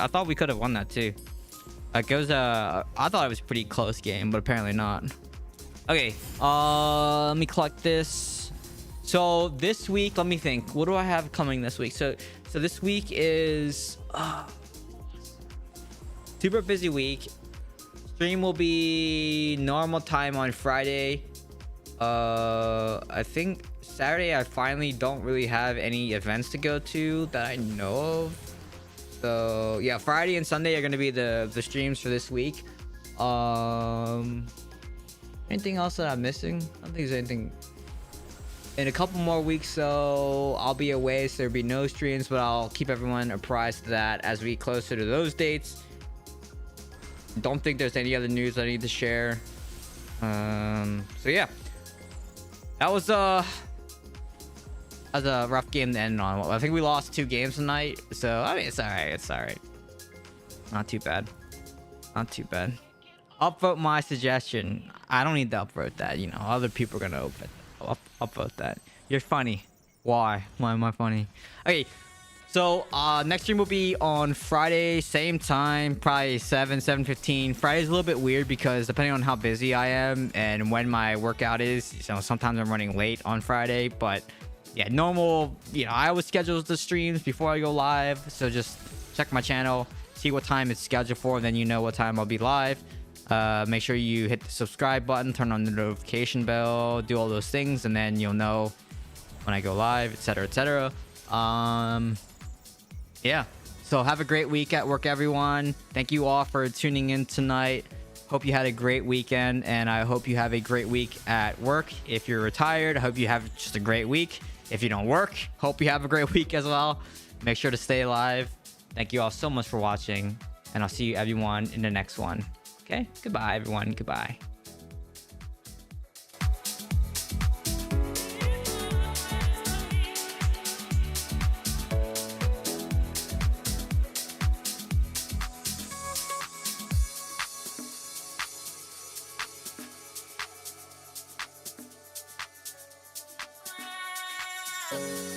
A: thought we could have won that too. Like it was I thought it was a pretty close game, but apparently not. Okay, let me collect this. So this week, let me think. What do I have coming this week? So this week is super busy week. Stream will be normal time on Friday. I think Saturday I finally don't really have any events to go to that I know of. So yeah, Friday and Sunday are going to be the streams for this week. Anything else that I'm missing? I don't think there's anything. In a couple more weeks, so I'll be away, so there'll be no streams, but I'll keep everyone apprised of that as we get closer to those dates. Don't think there's any other news I need to share. So yeah, that was a rough game to end on. I think we lost 2 games tonight, so I mean it's all right. It's all right. Not too bad. Not too bad. Upvote my suggestion. I don't need to upvote that. You know, other people are gonna upvote that. You're funny. Why? Why am I funny? Okay. So next stream will be on Friday, same time, probably 7:15. Friday's a little bit weird because depending on how busy I am and when my workout is, so sometimes I'm running late on Friday, but yeah, normal, you know, I always schedule the streams before I go live, so just check my channel, see what time it's scheduled for, and then you know what time I'll be live. Make sure you hit the subscribe button, turn on the notification bell, do all those things, and then you'll know when I go live, etc., etc. Yeah. So have a great week at work, everyone. Thank you all for tuning in tonight. Hope you had a great weekend, and I hope you have a great week at work. If you're retired, I hope you have just a great week. If you don't work, hope you have a great week as well. Make sure to stay alive. Thank you all so much for watching, and I'll see you everyone in the next one. Okay? Goodbye, everyone. Goodbye.
C: Bye.